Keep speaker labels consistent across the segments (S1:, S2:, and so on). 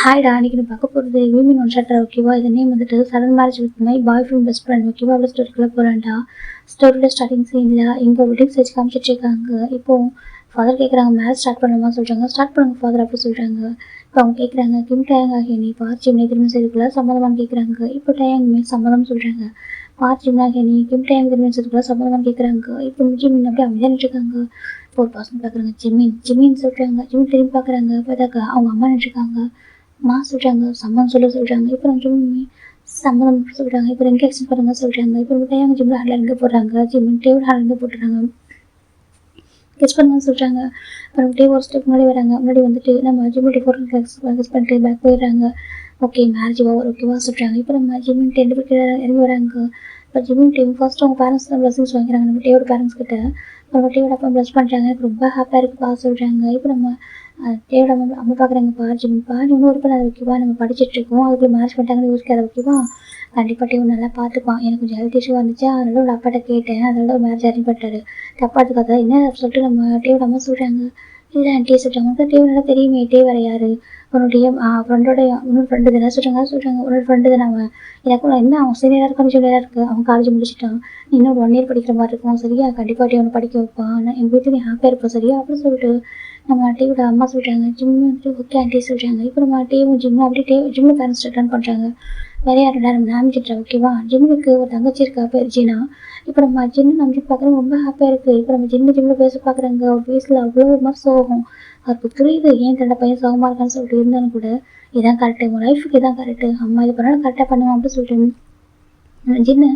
S1: ஹாய்டா, அன்னைக்கு நான் பார்க்க போகிறது விமன் ஒன் ஷாட்டர். ஓகேவா? இது நேம் வந்துட்டு sudden marriage with my boy friend best friend. ஓகேவா? அவ்வளோ ஸ்டோரிக்குள்ளே போகிறான்டா. ஸ்டோரியோட ஸ்டார்டிங் சீனில் இங்கே வெட்டிங் ஸ்டேஜ் காமிச்சிட்டு இருக்காங்க. இப்போது ஃபாதர் கேட்குறாங்க, மேரேஜ் ஸ்டார்ட் பண்ணலாமா சொல்கிறாங்க. ஸ்டார்ட் பண்ணுங்க ஃபாதர் அப்படி சொல்கிறாங்க. இப்போ அவங்க கேட்குறாங்க, கிம் டேங் ஆகிய நீ பார்ச்சிம்னே திருமணம் செய்துக்குள்ள சம்மதமானு கேட்குறாங்க. இப்போ டேங் சம்மதம் சொல்கிறாங்க. பார்ச்சிம்னா நீ கிம் டேங் திருமணம் செய்துக்குள்ள சம்மதமானு கேட்குறாங்க. இப்போ ஜிமின் அப்படியே அமைதியாக இருக்காங்க. இப்போ ஒரு பசங்க பார்க்குறாங்க, ஜிமின் ஜிமின் சொல்கிறாங்க. ஜிமின் திரும்பி பார்க்குறாங்க. பார்த்தாக்கா அவங்க அம்மா நினச்சிருக்காங்க. சொல்கிறாங்க, சம்மதம் சொல்கிறாங்க. இப்போ நம்ம ஜிம்மி சம்மதம் சொல்கிறாங்க. இப்போ ரெண்டு எக்ஸ்டென்ட் பண்ணுங்க சொல்கிறாங்க. இப்போ டேங் ஜிம்மில் ஹேண்டில் எங்கே போடுறாங்க. ஜிம்மி டேவோட ஹேண்டில் எங்கே போட்டுறாங்க. கெஸ் பண்ணுங்கன்னு சொல்கிறாங்க. அப்புறம் டே ஒரு ஸ்டெப் முன்னாடி வராங்க. முன்னாடி வந்துட்டு நம்ம ஜிம்மி ஃபோர் கெஸ் பண்ணிட்டு பேக் போயிடுறாங்க. ஓகே மேரேஜ் ஓவர் ஓகேவா சொல்கிறாங்க. இப்போ நம்ம ஜிம்மி ரெண்டு பேர் இறங்கி வராங்க. இப்போ ஜிம்மி டீம் ஃபர்ஸ்ட் அவங்க பேரண்ட்ஸ் தான் பிளஸிங்ஸ் வாங்கிறாங்க நம்ம டேவோட பேரண்ட்ஸ் கிட்ட. அப்புறம் டேவோட அப்பா ப்ளஸ் பண்ணுறாங்க. எனக்கு ரொம்ப ஹாப்பியாக இருக்குப்பா சொல்கிறாங்க. இப்போ நம்ம தேவோட அம்மா பார்க்குறாங்கப்பா ஜிம்மிப்பா நீ இன்னும் ஒரு பண்ணாத ஓகேவா, நம்ம படிச்சுட்ருக்கோம், அதுக்குள்ளே மேரேஜ் பண்ணிட்டாங்கன்னு யோசிக்காத ஓகேவா, கண்டிப்பாக டேவ் நல்லா பார்த்துப்பான். எனக்கு கொஞ்சம் ஹெல்த் இஷ்யூ வந்துச்சு, அதனால ஒரு அப்பாட்ட கேட்டேன், அதனால ஒரு மேரேஜ் அரேஞ்ச் பண்ணிட்டாரு. தப்பா எடுத்துக்காத என்ன சொல்லிட்டு நம்ம டேவோட அம்மா சொல்கிறாங்க. இல்லை ஆண்டி சொல்கிறாங்க. உனக்கு டேவ் நல்லா தெரியுமே, டேவ் வேறு யார் உன்னுடைய ஃப்ரெண்டோட இன்னொரு ஃப்ரெண்டு தானே சொல்கிறாங்க. உன்னோட ஃப்ரெண்டு தானே அவன். எனக்கும் என்ன அவன் சீனியராக இருக்கான்னு சொல்லியாக இருக்குது. அவன் காலேஜ் முடிச்சுட்டான், இன்னும் 1 இயர் படிக்கிற மாதிரி இருக்கும் சரியா, கண்டிப்பாக டேவ் அவனை படிக்க வைப்பான், எங்கள் வீட்டில் நீ ஹாப்பியாக இருப்போம் சரியா அப்படின்னு சொல்லிட்டு நம்ம டேவோட அம்மா சொல்கிறாங்க. ஜிம்மி வந்துட்டு ஓகே ஆண்டி சொல்கிறாங்க. இப்போ நம்ம டேவும் ஜிம்மும் அப்படியே ஜிம்மி பேரண்ட்ஸ் ரிட்டர்ன் பண்ணுறாங்க. வேறு யாருடா நம்ம நாமி சிட்ரா ஓகேவா. ஜிம்முக்கு ஒரு தங்கச்சி இருக்கா பேர் ஜீனா. இப்போ நம்ம ஜின்னு நம்ம பார்க்குறோம் ரொம்ப ஹாப்பியாக இருக்குது. இப்போ நம்ம ஜிம்மில் பேச பார்க்குறாங்க. ஒரு ஃபேஸில் அவ்வளோ ஒரு மாதிரி சோகம். அவருக்கு புரியுது ஏன் தன்னோட பையன் சோகமாக இருக்கான்னு சொல்லிட்டு இருந்தாலும் கூட இதான் கரெக்டு, உன் லைஃபுக்கு இதான் கரெக்டு, அம்மா இது பண்ணாலும் கரெக்டாக பண்ணுவான் அப்படின்னு சொல்லிட்டு ஜின்னு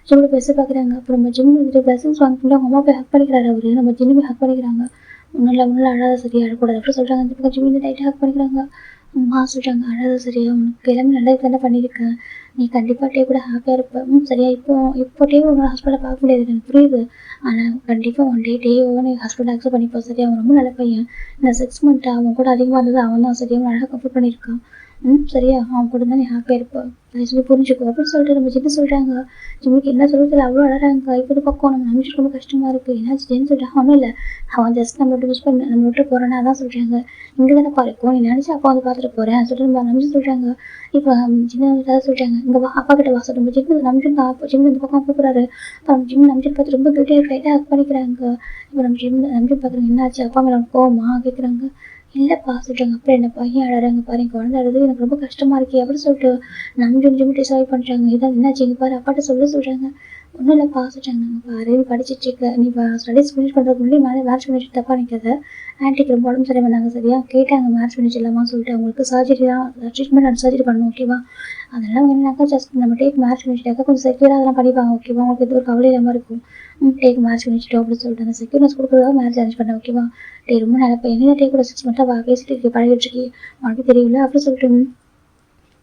S1: ஜிம்மில் பேச பார்க்குறாங்க. அப்புறம் நம்ம ஜிம்மு வந்துட்டு பிளஸிங்ஸ் வாங்கிட்டு அவங்க அம்மா போய் ஹக் பண்ணிக்கிறாரு. அவர் நம்ம ஜிம்மி போய் ஹக் பண்ணிக்கிறாங்க. ஒன்றும் அழாத சரியா அழக்கூடாது அப்படி சொல்கிறாங்க. அந்த பக்கம் ஜிம்மி டைட்டாக ஹக் பண்ணிக்கிறாங்க. அம்மா சொல்கிறாங்க, அழாத சரியா, உனக்கு எல்லாமே நல்லது தானே பண்ணியிருக்கேன், நீ கண்டிப்பாக டே கூட ஹாப்பியாக இருப்ப சரியா. இப்போ டே உன்னோட ஹஸ்பண்டை பார்க்க முடியாது எனக்கு புரியுது, ஆனால் கண்டிப்பாக ஒன் டே நீ ஹஸ்பண்டை அக்செப்ட் பண்ணிப்போம் சரியா. அவன் ரொம்ப நல்ல பையன், இந்த 6 மந்த் அவன் கூட அதிகமாக இருந்தது அவன் தான் சரியா, அவன் அழகாக கம்ஃபர்ட் பண்ணியிருக்கான் சரியா, அவன் கூட தான் நீ ஹாப்பியாக இருப்ப, சொல்லி புரிஞ்சுக்கோ அப்படின்னு சொல்லிட்டு நம்ம ஜின்னு சொல்கிறாங்க. ஜிம்முக்கு என்ன சொல்கிறதுல அவ்வளோ அழகாங்க. இப்போ பக்கம் நம்ம நம்பிச்சு ரொம்ப கஷ்டமாக இருக்குது. என்னாச்சு ஜென்னு சொல்கிறாங்க. ஒன்றும் இல்லை, அவன் ஜஸ்ட் நம்மளோட யூஸ் பண்ணி நம்ம விட்டு போகிறான்னு அதான் சொல்கிறாங்க. இங்கே தானே பாருக்கும், நீ நினச்சி அப்பா வந்து பார்த்துட்டு போகிறேன் சொல்லிட்டு நம்ம நம்பிச்சு சொல்கிறாங்க. இப்போ ஜின்னு ஏதாவது சொல்கிறாங்க, இங்கே வா அப்பா கிட்ட வா சொல்லிட்டு ஜின்னு நம்பிச்சு ஜிம்மு இந்த பக்கம் கூப்பிட்றாரு. அப்புறம் ஜிம்மு நம்பிச்சு பார்த்து ரொம்ப கில்ட்டியாக ரைட்டாக ஹக் பண்ணிக்கிறாங்க. இப்போ நம்ம ஜிம்மு நம்பிச்சு பார்க்குறாங்க. என்னாச்சு அப்பா மேலே போமா கேட்குறாங்க. இல்லைப்பா சொல்கிறாங்க. அப்புறம் என்ன பையன் அழறாங்க பாரு, குழந்தை அழுது, எனக்கு ரொம்ப கஷ்டமாக இருக்கே அப்படின்னு சொல்லிட்டு நம்ம ஜிம்மிட்டு சால்வ் பண்ணுறாங்க. இதான் என்னாச்சு இங்கே பாரு அப்பாட்ட சொல்கிறாங்க. ஒன்றும் இல்லைப்பா சொல்கிறாங்க. நாங்கள் பாரு நீ படிச்சுட்டு இருக்க, நீ ஸ்டடீஸ் ஃபினிஷ் பண்ணுறதுக்கு முன்னாடி மேரேஜ் பண்ணிட்டு தப்பா நிற்காத. ஆன்ட்டிக்கு ரொம்ப உடம்பு சரியாக வந்தாங்க சரியா, கேட்டாங்க மேரேஜ் பண்ணிச்சிடலாமா சொல்லிட்டு, அவங்களுக்கு சர்ஜரி தான் ட்ரீட்மெண்ட் அண்ட் சர்ஜரி பண்ணணும் ஓகேவா. அதெல்லாம் என்னன்னாக்கா ஜஸ்ட் நம்ம டேக் மேரேஜ் பண்ணிட்டாக்கா கொஞ்சம் செக்யூராக அதெல்லாம் படிப்பாங்க ஓகேவா, உங்களுக்கு எது ஒரு கவலை இல்லாமல் இருக்கும். டேக் மேரேஜ் பண்ணிச்சிட்டோம் அப்படின்னு சொல்லிட்டு அந்த செக்யூர்னஸ் கொடுக்குறதா மேரேஜ் அரேஞ்ச் பண்ணேன் ஓகேவா. டே ரொம்ப நல்ல பையன், டே கூட 6 மந்த்தாக பேசிட்டு இருக்கு பழகிட்டு இருக்கி உனக்கு தெரியல அப்படின்னு சொல்லிட்டு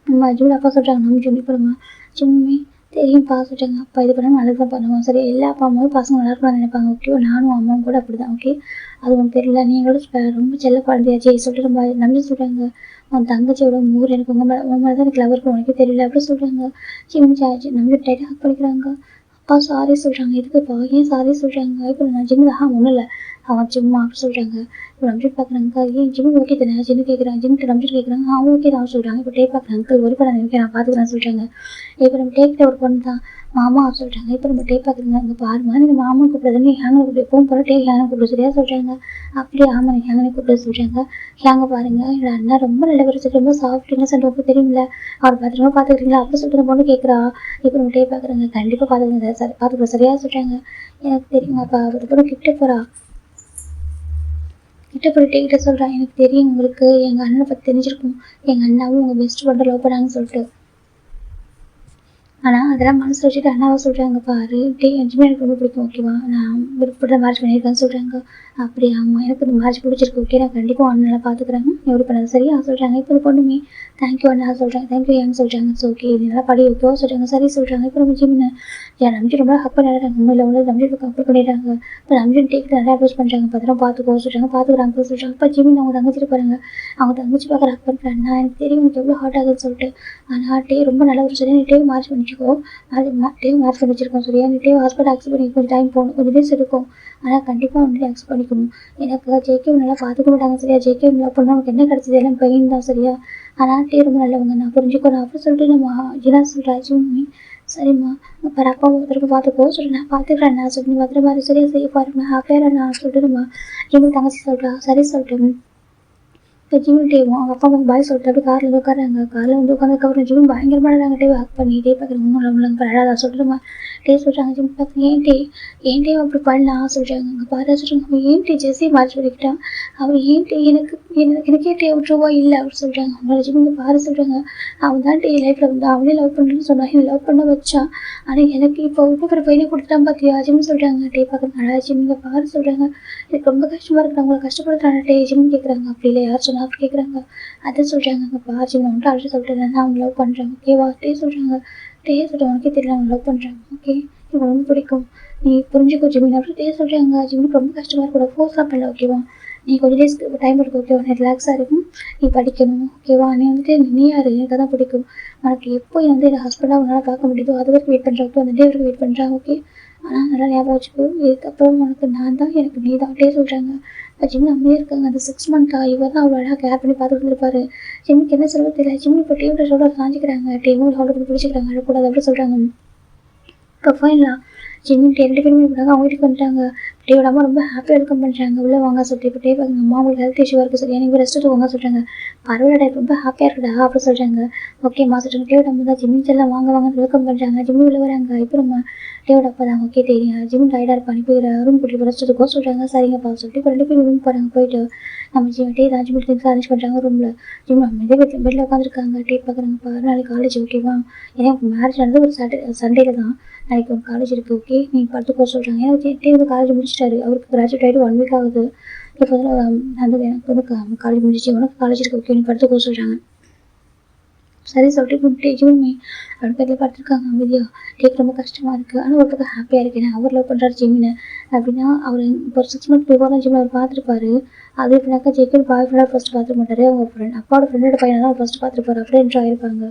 S1: நம்ம ஜிம்மி அப்பா சொல்கிறாங்க. நம்ம ஜிம்மி போகிறோமா ஜிம்மி தெரியும்ப்பா சொல்கிறாங்க. அப்பா இது பண்ணால் நல்லது தான் பண்ணுவோம் சரி, எல்லா அப்பா அம்மாவும் பசங்க நல்லா இருக்கணும்னு நினைப்பாங்க ஓகேவா, நானும் அம்மாவும் கூட அப்படி தான் ஓகே, அது உனக்கு தெரியல, நீங்களோட ரொம்ப செல்ல குழந்தையாச்சே சொல்லிட்டு நம்ம நம்பி சொல்கிறாங்க. உன் தங்கச்சியோட ஊர் எனக்கு உங்கள் மேலே தான் எனக்கு லவ் இருக்கும் உனக்கே தெரியல அப்படி சொல்கிறாங்க. ஜிம்மி நம்ம டைட்டாக ஹக் பண்ணிக்கிறாங்க. அப்பா சாரி சொல்கிறாங்க. எதுக்குப்பா ஏன் சாரி சொல்கிறாங்க. இப்போ நான் ஜிம்மி ஒன்றும் இல்லை அவன் சும்மா அப்படி சொல்கிறாங்க. இப்போ ரம்ஜித் பார்க்குறாங்க. ஏன் ஜிம்மி ஓகே தானே ஜின்னு கேட்குறாங்க. ஜிம்மிட்டு ரம்ஜித் கேட்குறாங்க. அவன் ஓகே தான் சொல்கிறாங்க. இப்போ டே பார்க்குறாங்க. அங்கிள் ஒரு படம் நினைக்கிறேன் நான் பார்த்துக்கிறேன்னு சொல்கிறாங்க. இப்போ நம்ம டேக்கிட்ட ஒரு பொண்ணு தான் மாமா சொல்கிறாங்க. இப்போ நம்ம டே பார்க்குறீங்க அங்கே பாருமா, நீ மாமா கூப்பிடுறது நீ ஹேங்கனை கூப்பிட்டு எப்பவும் போகிற டே ஹேங்கனை கூப்பிடு சரியா சொல்கிறாங்க. அப்படியே ஆமாம் நீ ஹேங்கனை கூப்பிட சொல்கிறாங்க. ஹேங்க பாருங்க என்னோட அண்ணா ரொம்ப நல்ல பேர் ரொம்ப சாஃப்ட் இன்னசென்ட் ரொம்ப தெரியுமில்ல, அவர் பத்திரமா பார்த்துக்கிறீங்களா அப்படி சொல்லிட்டு அந்த பொண்ணு கேட்குறா. இப்போ நம்ம டே பார்க்குறாங்க. கண்டிப்பாக பார்த்துக்கிறேன் சார் பார்த்துக்கிறேன் சரியா சொல்கிறாங்க. எனக்கு தெரியுமாப்பா ஒரு பொண்ணு கிட்ட போகிறா. கிட்ட போயிட்டு கிட்ட சொல்கிறான், எனக்கு தெரியும் உங்களுக்கு எங்கள் அண்ணனை பற்றி தெரிஞ்சிருக்கும், எங்கள் அண்ணாவும் உங்கள் பெஸ்ட் ஃப்ரெண்டை லவ் பண்ணாங்கன்னு சொல்லிட்டு, ஆனால் அதெல்லாம் மனசில் வச்சுட்டு அண்ணாவை சொல்கிறாங்க பாரு டே எஜுமே எனக்கு ரொம்ப பிடிக்கும் ஓகேவா, நான் விருப்பப்பட்ட மேரேஜ் பண்ணியிருக்கேன்னு சொல்கிறாங்க. அப்படி ஆமாம் எனக்கு இந்த மேரேஜ் பிடிச்சிருக்கு ஓகே, நான் கண்டிப்பாக அண்ணனை பார்த்துக்கிறேன் எப்படி பண்ணது சரியா சொல்கிறாங்க. இப்போ இது பொண்ணுமே தேங்க்யூ அண்ணா சொல்கிறாங்க. தேங்க்யூ ஏன்னு சொல்கிறாங்க. ஸோ ஓகே இது நல்லா படி ஓகேவா சொல்கிறாங்க. சரி சொல்கிறாங்க. இப்போ நம்ம ஜிம்னு ஏன் நம்பி ரொம்ப ஹக் பண்ணிடுறாங்க. உண்மையில் உள்ள நம்பி கம்ப்ளீட் பண்ணிடுறாங்க. இப்போ நம்பி டேக் நிறையா அட்வைஸ் பண்ணுறாங்க. பத்திரம் பார்த்துக்கோ சொல்கிறாங்க. பார்த்துக்கிறாங்க சொல்கிறாங்க. இப்போ ஜிமின் அவங்க தங்கச்சிட்டு பாருங்க, அவங்க தங்கச்சி பார்க்குற ஹக் பண்ணுறாங்க. நான் எனக்கு தெரியும் எனக்கு எவ்வளோ ஹார்ட் ஆகுதுன்னு சொல்லிட்டு, ஆனால் டே ரொம்ப நல்ல ஒரு சரி டே மேரேஜ் பண்ணிட்டு புரிஞ்சுக்கோ. அது டேவ் மேரேஜ் பண்ணி வச்சிருக்கோம் சரியா? நீ டேவ் ஹஸ்பண்ட் அக்செப்ட் பண்ணி கொஞ்சம் டைம் போகணும், கொஞ்சம் டேஸ் எடுக்கும். ஆனால் கண்டிப்பாக வந்துட்டு அக்செப்ட் பண்ணிக்கணும். எனக்கு ஜேகே நல்லா பார்த்துக்க மாட்டாங்க சரியா? ஜேகே நல்லா பண்ணால் உனக்கு என்ன கிடச்சிது எல்லாம் பெயின் தான் சரியா? ஆனால் டே ரொம்ப நல்லவங்க, நான் புரிஞ்சுக்கோ. நான் அப்படி சொல்லிட்டு நம்ம ஜினா சொல்கிறாச்சு. சரிம்மா அப்புறம் அப்பா ஒருத்தருக்கு பார்த்துக்கோ சொல்லி நான் பார்த்துக்கிறேன். நான் சொல்லி நீ பத்திர மாதிரி சரியா சேஃபாக இருக்கணும், ஹாப்பியாக நான் சொல்லிட்டு நம்ம ஜிம்மி தங்கச்சி சொல்கிறா. சரி சொல்லிட்டு இப்போ ஜிம்மி டேவும் அவங்க அப்பா அம்மாவுக்கு பாய் சொல்லிட்டு அப்படி காரில் வந்து உட்காராங்க. காரில் வந்து உட்காந்துக்கப்புறம் ஜிம்மி பயங்கரமான டே ஹக் பண்ணி டே பார்க்குறேன் ஒன்றும் பரவாயில்ல சொல்லிட்டு டே சொல்கிறாங்க. ஜிம்மி பார்த்து ஏன் டே அப்படி பண்ணலாம் சொல்கிறாங்க. அங்கே பாரு சொல்கிறாங்க, ஏன் டே ஜெஸ்ஸி மாற்றி பண்ணிக்கிட்டான், அவர் ஏன் டே எனக்கே டே விட்டுருவா இல்லை அப்படின்னு சொல்கிறாங்க. அவங்களோட ஜிம்மி பாரு சொல்கிறாங்க, அவன் தான் டே லைஃப்பில் வந்து அவனே லவ் பண்ணுறேன்னு சொன்னான், என்னை லவ் பண்ண வச்சான். ஆனால் எனக்கு இப்போ விட்டு பையனை கொடுத்துட்டான் பார்த்தியா ஜிம்மி சொல்கிறாங்க. டே பார்க்குறேன் ஜிம்மிங்க பாரு சொல்கிறாங்க, எனக்கு ரொம்ப கஷ்டமாக இருக்குது, அவங்களை கஷ்டப்படுத்துறாங்க டே ஜிம்மி கேட்குறாங்க. அப்படி இல்லை யார் சொன்னா அப்படி கேட்குறாங்க. அதை சொல்கிறாங்க. அங்கே பா ஜிம்மி வந்துட்டு அழைச்சி சொல்லிட்டு நான் அவங்க லவ் பண்ணுறாங்க ஓகேவா? டே சொல்கிறாங்க. டே சொல்கிறேன் உனக்கே தெரியல அவங்க லவ் பண்ணுறாங்க ஓகே, எனக்கு ரொம்ப பிடிக்கும், நீ புரிஞ்சுக்கோ ஜிம்மி அப்படி டே சொல்கிறாங்க. ஜிம்மி ரொம்ப கஷ்டமாக இருக்கக்கூட ஃபோர்ஸாக பண்ணல ஓகேவா? நீ கொஞ்சம் டேஸ்க்கு டைம் எடுக்கும் ஓகேவா? நீ ரிலாக்ஸாக இருக்கும், நீ படிக்கணும் ஓகேவா? நீ வந்துட்டு நீ யார் எனக்கு தான் பிடிக்கும், உனக்கு எப்போ வந்து என் ஹஸ்பண்டாக உன்னால் பார்க்க முடியுதோ அது வரைக்கும் வெயிட் பண்ணுறேன் ஓகே, அந்த டே வரைக்கும் வெயிட் பண்ணுறாங்க ஓகே. ஆனால் நல்லா ஞாபகம் வச்சுக்கோ, இதுக்கப்புறம் உனக்கு நான் தான் எனக்கு நீ தான் டே சொல்கிறாங்க. இப்போ ஜிம்மி அமைதியாக இருக்காங்க. அந்த 6 மந்த்தாக இவர் தான் அவ்வளோ கேர் பண்ணி பார்த்துட்டு இருந்திருப்பாரு. ஜிம்மிக்கு என்ன சொல்ல தெரியல. ஜிம்மி இப்போ டேவோட ஷோல்டர் சாஞ்சிக்கிறாங்க. டேவும் ஷோல்டர் பண்ணி பிடிச்சிக்கிறாங்க, அழக்கூடாது அப்படி சொல்கிறாங்க. இப்போ ஃபைனலாக ஜிம்மி டே 2 பேருமே பண்ணாங்க, அவங்க வீட்டுக்கு வந்துட்டாங்க. டேவோட அம்மா ரொம்ப ஹாப்பியாக வெல்கம் பண்ணுறாங்க. உள்ளே வாங்க சொல்லிட்டு இப்போ டே பார்க்குங்க, அம்மா உங்களுக்கு ஹெல்த் இஷ்யூவாக இருக்குது சரியா, நீங்கள் ரெஸ்ட் எடுத்துக்கோங்க சொல்கிறாங்க. பரவாயில்ல டே ரொம்ப ஹாப்பியாக இருக்குடா அப்படி சொல்கிறாங்க. ஓகேம்மா சொல்கிறாங்க. டேவோட அம்மா தான் ஜிம்மி செல்லாம் வாங்க வெல்கம் பண்ணுறாங்க. ஜிம்மி உள்ள வராங்க. இப்போ நம்ம டேவோட அப்பா தான் ஓகே தெரியும். ஜிம்மி டயர்டாக இருப்பான், இப்போ ரூம் கூட்டிட்டு ரெஸ்ட் எடுத்துக்கோ சொல்கிறாங்க. சரிங்கப்பா சொல்லிட்டு இப்போ 2 பேரும் ரூம் போகிறாங்க. போயிட்டு நம்ம டே தான் ஜிம்மி திங்ஸ் அரேஞ்ச் பண்ணுறாங்க ரூமில். ஜிம்மி அமைதியாக பெட்டில் உட்காந்துருக்காங்க. டே பார்க்குறாங்க. பாரு நாளைக்கு காலேஜ் ஓகேவா? ஏன்னா மேரேஜ் நடந்து ஒரு சண்டேல தான், நாளைக்கு ஒரு காலேஜ் இருக்குது ஓகே, நீங்கள் படுத்துக்கோ சொல்கிறாங்க. ஏன்னா டே வந்து காலேஜ் முடிச்சிட்டாரு, அவருக்கு கிராஜுவேட் ஆகிட்டு 1 வீக் ஆகுது. இப்போ வந்து எனக்கு வந்து காலேஜ் முடிஞ்சிச்சு, உனக்கு காலேஜ் இருக்குது ஓகே, நீ படுத்துக்கோ சொல்கிறாங்க. சரி சொல்லிட்டு கும்பிட்டு ஜிம்மி அப்படி பக்கத்தில் பார்த்துருக்காங்க அமைதியாக. டேக்கு ரொம்ப கஷ்டமாக இருக்குது, ஆனால் ஒரு பக்கம் ஹாப்பியாக இருக்கு. ஏன்னா அவர் லவ் பண்ணுறாரு ஜிம்மின்னு அப்படின்னா அவர் இப்போ ஒரு 6 மந்த் பிஃபோர் தான் ஜிம்மில் அவர் பார்த்துருப்பாரு. அது எப்படின்னாக்கா ஜேக்கு பாய் ஃப்ரெண்டாக ஃபஸ்ட்டு பார்த்துக்க மாட்டாரு, அவங்க அப்பாவோட ஃப்ரெண்டோட பையனை தான் ஃபஸ்ட்டு பார்த்துருப்பாரு. அப்படியே என்ட்ரு ஆகிருப்பாங்க.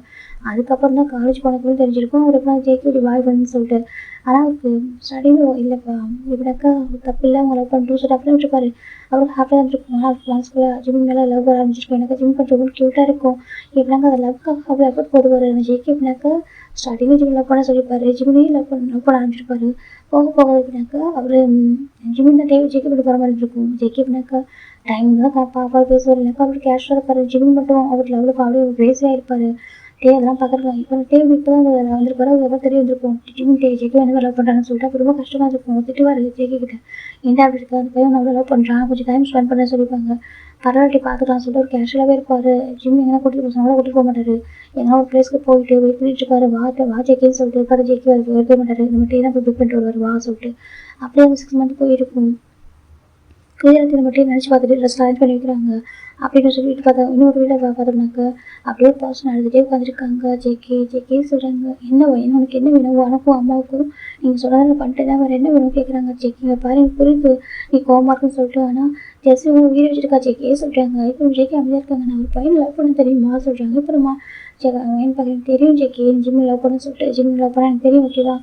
S1: அதுக்கப்புறம் தான் காலேஜ் போனப்போ தெரிஞ்சிருக்கும் அவர் எப்படின்னா ஜேக்கு இப்படி பாய் ஃப்ரெண்ட்னு சொல்லிட்டு. ஆனால் அவருக்கு ஸ்டடியும் இல்லைப்பா எப்படின்னாக்கா தப்பு இல்லை, அவங்க லவ் பண்ணிட்டு சொல்லிட்டு அப்படியே விட்டுருப்பாரு. அவருக்கு ஹாப்பியாக தான் இருக்கும். ஆனால் மனசுக்குள்ள ஜிம்மி மேலே லவ் வர ஆரம்பிச்சிருக்கும். எனக்கு ஜிம் பண்ணுறது ரொம்ப க்யூட்டாக இருக்கும். எப்படின்னாக்கா அதை லவ்க்காக அவ்வளோ எஃபர்ட் போடுவார். ஜேகே எப்படின்னாக்கா ஸ்டார்டிங்கில் ஜிம்மி லவ் பண்ண சொல்லியிருப்பாரு, ஜிம்மினையும் லவ் பண்ண ஆரம்பிச்சிருப்பாரு. போக போக எப்படின்னாக்கா அவர் ஜிம்மி தான் டேவ் ஜேகே இப்படி போகிற மாதிரி இருக்கும். ஜேகே எப்படின்னாக்கா டைம் தான் பாப்பா பேசுவார், இல்லைனாக்கா அவர் கேஷுவலாக இருப்பார். ஜிம்மி மட்டும் அவர் லெவலுக்கு அப்படியே கிரேஸியாக இருப்பார். டே அதெல்லாம் பார்க்குறாங்க. இப்போ டேவ் இப்போ தான் வந்திருப்பாரு, அது எவ்வளோ தெரிய வந்திருக்கும். ஜிம்மி ஜேகே என்ன லவ் பண்ணுறாங்கன்னு சொல்லிட்டு அப்போ ரொம்ப கஷ்டமாக இருக்கும். திட்டுவார் ஜேகே கிட்ட, ஏன்டா அப்படி இருக்கா அந்த பையன் அவ்வளோ லவ் பண்ணுறான், கொஞ்சம் டைம் ஸ்பெண்ட் பண்ண சொல்லிப்பாங்க. பரவாயில்ல பார்த்துக்கலாம் சொல்லிட்டு ஒரு கேஷுவலாகவே இருப்பார். ஜிம்மி எங்கன்னா கூட்டிகிட்டு போக சொன்னாலும் கூட்டிகிட்டு போக மாட்டார். எங்கன்னா ஒரு பிளேஸ்க்கு போயிட்டு வெயிட் பண்ணிட்டு இருப்பாரு. வா ஜேகேன்னு சொல்லிட்டு இருக்காரு. ஜேகே வரவே மாட்டார். இந்த மட்டும் தான் போய் பிக் பண்ணிட்டு வருவார் வா சொல்லிட்டு. அப்படியே அந்த 6 மந்த் போயிருக்கும். குதிரத்தை மட்டும் நினச்சி பார்த்துட்டு ட்ரெஸ் அரேஞ்ச் பண்ணி வைக்கிறாங்க அப்படின்னு சொல்லிட்டு பார்த்தா இன்னொரு வீட்டை பார்த்தோம்னாக்க அப்படியே பர்சன் அழுதுகிட்டே உட்காந்துருக்காங்க. ஜேகே சொல்கிறாங்க, என்ன உனக்கு என்ன வேணும், உனக்கும் அம்மாவுக்கும் நீங்கள் சொன்னதை பண்ணிட்டு தான் வேறு என்ன வேணும் கேட்குறாங்க. ஜேகே பாரு எனக்கு புரியுது நீ கோவமாக இருக்குன்னு சொல்லிட்டு, ஆனால் ஜெஸ்ஸி உங்க வீடு வச்சுருக்கா ஜேகே சொல்கிறாங்க. இப்போ ஜேகே அமைதியாக இருக்காங்க. நான் ஒரு பையன் லவ் பண்ண தெரியுமா சொல்கிறாங்க. அப்புறமா என் பையன் தெரியும் ஜேகே ஜிம்மி லவ் பண்ண சொல்லிட்டு, ஜிம்மி லவ் பண்ண எனக்கு தெரியும் ஓகேவா,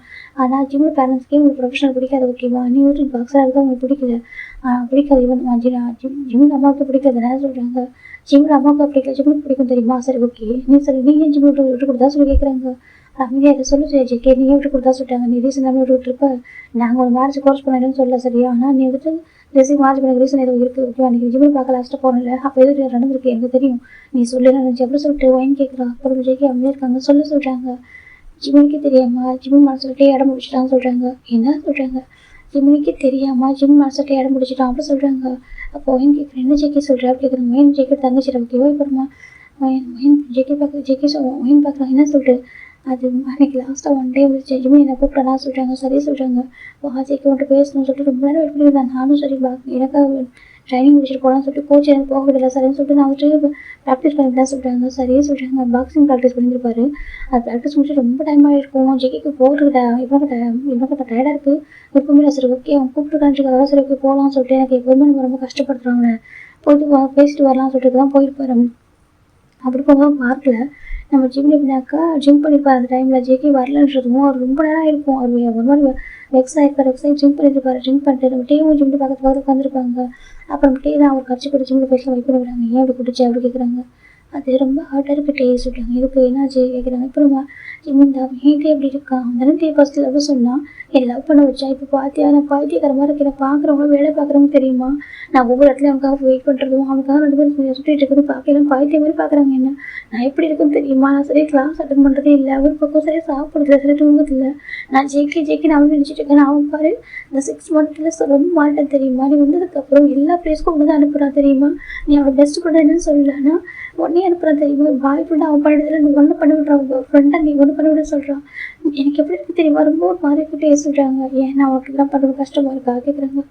S1: ஆனால் ஜிம்மி பேரண்ட்ஸ்க்கே உங்களுக்கு ப்ரொஃபஷனல் பிடிக்காது ஓகேவா, நீ ஒரு பாக்ஸராக இருந்தால் உங்களுக்கு பிடிக்கல, பிடிக்காது. இவன் ஜிம்மி அம்மாவுக்கு பிடிக்காது என்ன சொல்கிறாங்க. ஜிம்மி அம்மாவுக்கு பிடிக்கல, ஜிம்மி பிடிக்கும் தெரியுமா, சரி ஓகே நீ சொல்லி நீ ஏன் ஜிம்மி விட்டு கொடுத்தா சொல்லி கேட்குறாங்க. அமைதியாக அதை சொல்லு ஜேகே, நீ விட்டு கொடுத்தா சொல்லிட்டாங்க, நீ ரீசன் எல்லாமே விட்டுருப்ப, நாங்கள் ஒரு மேரேஜ் கோர்ஸ் பண்ணிடுன்னு சொல்ல சரியா, ஆனால் நீ வந்துட்டு ரீசன் மேரேஜ் பண்ண ரீசன் எதுவும் இருக்குது ஓகேவா, நீ ஜிம்மி பார்க்க லாஸ்ட்டாக போனல அப்போ எது நடந்திருக்கு எனக்கு தெரியும், நீ சொல்லு நினச்சி அப்படி சொல்லிட்டு ஒயின் கேட்குறா. அப்புறம் ஜேகே அமைதியாக இருக்காங்க. சொல்கிறாங்க. ஜிம்மிக்கு தெரியாமா ஜிம்மி மனசுக்கிட்டே இடம் முடிச்சிட்டான்னு சொல்கிறாங்க. என்ன சொல்கிறாங்க, ஜிம்மிக்கு தெரியாமா ஜிம்மி மனசுக்கிட்டே இடம் முடிச்சிட்டான் அப்படி சொல்கிறாங்க. அப்போ ஒயின் கேட்குறேன், என்ன ஜேகே சொல்கிறா அப்படி கேட்குறாங்க. ஒயின் ஜேகே தங்கச்சிடா ஓகேவா. அப்புறமா ஒயின் ஜேகே ஒயின் பார்க்குறாங்க. என்ன சொல்லிட்டு அது அன்றைக்கி லாஸ்ட்டாக 1 டே வந்துச்சு, ஜிம்மி என்னை கூப்பிட்டா சொல்கிறாங்க. சரி சொல்கிறாங்க. ஜேகே வந்துட்டு பேசணும்னு சொல்லிட்டு ரொம்ப நேரம் வெயிட் பண்ணியிருந்தேன். நானும் சரி எனக்காக ட்ரைனிங் முடிச்சுட்டு போகலான்னு சொல்லிட்டு கோச் எனக்கு போக விடலை சரின்னு சொல்லிட்டு நான் வந்துட்டு ப்ராக்டிஸ் பண்ணிட்டு தான் சொல்கிறாங்க. சரியே சொல்கிறாங்க. பாக்ஸிங் ப்ராக்டிஸ் பண்ணியிருப்பாரு. அது ப்ராக்டிஸ் முடிச்சு ரொம்ப டைம் ஆகிருக்கும். ஜேகேக்கு போகிறதுக்கிட்ட இவனுக்கு டயர்டாக இருக்குது எப்பவுமே. சரி ஓகே அவன் கூப்பிட்டுருக்கான்னு சரி ஓகே போகலான்னு சொல்லிட்டு, எனக்கு எப்போவுமே நம்ம ரொம்ப கஷ்டப்படுறாங்க, போயிட்டு பேசிட்டு வரலாம்னு சொல்லிட்டு தான் போயிருப்பாரு. அப்படி போகும்போது பார்க்கில் நம்ம ஜிம்ல எப்படின்னாக்கா ஜிம் பண்ணியிருப்பார் அந்த டைமில் ஜேகே வரலன்றதும் அவர் ரொம்ப நேரம் இருக்கும். அவர் ஒரு மாதிரி வெக்ஸ் ஆகிருப்பார். ஜிம் பண்ணியிருப்பார். ஜிம் பண்ணிட்டு நம்ம டேவும் ஜிம்ல பக்கத்து உட்காந்துருப்பாங்க. அப்புறம் டே தான் அவர் கட்சி கூட ஜிம்ல பேசலாம் வைப் பண்ணுறாங்க. ஏன் அப்படி குடிச்சு அப்படி கேட்குறாங்க. அது ரொம்ப ஹார்ட்டாக இருக்குது. டே சொல்கிறாங்க இதுக்கு என்னாச்சு கேட்குறாங்க. அப்புறமா ஜிம்மிந்தா ஏன்டே எப்படி இருக்கான் தானே டே ஃபஸ்ட்டு லவ் சொன்னால் என் லவ் பண்ண வச்சா இப்போ பார்த்தியா நான் பைத்தியக்காரமாக இருக்கேன். பார்க்குறவங்களும் வேலை பார்க்குறவங்க தெரியுமா நான் ஒவ்வொரு இடத்துலையும் அவனுக்காக வெயிட் பண்ணுறதும் அவனுக்காக 2 பேரும் சுற்றிட்டு இருக்கிறது பார்க்கலாம் பைத்திய மாதிரி பார்க்குறாங்க. என்ன நான் எப்படி இருக்குன்னு தெரியுமா நான் சரியாக கிளாஸ் அட்டன் பண்ணுறதே இல்லை. ஒரு பக்கம் சரியாக சாப்பிட்றதில்ல சரியாக தூங்குறதில்லை. நான் ஜேகே நான் நினச்சிட்டு இருக்கேன். அவன் பாரு இந்த 6 மந்த்தில் ரொம்ப மாட்டேன் தெரியுமா. நீ வந்ததுக்கப்புறம் எல்லா பிளேஸ்க்கும் ஒன்று தான் அனுப்புகிறான் தெரியுமா. நீ அவன் பெஸ்ட் ஃப்ரெண்ட் என்னன்னு சொல்லலைன்னா உடனே அனுப்புகிறான் தெரியுமா. பாய் ஃப்ரெண்டாக அவன் பண்ணுறதுல நீ ஒன்று பண்ணி விட்றான். ஃப்ரெண்டாக நீ ஒன்று பண்ணி விட சொல்கிறான். எனக்கு எப்படி இருக்குது தெரியுமா. ரொம்ப ஒரு மாதிரி கிட்டே சொல்கிறாங்க. ஏன்னா அவனுக்கு இதெல்லாம் பண்ணுறது கஷ்டமாக இருக்கா கேட்குறாங்க.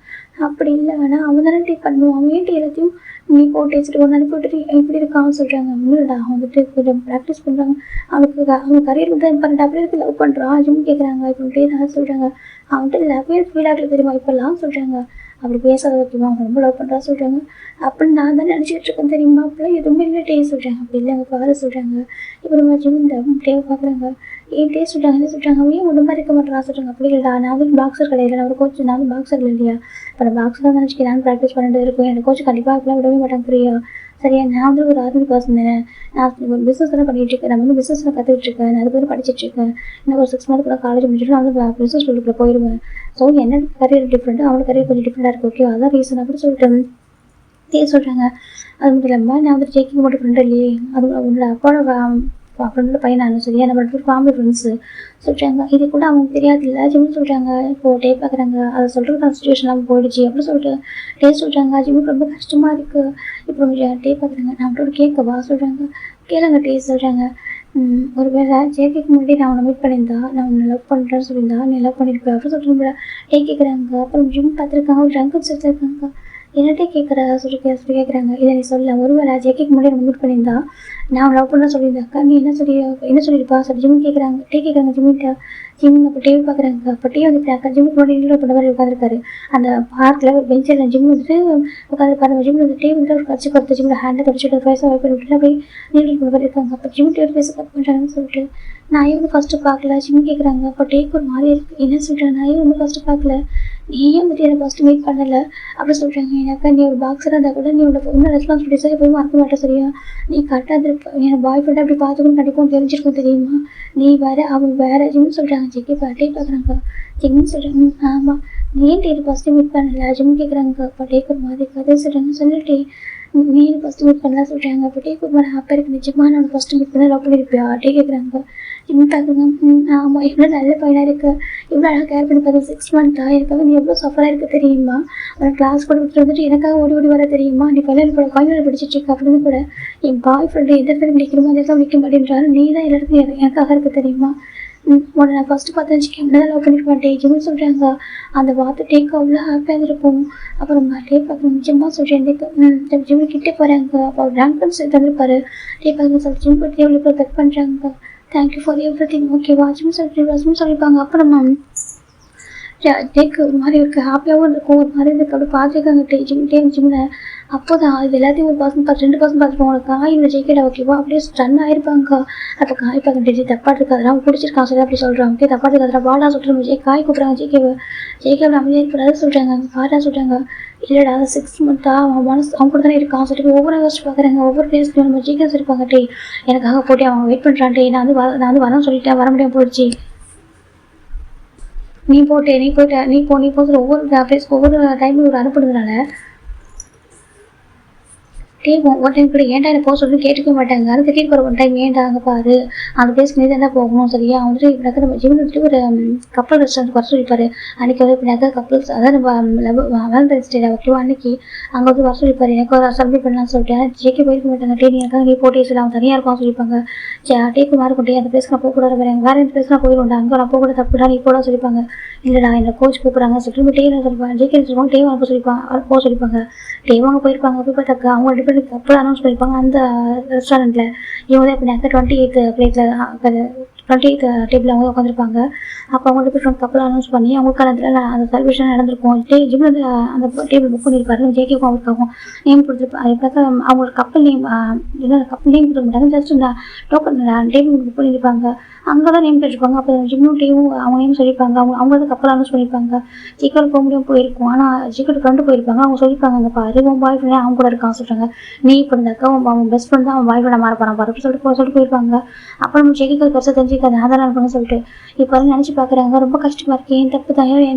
S1: அப்படி இல்லை வேணா அவன் தானே டீ பண்ணுவான். அவன் ஏன்ட்டு எல்லாத்தையும் நீ போட்டு வச்சுட்டு ஒன்று அனுப்பிவிட்டு எப்படி இருக்கான்னு சொல்கிறாங்க. இல்லைடா அவன் வந்துட்டு கொஞ்சம் ப்ராக்டிஸ் பண்ணுறாங்க. அவன் கரியர் வந்து பண்ணிட்டு அப்படியே இருக்கு லவ் பண்ணுறான் ஜிம் கேட்குறாங்க. இப்படி தான் சொல்கிறாங்க. அவன்கிட்ட லவ்வே ஃபீல் ஆகல தெரியுமா இப்போல்லாம் சொல்கிறாங்க. அப்படி பேசாத வைக்குமா அவன் ரொம்ப லவ் பண்ணுறா சொல்கிறாங்க. அப்படின்னு நான் தான் நினச்சிட்டு இருக்கேன் தெரியுமா. அப்படிலாம் எதுவுமே இல்லை டே சொல்கிறாங்க. அப்படி இல்லை அவங்க பாரு சொல்கிறாங்க. இப்போ நம்ம ஜிம் இந்த டே பார்க்குறாங்க. ஏன் டே சொல்கிறாங்க என்ன சொல்கிறாங்க. அவன் ஏன் ஒன்று மாதிரி இருக்க மாட்டேறான் சொல்கிறாங்க. அப்படி இல்லைடா நான் வந்து பாக்ஸர் கிடையாது. நான் ஒரு கோச் நான் வந்து பாக்ஸர் இல்லையா. இப்போ நான் பாக்ஸர் தான் நினச்சிக்கிறேன். நான் ப்ராக்டிஸ் பண்ணிட்டு இருக்கேன். எனக்கு கோச் கண்டிப்பாக அப்படிலாம் விடவே மாட்டாங்க புரியா. சரியா நான் வந்து ஒரு ஆர்மி பர்சன் தானே. நான் ஒரு பிஸ்னஸ் தான் பண்ணிகிட்டு இருக்கேன். நான் வந்து பிஸ்னஸில் கற்றுக்கிட்டு இருக்கேன். நான் அதுக்கு படிச்சுட்டு இருக்கேன். இன்னும் ஒரு 6 மந்த் கூட காலேஜ் முடிச்சுட்டு நான் வந்து பிஸ்னஸ் ஃபீல்டுக்குள்ளே போயிடுவேன். ஸோ என்னோட கரியர் டிஃப்ரெண்ட்டு அவனோட கரியர் கொஞ்சம் டிஃப்ரெண்ட்டாக இருக்குது. ஓகே அதான் ரீசன் அப்படின்னு சொல்லிட்டு சொல்கிறாங்க. அது மட்டும் இல்லாமல் நான் வந்து ஜேகேக்கு மட்டும் ஃப்ரெண்ட் இல்லையே. அது உன்னோட அப்பாவோட ஃப்ரெண்டோட பையனாலும் சரியா நம்ம 2 ஃபேமிலி ஃப்ரெண்ட்ஸு சொல்கிறாங்க. இது கூட அவங்களுக்கு தெரியாது இல்லை ஜிம்னு சொல்கிறாங்க. இப்போது டே பார்க்குறாங்க. அதை சொல்கிறதுக்கான சுச்சுவேஷன்லாம் போயிடுச்சு அப்படின்னு சொல்லிட்டு டே சொல்கிறாங்க. ஜிம்முக்கு ரொம்ப கஷ்டமாக இருக்குது. இப்போ டே பார்க்குறாங்க. நான் அவங்களோட கேட்கவா சொல்கிறாங்க. கேளுங்க டே சொல்கிறாங்க. ஒரு வேளை ஜேகேக்கு முன்னாடி நான் அவனை மீட் பண்ணியிருந்தா நான் உன்னை லவ் பண்ணுறேன்னு சொல்லியிருந்தா நீ லவ் பண்ணியிருப்பேன் அப்படின்னு சொல்லிட்டு டே கேட்குறாங்க. அப்புறம் ஜிம் பார்த்துருக்காங்க. ஒரு ட்ரங்க் எடுத்துருக்காங்க. என்னட்டே சொல்லி கேட்குறாங்க. இதை நீ சொல்ல ஒருவேளை ஜேகேக்கு முன்னாடி நம்ம மீட் பண்ணியிருந்தா நான் லவ் பண்ண சொல்லியிருந்தாக்கா நீ என்ன சொல்லியிருப்பா சொல்லி ஜிம் கேட்குறாங்க. டே கேட்குறாங்க ஜிம்மிட்ட. ஜிம் அப்போ டே பார்க்குறாங்க. அப்போ டே வந்துட்டாக்கா ஜிம்முக்கு முன்னாடி நீங்களும் பண்ண மாதிரி உட்காந்துருக்காரு. அந்த பார்க்கில் ஒரு பெஞ்சில் ஜிம் வந்துட்டு உட்காந்துருப்பாரு. ஜிம் வந்து டே வந்துட்டு ஒரு கட்சி கொடுத்து ஜிம்மில் ஹேண்டை தொடச்சிட்டு ஒரு வயசாக வைப் விட்டுட்டு அப்படியே நீங்களும் பண்ண மாதிரி இருக்காங்க. அப்போ ஜிம் டே பேச கட் பண்ணுறாங்கன்னு சொல்லிட்டு நான் வந்து ஃபஸ்ட்டு பார்க்கல ஜிம் கேட்குறாங்க. அப்போ டேக்கு ஒரு மாதிரி இருக்குது. என்ன சொல்கிறேன் நான் வந்து ஃபஸ்ட்டு பார்க்கல நீயே வந்துட்டு எனக்கு ஃபஸ்ட்டு மீட் பண்ணலை அப்படி சொல்கிறாங்க. எனக்கா நீ ஒரு பாக்ஸராக இருந்தால் கூட நீ உன்னோட ரெஸ்பான்சிபிலிட்டிஸாக எப்போயும் மறக்க மாட்டேன் சரியா. நீ கரெக்டாக என் பாய் ஃப்ரெண்டை அப்படி பார்த்துக்கணும் கண்டிப்பாக தெரிஞ்சிருக்கும் தெரியுமா. நீ வேறு அவன் வேறு ஜிம்னு சொல்கிறாங்க. ஜெக்கி பாட்டே பார்க்குறாங்க. ஜிம்னு சொல்கிறாங்க. ஆமாம் நீ ஏன் டே ஃபஸ்ட்டு மீட் பண்ணல ஜிம் கேட்குறாங்க. அப்போ டேக்கு ஒரு மாதிரி கதை சொல்கிறாங்க. சொல்லிட்டு நீ ஃபஸ்ட்டு மீட் பண்ணலாம் சொல்கிறாங்க. அப்போ டேக்கு ஒரு மாதிரி ஹாப்பியாக இருக்குது. நிஜமாக நான் ஃபஸ்ட்டு மீட் பண்ண லவ் பண்ணியிருப்பியா டே கேட்குறாங்க. ஜிம் பார்க்குறாங்க. ஆமாம் இவ்வளோ நல்ல பையனாக இருக்குது. இவ்வளோ அழகாக கேர் பண்ணி பார்த்து 6 மந்த்தாக எனக்காக நீ எவ்வளோ சஃபராக இருக்க தெரியுமா. உனக்கு கிளாஸ் கூட விட்டு வந்துட்டு எனக்காக ஓடி வர தெரியுமா. நீ கல்யாணம் படிச்சுட்டு இருக்க அப்படின்னு கூட என் பாய் ஃப்ரெண்டு எந்த ஃப்ரெண்ட் நிற்கணுமோ அந்த இடத்துல நிற்க மாட்டேன்றாரு. நீ தான் எல்லாருக்கும் எனக்காக இருக்க தெரியுமா. உன்னை நான் ஃபஸ்ட்டு பார்த்து வச்சுக்கேன் தான் லவ் பண்ணிட்டு மாட்டேன் ஜிம்னு சொல்கிறாங்க. அந்த வார்த்தை டேக்கு அவ்வளோ ஹாப்பியாக இருக்கும். அப்புறம் டே பார்க்குறேன் நிஜமாக சொல்கிறேன். ஜிம்மு கிட்டே போகிறாங்க. அப்போ அவர் ரேங்க் தந்துருப்பாரு. டே பார்க்குறேன் சொல்லி ஜிம் பற்றி எவ்வளோ கட் பண்ணுறாங்க. தேங்க்யூ ஃபார் எவ்ரி திங் ஓகேவா ஜிம் சொல்லியிருப்பாங்க. அப்புறம் டேக்கு ஒரு மாதிரி இருக்குது. ஹாப்பியாகவும் இருக்கும். ஒரு மாதிரி இருக்குது. அப்படி பார்த்துருக்காங்க ஜிம்மில். அப்போ தான் இது எல்லாத்தையும் ஒரு 2% பார்த்துருப்போம். உங்களுக்கு காயில் ஜெயிக்கடா ஓகேவா அப்படியே ஸ்டன் ஆயிருப்பாங்க. அப்போ காய் பார்க்க தப்பாக இருக்காது அவன் பிடிச்சிருக்கான் சரி அப்படி சொல்கிறாங்க. ஓகே தப்பாக இருக்காது வாடா சொல்கிறாங்க. காய் கூப்பிட்றாங்க. ஜேகேவில் அமைதியாக இருக்கக்கூடாது சொல்கிறாங்க. பாடா சொல்கிறாங்க. இல்லைடா 6 மந்த்தாக அவன் மனசு அவன் கூட தானே இருக்கான் சொல்லிட்டு ஒவ்வொரு யோசிச்சு பார்க்குறாங்க. ஒவ்வொரு பிளேஸ்க்கு நம்ம ஜேகேஸ் இருப்பாங்க. டே எனக்காக போட்டு அவங்க வெயிட் பண்ணுறான். டே நான் வந்து வரேன்னு சொல்லிட்டேன் வர முடியாமல் போயிடுச்சு. நீ போட்டு ஒவ்வொரு பிளேஸ்க்கு ஒவ்வொரு டைமும் ஒரு அனுப்புனதுனால டே ஒரு டைம் கூட ஏன்டா எனக்கு போக சொல்லி கேட்டுக்க மாட்டாங்க. அது திடீர்னு போகிற ஒன் டைம் ஏன்டா அங்கே பாரு அந்த பிளேஸ்க்கு நீ தான் போகணும் சரியா. வந்துட்டு இப்படினாக்கா நம்ம ஜிம்மில் வந்துட்டு ஒரு கப்பல் ரெஸ்டாரண்ட் வர சொல்லிப்பாரு. அன்றைக்கி வந்து இப்படினாக்கா கப்பல்ஸ் அதான் நம்ம வேலண்டைன்ஸ் டே ஓகேவா அன்றைக்கி அங்கே வந்து வர சொல்லிப்பாரு. எனக்கு ஒரு சப்மிட் பண்ணலாம்னு சொல்லிட்டேன். ஜேகே போயிருக்க மாட்டாங்க. டே எனக்காக நீ போட்டே சொல்லி அவன் தனியாக இருப்பான்னு சொல்லிப்பாங்க. டேக்கு மாறு கொண்டே அந்த பிளேஸ்க்கு நான் போகக்கூடாது வேறு எந்த பிளேஸ்க்கு நான் போயிடுவேன். அங்கே நான் போகக்கூடாது தப்புடா நீ போட சொல்லிப்பாங்க. இல்லைடா என்னை கோச் கூப்பிட்றாங்க சொல்லிட்டு டே சொல்லிப்பாங்க. ஜேகே சொல்லுவாங்க டே வாங்க போக சொல்லிப்பாங்க. டே வாங்க போயிருப்பாங்க. போய் பார்த்தாக்கா அவங்க டிஃப்ரெண்ட் கப்பல் அனௌன்ஸ் பண்ணியிருப்பாங்க அந்த ரெஸ்டாரண்ட்டில். இவங்க தான் எப்படின்னாக்கா 28th டேபிள் அவங்க உட்காந்துருப்பாங்க. அப்போ அவங்க டிஃப்ரெண்ட் கப்பல் அனௌன்ஸ் பண்ணி அவங்களுக்கான இதில் அந்த செலிப்ரேஷன் நடந்திருக்கும். ஜிம் வந்து அந்த டேபிள் புக் பண்ணியிருப்பாரு. ஜேகேக்கும் அவருக்காகவும் நேம் கொடுத்துருப்பாரு. அதுக்காக அவங்களோட கப்பல் நேம் கப்பல் நேம் கொடுக்க மாட்டாங்க, ஜஸ்ட் இந்த டோக்கன் டேபிள் புக் பண்ணியிருப்பாங்க. அங்கே தான் நேம் கேட்டிருப்பாங்க. அப்போ ஜிம்மும் டீமும் அவங்க நேம் சொல்லியிருப்பாங்க. அவங்க வந்து கப்பல் அனௌன்ஸ் பண்ணியிருப்பாங்க. ஜிக்கர் போக முடியும் போயிருக்கும். ஆனால் ஜிக்கர் ஃப்ரெண்டு போயிருப்பாங்க. அவங்க சொல்லியிருப்பாங்க, அங்கே பாரு உன் பாய் ஃப்ரெண்ட் அவங்க கூட இருக்கான்னு சொல்கிறாங்க. நீ இப்போ இருந்தாக்கா அவன் பெஸ்ட் ஃப்ரெண்ட் தான் அவன் பாய் ஃப்ரெண்டாக மாற போகிறான் பாரு அப்படின்னு சொல்லிட்டு போயிருப்பாங்க. அப்போ நம்ம ஜெயிக்க பெருசாக தெரிஞ்சுக்காது அதான் இருப்பாங்கன்னு சொல்லிட்டு இப்போ நினச்சி பார்க்குறாங்க. ரொம்ப கஷ்டமாக இருக்குது. என் தப்பு தான்,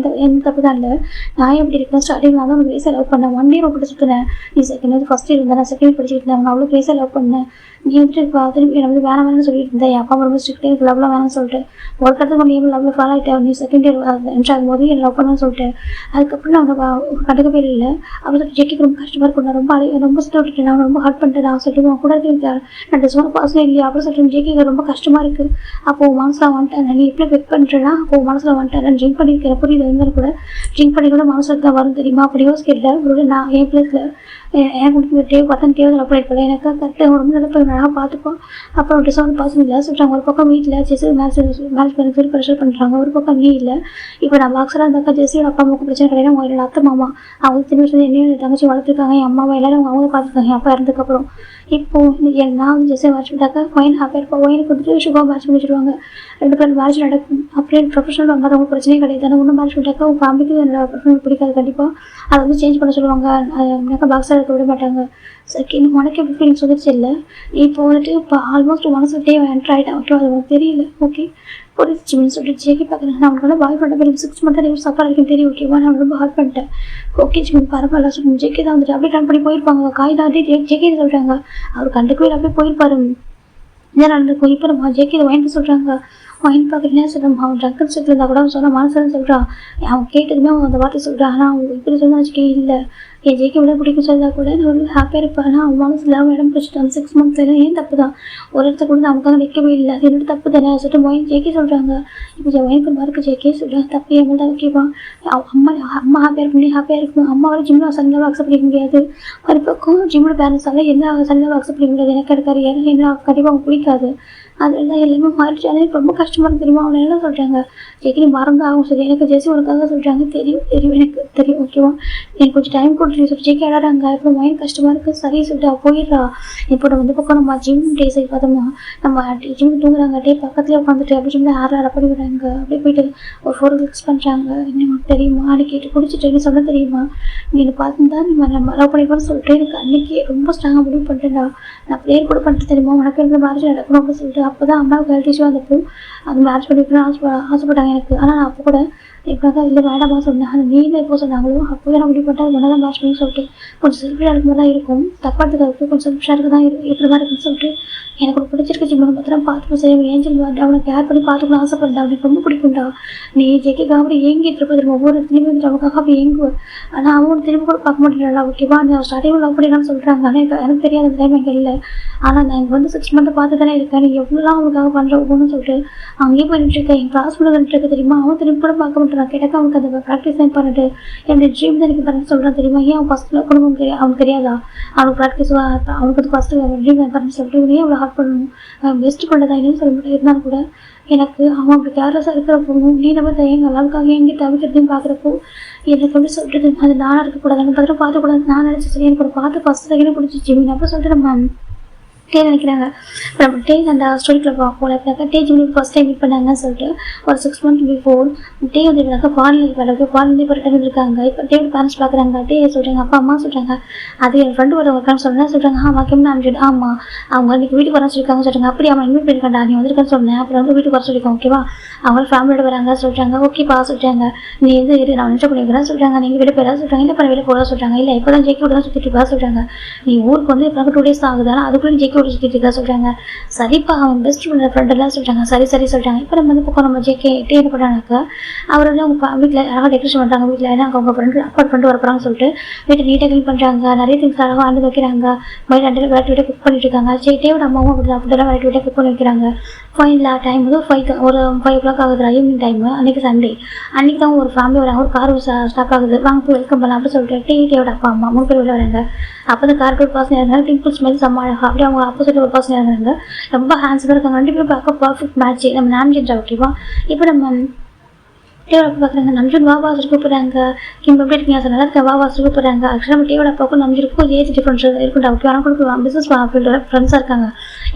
S1: எந்த தப்பு தான் இல்லை. நான் எப்படி இருக்கேன் ஸ்டார்டிங் நான் தான் உனக்கு ரேஸாக லவ் பண்ணேன். 1 year போட்டு சுற்றுனேன். நீ செகண்ட் ஃபஸ்ட் இயர் இருந்தா, நான் செகண்ட் படிச்சுட்டு இருந்தேன். அவங்க அவ்வளோ ரேஸாக லவ் பண்ணேன். நீ வந்துட்டு இப்போ திரும்பி நம்ம வேணாம் வேணும்னு சொல்லிட்டு இருந்தேன். என் அப்பா ரொம்ப ஸ்ட்ரிக்டாக எனக்கு லவ்லாம் வேணும்னு சொல்லிட்டு ஒரு கட்டத்துக்கு ஒன்று ஏன் லவ்ல ஃபாலோ ஆகிட்டேன். நீ செகண்ட் இயர் என்ட்ரு ஆகும்போது என் லவ் பண்ணணும்னு சொல்லிட்டு அதுக்கப்புறம் நான் அவனுக்கு கண்டுக்கவே இல்லை. அப்போ ஜெக்கிக்கு ரொம்ப கஷ்டமாக இருக்கும். நான் ரொம்ப சுத்த விட்டுட்டேன். நான் ரொம்ப ஹர்ட் பண்ணிட்டேன். நான் சொல்லிட்டு உன் கூட இருக்கேன் நான் டிஸ்மான பாசம் இல்லையா அப்படின்னு சொல்லிட்டு ஜெக்கிக்கு ரொம்ப கஷ்டமாக இருக்குது. அப்போது மனசில் வந்துட்டேன். நீ எப்படி வெயிட் பண்ணுறேன்னா அப்போது மனசில் வந்துட்டேன். நான் ட்ரிங்க் பண்ணியிருக்கிறேன். புரியுது இருந்தாலும் கூட ட்ரிங்க் பண்ணி கூட மனசில் தான் வரும் தெரியுமா. அப்படி யோசிக்கல. ஒரு நான் என் பிளேஸில் எனக்கு தேவை அப்ளை பண்ணல. எனக்கு கரெக்டாக ரொம்ப நல்லா பார்த்துப்போம். அப்புறம் டிசம்பர் பாசம் இல்லை சொல்கிறாங்க. ஒரு பக்கம் வீட்டில் ஜெஸ்ஸி மேரேஜ் பண்ணி சொல்லி ப்ரெஷர் பண்ணுறாங்க. ஒரு பக்கம் நீ இல்லை. இப்போ நான் பாக்ஸராக இருந்தாக்கா ஜெஸ்ஸியோட அப்பா அம்மாவுக்கு பிரச்சனை கிடையாது. அவங்க என்னோட அத்தை மாமா அவங்க சின்ன வயசுல என்னையும் தங்கச்சி வளர்த்துருக்காங்க. என் அம்மாவை எல்லாரும் அவங்க பார்த்துருக்காங்க என் அப்பா இறந்ததுக்கப்புறம். இப்போது நான் வந்து ஜெஸ்ஸை மேட்ச் பண்ணிட்டாக்கா ஒயின் ஹாப்பியாக இருப்போம். ஒயினுக்கு வந்துட்டு சுகா மேட்ச் பண்ணி வச்சுருவாங்க. 2 பேரும் மேட்ச் நடக்கும். அப்படியே ப்ரொஃபஷனல் வாங்க அவங்களுக்கு பிரச்சனையே கிடையாது. ஆனால் ஒன்றும் மேட்ச் பண்ணிட்டாக்கா உங்கள் ஃபேமிலிக்கு என்னோட ப்ரொஃபஷனல் பிடிக்காது. கண்டிப்பாக அதை வந்து சேஞ்ச் பண்ண சொல்லுவாங்க. எனக்கு பாக்ஸாக இருக்க விட மாட்டாங்க. சரி இன்னும் உனக்கு எப்படி ஃபீலிங்ஸ் வந்துச்சு இல்லை. இப்போ வந்துட்டு இப்போ ஆல்மோஸ்ட் மனசுட்டே என்ட்ரு ஆகிட்டான். ஓகே அது உனக்கு தெரியல. ஓகே புரிஞ்சிச்சுன்னு சொல்லிட்டு ஜெகி பார்க்குறேன். நான் அவனோட பாய் ஃப்ரெண்ட் பேர் 6 months தான் சஃபர் இருக்குன்னு தெரியும். ஓகேவா நான் ரொம்ப ஹார்ட் பண்ணிட்டேன். ஓகே ஜிமின் பரவாயில்ல சொல்லணும். ஜெகி தான் வந்துட்டு அப்படியே ரன் பண்ணி போயிருப்பாங்க. காய் தான் ஜெகி சொல்கிறாங்க. அவர் கண்டுக்கவே அப்படியே போயிருப்பாரு. இதான் நடந்திருக்கும். இப்போ நம்ம ஜெகி வாங்கிட்டு சொல்கிறாங்க. வாங்கி பார்க்குறேன் சொல்கிறேன். அவன் ட்ரங்க் ஸ்டேட்டில் இருந்தால் கூட அவன் சொன்ன மனசுன்னு சொல்கிறான். அவன் கேட்டதுமே அவன் அந்த வார்த்தை சொல்கிறான். ஆனால் அவங்க இப்படி சொன்னா வச்சுக்கே இல்லை என் ஜெயிக்க விட பிடிக்கும் சொல்லிட்டா கூட நான் ஒரு ஹாப்பியாக இருப்பேன். ஆனால் அவன் மனசில் அவன் இடம் பிடிச்சிட்டான். 6 months ஏன் தப்பு தான். ஒரு இடத்த கூட அவனுக்காக நிற்கவே இல்லை. அது என்னோட தப்பு தானே சொல்லிட்டு மொயின் ஜெயிக்க சொல்கிறாங்க. இப்போ ஒயினுக்கு மார்க்கு ஜெயிக்க சொல்கிறாங்க. தப்பு என் தான் ஓகேவா. அம்மா ஹாப்பியாக இருக்கும். நீ ஹாப்பியாக இருக்கும். அம்மாவோட ஜிம்மில் சனிலாவை அக்செப்ட் பண்ணிக்க முடியாது. ஒரு பக்கம் ஜிம்மோட பேரண்ட்ஸால் என்ன சனிலாவை அக்செப்ட் பண்ணிக்க முடியாது. எனக்கு இருக்காரு ஏன்னா என்ன கண்டிப்பாக அவங்க பிடிக்காது. அதெல்லாம் எல்லாமே மாறிடுச்சு. ஆனால் ரொம்ப கஷ்டமாக இருக்கு தெரியுமா. அவங்க என்ன சொல்கிறாங்க ஜெகி நீ மறந்து ஆகும் சரி. எனக்கு ஜெஸ்ஸி உனக்காக சொல்கிறாங்க. தெரியும் எனக்கு தெரியும் ஓகேவா. எனக்கு கொஞ்சம் டைம் கொடுத்து சொல்லி ஜெகி ஆடாறாங்க. அப்புறம் மைண்ட் கஷ்டமாக இருக்குது. சரி சொல்லிட்டு போயிடுறா. இப்போ வந்து பக்கம் நம்ம ஜிம் டே சைடு பார்த்தோம்னா நம்ம ஜிம் தூங்குறாங்க. டே பக்கத்துலேயே உட்காந்துட்டு அப்படி சொல்லி ஆறு அப்படி விடுறாங்க. அப்படியே போயிட்டு ஒரு 4 weeks பண்ணுறாங்க. இன்னும் தெரியுமா நீ கேட்டு குடிச்சிட்டு நீ சொல்ல தெரியுமா நீ பார்த்துருந்தா நீ நம்ம லவ் பண்ணிப்போன்னு சொல்லிட்டு எனக்கு அன்றைக்கி ரொம்ப ஸ்ட்ராங்காக முடிவு பண்ணிட்டேன்டா. நான் ப்ரேயர் கூட பண்ணிட்டு தெரியுமா உனக்கு எனக்கு மேரேஜ் நடக்கணும் அப்படின்னு சொல்லிட்டு. அப்போ தான் அம்மாவுக்கு ஹெல்த் இஷ்யூ வந்தப்போ அது மேரேஜ் பண்ணிக்கணும்னு ஆசைப்பட்டாங்க எனக்கு. ஆனால் நான் அப்போ கூட இப்போ தான் இல்லை வேண்டாமா சொன்னேன். ஆனால் நீ எப்போ சொன்னாங்களோ அப்போ தான் நான் முடிவு பண்ணிட்டு அது ஒன்றா தான் மேட்ச் பண்ணி சொல்லிட்டு கொஞ்சம் செல்ஃபிஷாக இருக்கும் போது தான் இருக்கும். தப்பாக கொஞ்சம் செல்ஃபிஷாக இருக்க தான் எப்படி தான் இருக்குன்னு சொல்லிட்டு எனக்கு ஒரு பிடிச்சிருக்கு. ஜிம்மனை பத்திரம் பார்த்துக்கணும் சரி ஏஞ்சல் அவனை கேர் பண்ணி பார்த்துக்கணும் ஆசைப்பட்டா. அவனுக்கு ரொம்ப பிடிக்கும்டா. நீ ஜெயிக்காக அப்படி ஏங்கிட்டு இருப்பது ஒவ்வொரு இடத்துலையுமே வந்து அவனுக்காக அப்படி ஏங்குவேன். ஆனால் அவன் திரும்ப கூட பார்க்க மாட்டேங்கிறா. ஓகேவா நீ ஸ்டார்டிங் லவ் பண்ணிடலாம்னு சொல்கிறாங்க. ஆனால் எனக்கு தெரியாத அந்த டைம் எங்கே இல்லை. ஆனால் நான் இங்கே வந்து 6 months பார்த்து தானே இருக்கேன். நீ எவ்வளோலாம் அவனுக்காக பண்ணுற ஒவ்வொன்றும் சொல்லிட்டு அங்கேயே போயிட்டு இருக்கேன். என் கிளாஸ் கூட இருக்க தெரியுமா. அவன் திரும்ப கூட பார்க்க மாட்டேன். கேட்டாக்கா அவனுக்கு அந்த ப்ராக்டிஸ் தான் பண்ணிட்டு என்னோட ட்ரீம் தான் எனக்கு பண்ணு சொல்கிறான் தெரியுமா. ஏன் அவன் ஃபஸ்ட்டில் குடும்பம் அவனுக்கு தெரியாதா. அவனுக்கு ப்ராக்டிஸ் அவனுக்கு வந்து ஃபஸ்ட்டு ட்ரீம் தான் பண்ணு சொல்லிட்டு இவனே அவ்வளோ ஹார்ட் பண்ணணும். பெஸ்ட் பண்ணதான் என்னன்னு சொல்ல முடியாது. இருந்தாலும் கூட எனக்கு அவன் அப்படி கேர்லெஸ்ஸாக இருக்கிறப்போ நீ நம்ம எங்கள் அளவுக்காக எங்கே தவிர்க்கிறதையும் பார்க்குறப்போ எனக்கு எப்படி சொல்லிட்டு அது நானாக இருக்கக்கூடாது. அந்த பத்திரம் பார்த்துக்கூடாது நான் நினச்சி சரி எனக்கு ஒரு பார்த்து ஃபஸ்ட் செகண்ட் பிடிச்சிச்சு. அப்போ சொல்லிட்டு நம்ம டே நினைக்கிறாங்க. இப்போ நம்ம டே அந்த ஸ்டோரிக்குள்ள போகல அப்படின்னாக்கா டே ஜிம்மி ஃபஸ்ட் டைம் மீட் பண்ணாங்கன்னு சொல்லிட்டு ஒரு 6 months பிஃபோர் டே வந்து எப்படின்னாக்கா ஃபாரின்லேருந்து இப்போ ரிட்டர்ன் இருக்காங்க. இப்போ டேவோட பேரண்ட்ஸ் பார்க்குறாங்க. டே சொல்கிறாங்க அப்பா அம்மா சொல்கிறாங்க. அது என் ஃப்ரெண்டு ஒருத்தவங்க சொல்கிறேன் சொல்கிறாங்க. ஆமாம் கேம்னா அனுப்பிச்சு ஆமாம் அவங்க இன்றைக்கி வீட்டுக்கு வர சொல்லியிருக்காங்க சொல்கிறாங்க. அப்படி அவன் இன்வைட் பண்ணியிருக்காண்டா நீ வந்திருக்கான்னு சொன்னேன். அப்புறம் வந்து வீட்டுக்கு வர சொல்லியிருக்கோம் ஓகேவா. அவங்க ஃபேமிலியோட வராங்க சொல்கிறாங்க. ஓகேப்பா சொல்கிறாங்க. நீ எது இரு நான் நினச்ச பண்ணிக்கிறேன் சொல்கிறாங்க. நீங்கள் வெளியே போயிடா சொல்கிறாங்க. இல்லை இப்போ வெளியே போட சொல்கிறாங்க. இல்லை இப்போ தான் ஜெயிக்க விட தான் சுற்றிட்டு இருக்கா சொல்கிறாங்க. நீ ஊருக்கு வந்து இப்போ 2 days தான் ஆகுது. ஆனால் அதுக்குள்ளே ஜெயிக்க விட சுற்றிட்டு இருக்கா சொல்கிறாங்க. சரிப்பா அவன் பெஸ்ட் ஃப்ரெண்டெல்லாம் சொல்கிறாங்க. சரி சொல்கிறாங்க. இப்போ நம்ம வந்து பக்கம் நம்ம ஜெயிக்க என்ன பண்ணுறாங்கக்கா அவர் வந்து அவங்க வீட்டில் அழகாக டெக்கரேஷன் பண்ணுறாங்க. வீட்டில் ஏன்னா அவங்க ஃப்ரெண்டு அப்பார்ட்மெண்ட் வரப்போறாங்கன்னு சொல்லிட்டு வீட்டை நீட்டாக க்ளீன் பண்ணுறாங்க. நிறைய திங்ஸ் அழகாக ஆண்டு வைக்கிறாங்க. மாதிரி 2 வெரைட்டி வீட்டை குக் பண்ணிட்டு இருக்காங்க. டேவோட அம்மாவும் அப்படி தான் ஃபுட்டெல்லாம் வெரைட்டி வீட்டை குக் பண்ணி வைக்கிறாங்க. ஃபைனலாக டைம் வந்து 5 o'clock ஆகுது ஈவினிங் டைமு. அன்றைக்கி சண்டே. அன்றைக்கி தான் ஒரு ஃபேமிலி வராங்க. ஒரு கார் ஸ்டாப் ஆகுது. வாங்க போய் வெல்கம் பண்ணலாம் அப்படின்னு சொல்லிட்டு டேவோட அப்பா அம்மா 3 பேர் உள்ள வராங்க. அப்போ தான் கார் ஒரு பர்சன் இருந்தாங்க. டிம்பிள்ஸ் மாதிரி செம்ம அழகாக அப்படியே அவங்க ஆப்போசிட் ஒரு பர்சன் இருந்தாங்க. ரொம்ப ஹேண்ட்ஸமாக இருக்காங்க. 2 பேரும் பார்க்க பர்ஃபெக்ட் மேட்ச். நம்ம நாமினேட் ஓகேவா. இப்போ நம்ம டேவோட அப்பா பார்க்குறாங்க நம்ஜூன் வா சொல்லி கூப்பிட்றாங்க. கிம் எப்படி இருக்கீங்க சார் நல்லா இருக்கா வா சொல்லி கூப்பிட்றாங்க. ஆக்சுவலாக நம்ம டேவோட அப்பாவுக்கும் நம்ஜூருக்கும் ஏஜ் டிஃப்ரென்ஸ் இருக்குண்டா. ஓகே ஆனால் கூட பிஸ்னஸ் ஃபீல்டோட ஃப்ரெண்ட்ஸாக இருக்காங்க.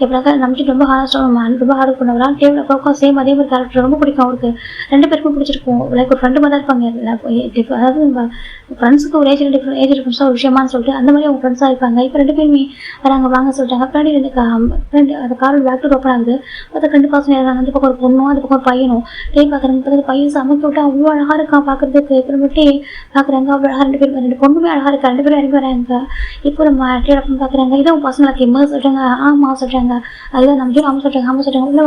S1: எப்படினாக்கா நம்ஜூன் ரொம்ப ஹானஸ்டாக ரொம்ப ஹார்ட் பண்ணவரா. டேவோட அப்பாவுக்கும் சேம் அதே மாதிரி கேரக்டர் ரொம்ப பிடிக்கும் அவருக்கு. 2 பேருக்கும் பிடிச்சிருக்கும். லைக் ஒரு ஃப்ரெண்டு மாதிரி தான் இருப்பாங்க. அதாவது நம்ம ஃப்ரெண்ட்ஸுக்கு ஒரு ஏஜ் டிஃப்ரென்ஸாக ஒரு விஷயமானு சொல்லிட்டு அந்த மாதிரி அவங்க ஃப்ரெண்ட்ஸாக இருப்பாங்க. இப்போ 2 பேருமே வராங்க வாங்க சொல்லிட்டாங்க. பின்னாடி ஃப்ரெண்டு அந்த காரோட பேக் டோர் ஓப்பன் ஆகுது. பார்த்தா 2 பசங்க இருக்காங்க. அந்த பக்கம் ஒரு பொண்ணும் அந்த பக்கம் ஒரு பையனும். பார்க்குறாங்க. பார்த்தா பையன் சமைக்க விட்டு அவ்வளோ அழகாக இருக்கான் பார்க்குறதுக்கு. அப்புறமேட்டு பார்க்குறாங்க அவ்வளோ அழகாக 2 பேரும் 2 பொண்ணுமே அழகாக இருக்கா. 2 பேரும் இறங்கி வராங்க. இப்போ நம்ம டேடப்பன் பார்க்குறாங்க. இதை உங்கள் பசங்களுக்கு எம்மா சொல்கிறாங்க. ஆமாம் சொல்கிறாங்க. அதுதான் நம்ம ஆமாம் சொல்கிறாங்க. ஆமாம் சொல்கிறாங்க. உள்ள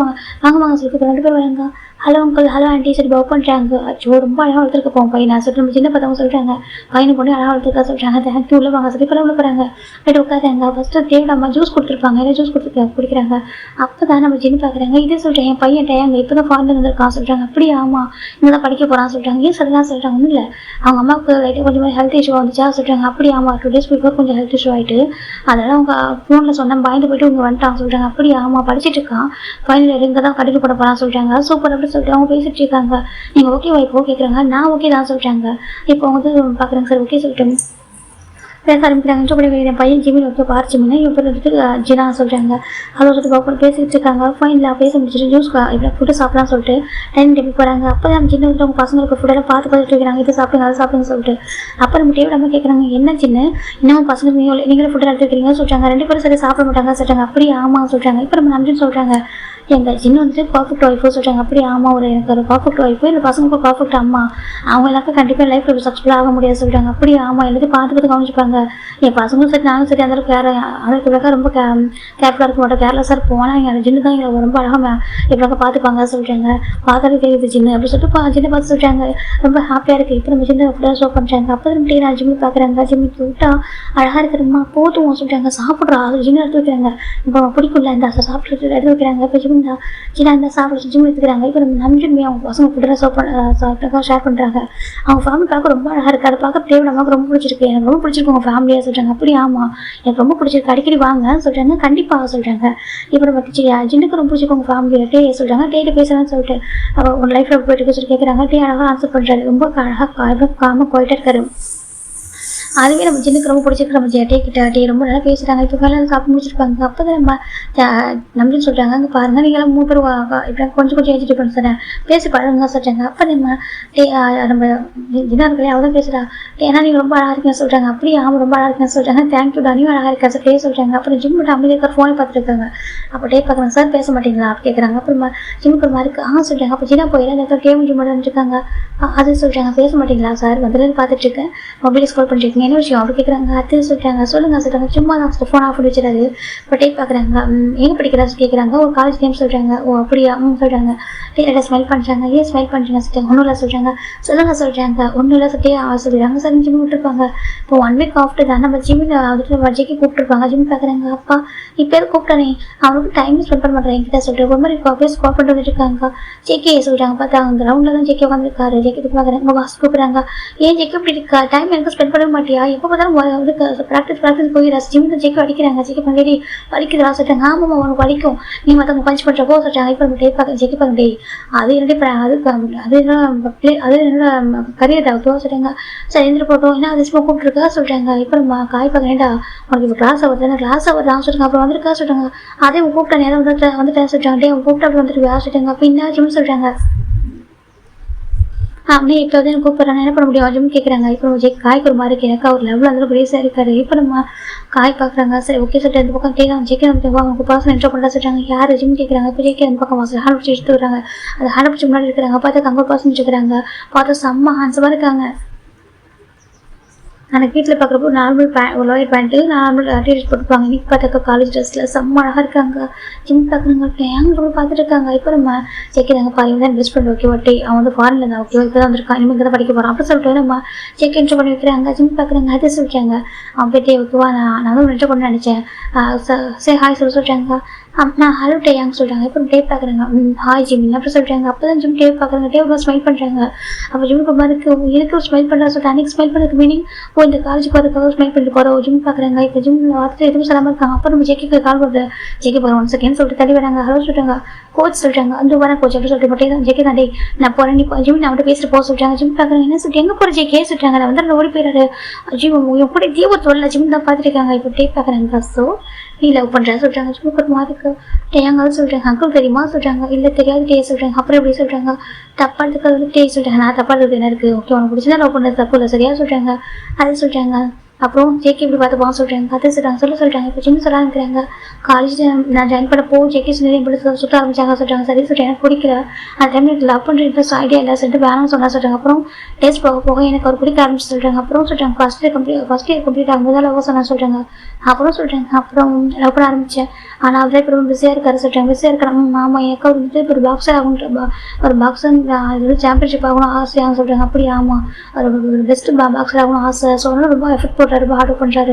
S1: வாங்க சொல்லி 2 பேர் வராங்க. ஹலோ அங்கிள் ஹலோ ஆண்டி சரி பவ் பண்ணுறாங்க. அச்சோ ரொம்ப அழகாக வளர்த்துருக்க போவோம் பையனை சொல்லிட்டு நம்ம சின்ன பார்த்தவங்க சொல்கிறாங்க. பையனை பொண்ணு அழகாக வளர்த்துருக்கா சொல்கிறாங்க. தேங்க்யூ உள்ள வாங்க சொல்லி இப்போ உள்ள போகிறாங்க. போய்ட்டு உட்காராங்க. ஃபஸ்ட்டு தேவை நம்ம ஜூஸ் கொடுத்துருப்பாங்க. ஏன்னா ஜூஸ் குடிக்கிறாங்க. அப்போ தான் நம்ம சின்ன பார்க்குறாங்க. இதே சொல்கிறேன் என் பையன் டேங்க இப்போ தான் ஃபாரின் வந்துருக்கான் சொல்கிறாங்க. அப்படியே ஆமாம் இங்கே தான் படிக்க போகிறான்னு சொல்கிறாங்க. ஏன் சொல்லலாம் சொல்கிறாங்க. ஒன்றும் இல்லை அவங்க அம்மாவுக்கு லைட்டாக கொஞ்சம் ஹெல்த் இஷ்யூ வந்துச்சா சொல்கிறாங்க. அப்படி ஆமாம் 2 days பிஃபோர் கொஞ்சம் ஹெல்த் இஷ்யூ ஆகிட்டு அதனால் அவங்க ஃபோனில் சொன்னால் பயந்து போய்ட்டு இங்கே வந்துட்டாங்க சொல்கிறாங்க. அப்படி ஆமாம் படிச்சுட்டு இருக்கான். ஃபைனல் இங்கே தான் கண்டிப்பாக போட போகிறான்னு சொல்கிறாங்க. சூப்பர் அப்படின்னு சொல்லிட்டு அவங்க பேசிட்டு இருக்காங்க. நீங்கள் ஓகேவா இப்போ கேட்குறாங்க. நான் ஓகே தான் சொல்கிறாங்க. இப்போ வந்து பார்க்குறாங்க சார் ஓகே சொல்லிட்டு பேச ஆரம்பிக்கிறாங்க. என் பையன் ஜிமின் ஓகே பார் ஜிமின் இவங்க பேர் வந்துட்டு ஜினா சொல்கிறாங்க. அதை சொல்லிட்டு பாப்பா பேசிகிட்டு இருக்காங்க. ஃபைனில் பேச முடிச்சுட்டு ஜூஸ் இப்படி ஃபுட்டு சாப்பிடலாம் சொல்லிட்டு டைனிங் டேபிள் போகிறாங்க. அப்போ நம்ம சின்ன வந்துட்டு அவங்க பசங்களுக்கு ஃபுட்டெல்லாம் பார்த்துட்டு இருக்கிறாங்க. இதை சாப்பிடுங்க அதை சாப்பிடுங்க சொல்லிட்டு அப்போ நம்ம டேவிட் அம்மா கேட்குறாங்க என்ன சின்ன இன்னும் பசங்களுக்கு நீங்களே ஃபுட்டெல்லாம் எடுத்துக்கிறீங்கன்னு சொல்கிறாங்க. 2 பேரும் சரி சாப்பிட மாட்டாங்க சொல்கிறாங்க. அப்படியே ஆமாம் சொல்கிறாங்க. இப்போ நம்ம நம்பின்னு சொல்கிறாங்க. எங்கள் சின்ன வந்துட்டு பர்ஃபெக்ட் ஒய்ஃபோ சொல்கிறாங்க. அப்படி ஆமாம் எனக்கு ஒரு பர்ஃபெக்ட் ஒய்ஃபு இந்த பசங்களுக்கு பர்ஃபெக்ட் அம்மா அவங்க எல்லாருக்கும் கண்டிப்பாக லைஃப்பில் சக்ஸஸ்ஃபுல்லாக ஆக முடியாது சொல்கிறாங்க. அப்படி ஆமாம் எல்லாத்தையும் பார்த்து கவனிச்சுப்பாங்க. என் பசங்களும் சரி நானும் சரி அந்த அளவுக்கு ரொம்ப கேர்ஃபுல்லாக இருக்க மாட்டோம் கேர்லெஸ்ஸாக இருப்போம். ஆனால் எங்கள் ஜின்னு தான் எங்களை ரொம்ப அழகாக எப்படிக்கா பார்த்துப்பாங்க சொல்கிறாங்க. பார்த்தாலே தெரியுது ஜின்னு அப்படி சொல்லிட்டு ஜின்னை பார்த்து சொல்கிறாங்க. ரொம்ப ஹாப்பியாக இருக்குது. இப்போ நம்ம ஜின்னை ஃபுட்டாக ஷோ பண்ணுறாங்க. அப்போ தான் நான் ஜிம்மி பார்க்குறாங்க. ஜிம்மி விட்டா அழகாக இருக்கிறம்மா போதும் சொல்கிறாங்க. சாப்பிட்றா அது ஜின்னு எடுத்து வைக்கிறாங்க. இப்போ பிடிக்கும்ல இந்த சாப்பிட்டு எடுத்து வைக்கிறாங்க. இப்போ ஜிம்மி சின்ன இந்த சாப்பிட ஜிம் எடுத்துக்கிறாங்க. இப்போ நம்ம நம்பிமே அவங்க பசங்க ஃபுட்டெல்லாம் ஷேர் பண்ணுறாங்க. அவங்க ஃபேமிலி பார்க்க ரொம்ப அழகாக இருக்குது. அதை பார்க்க தேவை நமக்கு ரொம்ப பிடிச்சிருக்கு. எனக்கு ரொம்ப பிடிச்சிருக்கு உங்கள் ஃபேமிலியாக சொல்கிறாங்க. அப்படி ஆமாம் எனக்கு ரொம்ப பிடிச்சிருக்கு அடிக்கடி வாங்க சொல்கிறாங்க. கண்டிப்பாக சொல்கிறாங்க. இப்போ நம்ம ஜின்னுக்கு ரொம்ப பிடிச்சிருக்கு உங்கள் ஃபேமிலியை டே சொல்கிறாங்க. டேட்டு பேசுகிறேன்னு சொல்லிட்டு உங்கள் லைஃப்பில் போயிட்டு சொல்லி கேட்குறாங்க. டே அழகாக ஆன்சர் பண்ணுறாரு. ரொம்ப அழகாக காம போயிட்டே இருக்காரு. அதுவே நம்ம ஜின்னுக்கு ரொம்ப பிடிச்சிருக்கு. நம்ம டே கிட்ட ரொம்ப நல்லா பேசுகிறாங்க. இப்போ வேலை சாப்பிட்டு முடிச்சிருப்பாங்க. அப்போ தான் நம்மளும் சொல்கிறாங்க. அங்கே பாருங்கள் நீங்களாம் 3 பேர் இப்படி கொஞ்சம் ஏஜ் டிஃபரன்ஸ் தானே பேசி பழகுங்க சொல்கிறாங்க. அப்போ நம்ம ஜின்னா இருக்கலையே அவள் தான் பேசுகிறா. ஏன்னா நீங்கள் ரொம்ப அழகாக இருக்கீங்க சொல்கிறாங்க. அப்படியே ஆமாம் ரொம்ப அழகாக இருக்கேன்னு சொல்கிறாங்க. தேங்க்யூ நீயும் அழகாக இருக்கா சார் டே சொல்கிறாங்க. அப்புறம் ஜிம் மட்டும் அமைதியாக இருக்கிற ஃபோனை பார்த்துருக்காங்க. அப்போ டே பார்க்குறாங்க. சார் பேச மாட்டீங்களா அப்படி கேட்குறாங்க. அப்புறமா ஜிம்முக்கு ஒரு மாதிரி இருக்குது சொல்கிறாங்க. அப்போ ஜின்னா போயிடலாம் இந்த இடத்துல கேம் ஜிம் மட்டும் இருக்காங்க. அது சொல்கிறாங்க. பேச மாட்டீங்களா சார் வந்துலேருந்து பார்த்துட்ருக்கேன் மொபைல் ஸ்கால் பண்ணிருக்கீங்க என்ன விஷயம் அப்படி கேட்குறாங்க. அது சொல்கிறாங்க. சொல்லுங்கள் சொல்கிறாங்க. சும்மா தான் ஃபோன் ஆஃப் பண்ணி வச்சுறாரு. இப்போ டேக் பார்க்குறாங்க. எங்கே படிக்கிறா கேட்குறாங்க. ஒரு காலேஜ் நேம் சொல்கிறாங்க. ஓ அப்படியா சொல்கிறாங்க. டேட்டா ஸ்மைல் பண்ணுறாங்க. ஏன் ஸ்மைல் பண்ணுறீங்க சொல்லிட்டாங்க. ஒன்றும் இல்லை சொல்கிறாங்க. சொல்லுங்கள் சொல்கிறாங்க. ஒன்றும் இல்லை சொல்லிட்டே சொல்லிடுறாங்க. சார் ஜிம் விட்டுருப்பாங்க. இப்போ 1 week ஆஃப்டர் தான் நம்ம ஜிம்மில் வந்துட்டு வஜ்ஜிக்கு கூப்பிட்டுருப்பாங்க. ஜிம் பார்க்குறாங்க. அப்பா இப்போ எது கூப்பிட்டானே அவனுக்கு டைம் ஸ்பெண்ட் பண்ண மாட்டேன் என்கிட்ட சொல்லிட்டு ஒரு மாதிரி பேஸ் கால் பண்ணிட்டு வந்துருக்காங்க. ஜேகே சொல்கிறாங்க. பார்த்தா அந்த ரவுண்டில் தான் ஜேகே வந்துருக்காரு. ஜேகே பார்க்குறாங்க. உங்கள் வாஸ் கூப்பிட்றாங்க. ஏன் ஜேகே இப்படி இருக்கா டைம் எனக்கு ஸ்பெண்ட் பண்ண மாட்டியா எப்போ பார்த்தாலும் ப்ராக்டிஸ் போயிடா ஜிம்மில் ஜெயிக்க அடிக்கிறாங்க. ஜெயிக்க பண்ணி படிக்கிறா சொல்லிட்டாங்க. ஆமாம் உனக்கு படிக்கும் நீ மற்றவங்க பஞ்ச் பண்ணுறப்போ சொல்லிட்டாங்க. இப்போ நம்ம டே பார்க்க ஜெயிக்க பார்க்க டே அது என்னோட கரியர் ஆகட்டும் சொல்லிட்டாங்க. சரி எந்திர போட்டோம் என்ன அதிசயமாக கூப்பிட்டுருக்கா சொல்லிட்டாங்க. இப்போ நம்ம காய் பார்க்க வேண்டா உனக்கு இப்போ கிளாஸ் ஆகுதுதான் சொல்லிட்டாங்க. அப்புறம் வந்துருக்கா சொல்லிட்டாங்க. அதே உங்க கூப்பிட்டா நேரம் வந்துட்டேன் சொல்லிட்டாங்க. டே உங்க கூப்பிட்டு அப்படி வந்துருக்கா சொல்லிட்டாங்க. அப்போ என்ன ஜிம் சொல்லிட்டாங்க. அப்படியே இப்போ வந்து எனக்கு கூப்பிட்றாங்க என்ன பண்ண முடியும் ஜிம் கேட்குறாங்க. இப்போ காய்க்கு ஒரு மாதிரி இருக்கு எனக்கு அவர் லெவலில் வந்து ரேஸாக இருக்காரு. இப்போ நம்ம காய் பார்க்குறாங்க. சரி ஓகே சொல்லிட்டு அந்த பக்கம் கேட்குறாங்க. ஜெயிக்க அவங்க பர்சன் என்ட்ரோ பண்ணுறா சொல்கிறாங்க. யார் ஜிம் கேட்குறாங்க. இப்போ ஜெயிக்க அந்த பக்கம் வாசல் ஹேண்ட் பிடிச்சி எடுத்து வராங்க. அது ஹேண்ட் பிடிச்சி முன்னாடி இருக்கிறாங்க. பார்த்தா அங்கே ஒரு பர்சன் வச்சுக்கிறாங்க. பார்த்தா செம்ம ஹேண்ட்ஸமாக இருக்காங்க. எனக்கு வீட்டில் பார்க்குறப்போ நார்மல் ஒரு லோயர் பேண்ட்டு நார்மல் டிஷர்ட் போட்டுப்பாங்க. இன்னைக்கு பார்த்தாக்கா காலேஜ் ட்ரெஸ்ஸில் செம்ம அழகாக இருக்காங்க. ஜிம் பார்க்குறாங்க. ஏங்க ரொம்ப பார்த்துட்டு இருக்காங்க. இப்போ நம்ம ஜெயிக்கிறாங்க. பாருங்க தான் பெஸ்ட் ஃப்ரெண்ட் ஓகே ஒட்டி அவன் வந்து ஃபாரினில் இருந்தான். ஓகே இப்போ தான் வந்திருக்கான். இனிமேல் இங்கே தான் படிக்க போகிறான் அப்படி சொல்லிட்டு நம்ம ஜெயிக்க என்ட்ரோ பண்ணி வைக்கிறாங்க. ஜிம் பார்க்குறாங்க. அதே சொல்லிட்டாங்க. அவன் போய்ட்டு ஓகேவா நானும் என்ட்ரோ பண்ண நினச்சேன். சரி ஹாய் சொல்லிட்டாங்க. நான் ஹலோ டேயாங்க சொல்கிறாங்க. அப்புறம் டே பார்க்குறாங்க. ஹாய் ஜிமின் அப்புறம் சொல்கிறாங்க. அப்போ தான் ஜிம் டே பார்க்குறாங்க. டே ஒரு ஸ்மைல் பண்ணுறாங்க. அப்போ ஜிம்முக்கு மாதிரி எதுக்கு ஸ்மைல் பண்ணுறா சொல்லிட்டு அன்றைக்கி ஸ்மைல் பண்ணுறதுக்கு மீனிங் இந்த காலேஜுக்கு வரதுக்காக ஸ்மைல் பண்ணிட்டு போகிறோம். ஜிம் பார்க்குறாங்க. இப்போ ஜிம் வார்த்தை எதுவும் சொல்லாமல் இருக்காங்க. அப்புறம் நம்ம ஜேக்கு கால் பண்ணுறது. ஜேக்கு போகிறோம் 1 செகண்ட் சொல்லிட்டு தள்ளி வராங்க. ஹலோ சொல்கிறாங்க. கோச் சொல்கிறாங்க. அந்த வரேன் கோச் அப்படி சொல்லிட்டு மட்டும் தான் ஜேக்கே தான் டே நான் போகிறேன் நீ ஜிம் நான் அவன்கிட்ட பேசிட்டு போக சொல்கிறாங்க. ஜிம் பார்க்குறாங்க. என்ன சொல்லிட்டு எங்கே போகிற ஜேக்கே சொல்கிறாங்க. நான் வந்து ஓடி போயிடாரு ஜிம் எப்படி இதே ஒரு தொழில் ஜிம் தான் பார்த்துருக்காங்க. இப்போ டே பார்க்குறாங்க. ஸோ நீ லவ் பண்ணுறா சொல்கிறாங்க. ஜிம்முக்கு ஒரு மாதிரி டேயாங்க சொல்கிறாங்க. அங்கிள் தெரியுமா சொல்கிறாங்க. இல்லை தெரியாது டே சொல்கிறாங்க. அப்புறம் எப்படி சொல்கிறாங்க. தப்பாக இருக்கிறது டே சொல்கிறாங்க. நான் தப்பாக இருக்கிறது என்ன இருக்குது ஓகே உனக்கு பிடிச்சதான் லவ் பண்ணுறது தப்பு இல்லை சரியா சொல்கிறாங்க. அது சொல்கிறாங்க. அப்புறம் ஜேகே இப்படி பார்த்து போக சொல்கிறாங்க. கதை சொல்கிறாங்க சொல்கிறாங்க. இப்போ சின்ன சொல்ல இருக்கிறாங்க. காலேஜ் நான் ஜாயின் பண்ண போ ஜேகே சொல்லி இப்படி சுற்ற ஆரம்பிச்சாங்க சொல்கிறாங்க. சரி சொல்கிறேன் எனக்கு பிடிக்கல அந்த டைம் எனக்கு லவ் பண்ணுற இன்ட்ரெஸ்ட் ஐடியா இல்லை சொல்லிட்டு வேணாம்னு சொன்னா சொல்கிறாங்க. அப்புறம் டேஸ்ட் போக எனக்கு அவர் பிடிக்க ஆரம்பிச்சு சொல்கிறாங்க. அப்புறம் சொல்கிறாங்க ஃபஸ்ட் இயர் கம்ப்ளீட் ஆகும்போது லவ் சொன்னா சொல்கிறாங்க. அப்புறம் சொல்கிறாங்க. அப்புறம் லவ் பண்ண ஆரம்பித்தேன் ஆனால் அவரே இப்போ பிஸியாக இருக்காரு சொல்கிறாங்க. பிஸியாக இருக்கிறாங்க. ஆமாம் எனக்கு அவர் வந்து ஒரு பாக்ஸர் ஆகணும் ஒரு பாக்ஸர் இது சாம்பியன்ஷிப் ஆகணும் ஆசையாகவும் சொல்கிறாங்க. அப்படி ஆமாம் ஒரு பெஸ்ட் பாக்ஸர் ஆகணும் ஆசை ஸோ அதனால் ரொம்ப எஃபெக்ட் ரொம்ப ஹார்ட் பண்ணுறாரு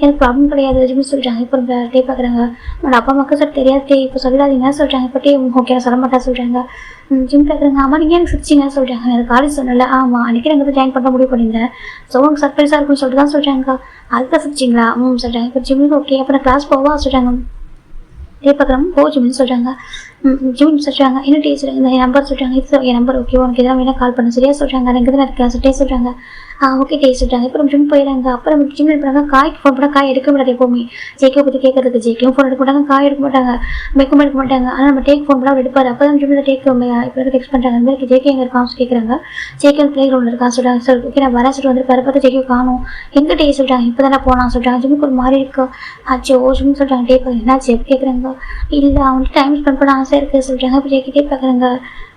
S1: எனக்கு ப்ராப்ளம் கிடையாது அப்படின்னு சொல்லிட்டாங்க. இப்போ டே பார்க்குறாங்க. என்னோட அப்பா அம்மாவுக்கு சார் தெரியாது இப்போ சொல்லிடாதீங்க சொல்கிறாங்க. இப்போ டே ஓகே சொல்ல மாட்டா சொல்கிறாங்க. ஜிம் பார்க்குறாங்க. ஆமாம் நீங்கள் எனக்கு சிரிச்சிங்க சொல்கிறாங்க. எனக்கு காலேஜ் சொன்னல ஆமாம் அன்றைக்கி எனக்கு வந்து ஜாயின் பண்ண முடிவு பண்ணியிருந்தேன் ஸோ உங்களுக்கு சர்ப்ரைஸாக இருக்குன்னு சொல்லிட்டு தான் சொல்கிறாங்க. அதுதான் சிரிச்சிங்களா சொல்கிறாங்க. இப்போ ஜிம்முக்கு ஓகே அப்புறம் கிளாஸ் போவா சொல்கிறாங்க. டே பார்க்குறாங்க. போ ஜிம்னு சொல்கிறாங்க. ஜிம் சொல்கிறாங்க. என்ன டே சொல்கிறாங்க. என் நம்பர் சொல்கிறாங்க. இது என் நம்பர் ஓகே உனக்கு எதாவது வேணால் கால் பண்ண சரியா சொல்கிறாங்க. எனக்கு தான் இருக்கேன் டே சொல்கிறாங்க. ஓகே டே சொல்கிறாங்க. அப்புறம் ஜிம் போயிடறாங்க. அப்புறம் ஜிம் எடுப்பாங்க. காய்க்கு ஃபோன் பண்ணால் காய் எடுக்க மாட்டாது எப்போவுமே ஜேக்கே பற்றி கேட்கறதுக்கு ஜேக்கும் ஃபோன் எடுக்க மாட்டாங்க காய் எடுக்க மாட்டாங்க மேக்கும் எடுக்க மாட்டாங்க. ஆனால் நம்ம டேக் ஃபோன் பண்ணால் அவர் எடுப்பார். அப்போ தான் ஜிம்மில் டேக் இப்போ டெக்ஸ்ட் பண்ணுறாங்க. அந்த மாதிரி ஜேகே எங்கே இருக்கான்னு கேட்குறாங்க. ஜேகே பிளே கிரவுண்டில் இருக்கான்னு சொல்கிறாங்க. சார் ஓகே நான் வர சொல்லிட்டு வந்து பார்த்து ஜேகே காணும் எங்கே டே சொல்கிறாங்க. இப்போ தானே போனான்னு சொல்கிறாங்க. ஜிம்முக்கு ஒரு மாதிரி இருக்கு ஆச்சு ஜிம் சொல்கிறாங்க. டே என்னாச்சு எப்படி கேட்குறாங்க. இல்லை அவனுக்கு டைம் ஸ்பெண்ட் பண்ண ஆசை இருக்குது சொல்கிறாங்க. இப்போ ஜேகே டே பார்க்குறாங்க.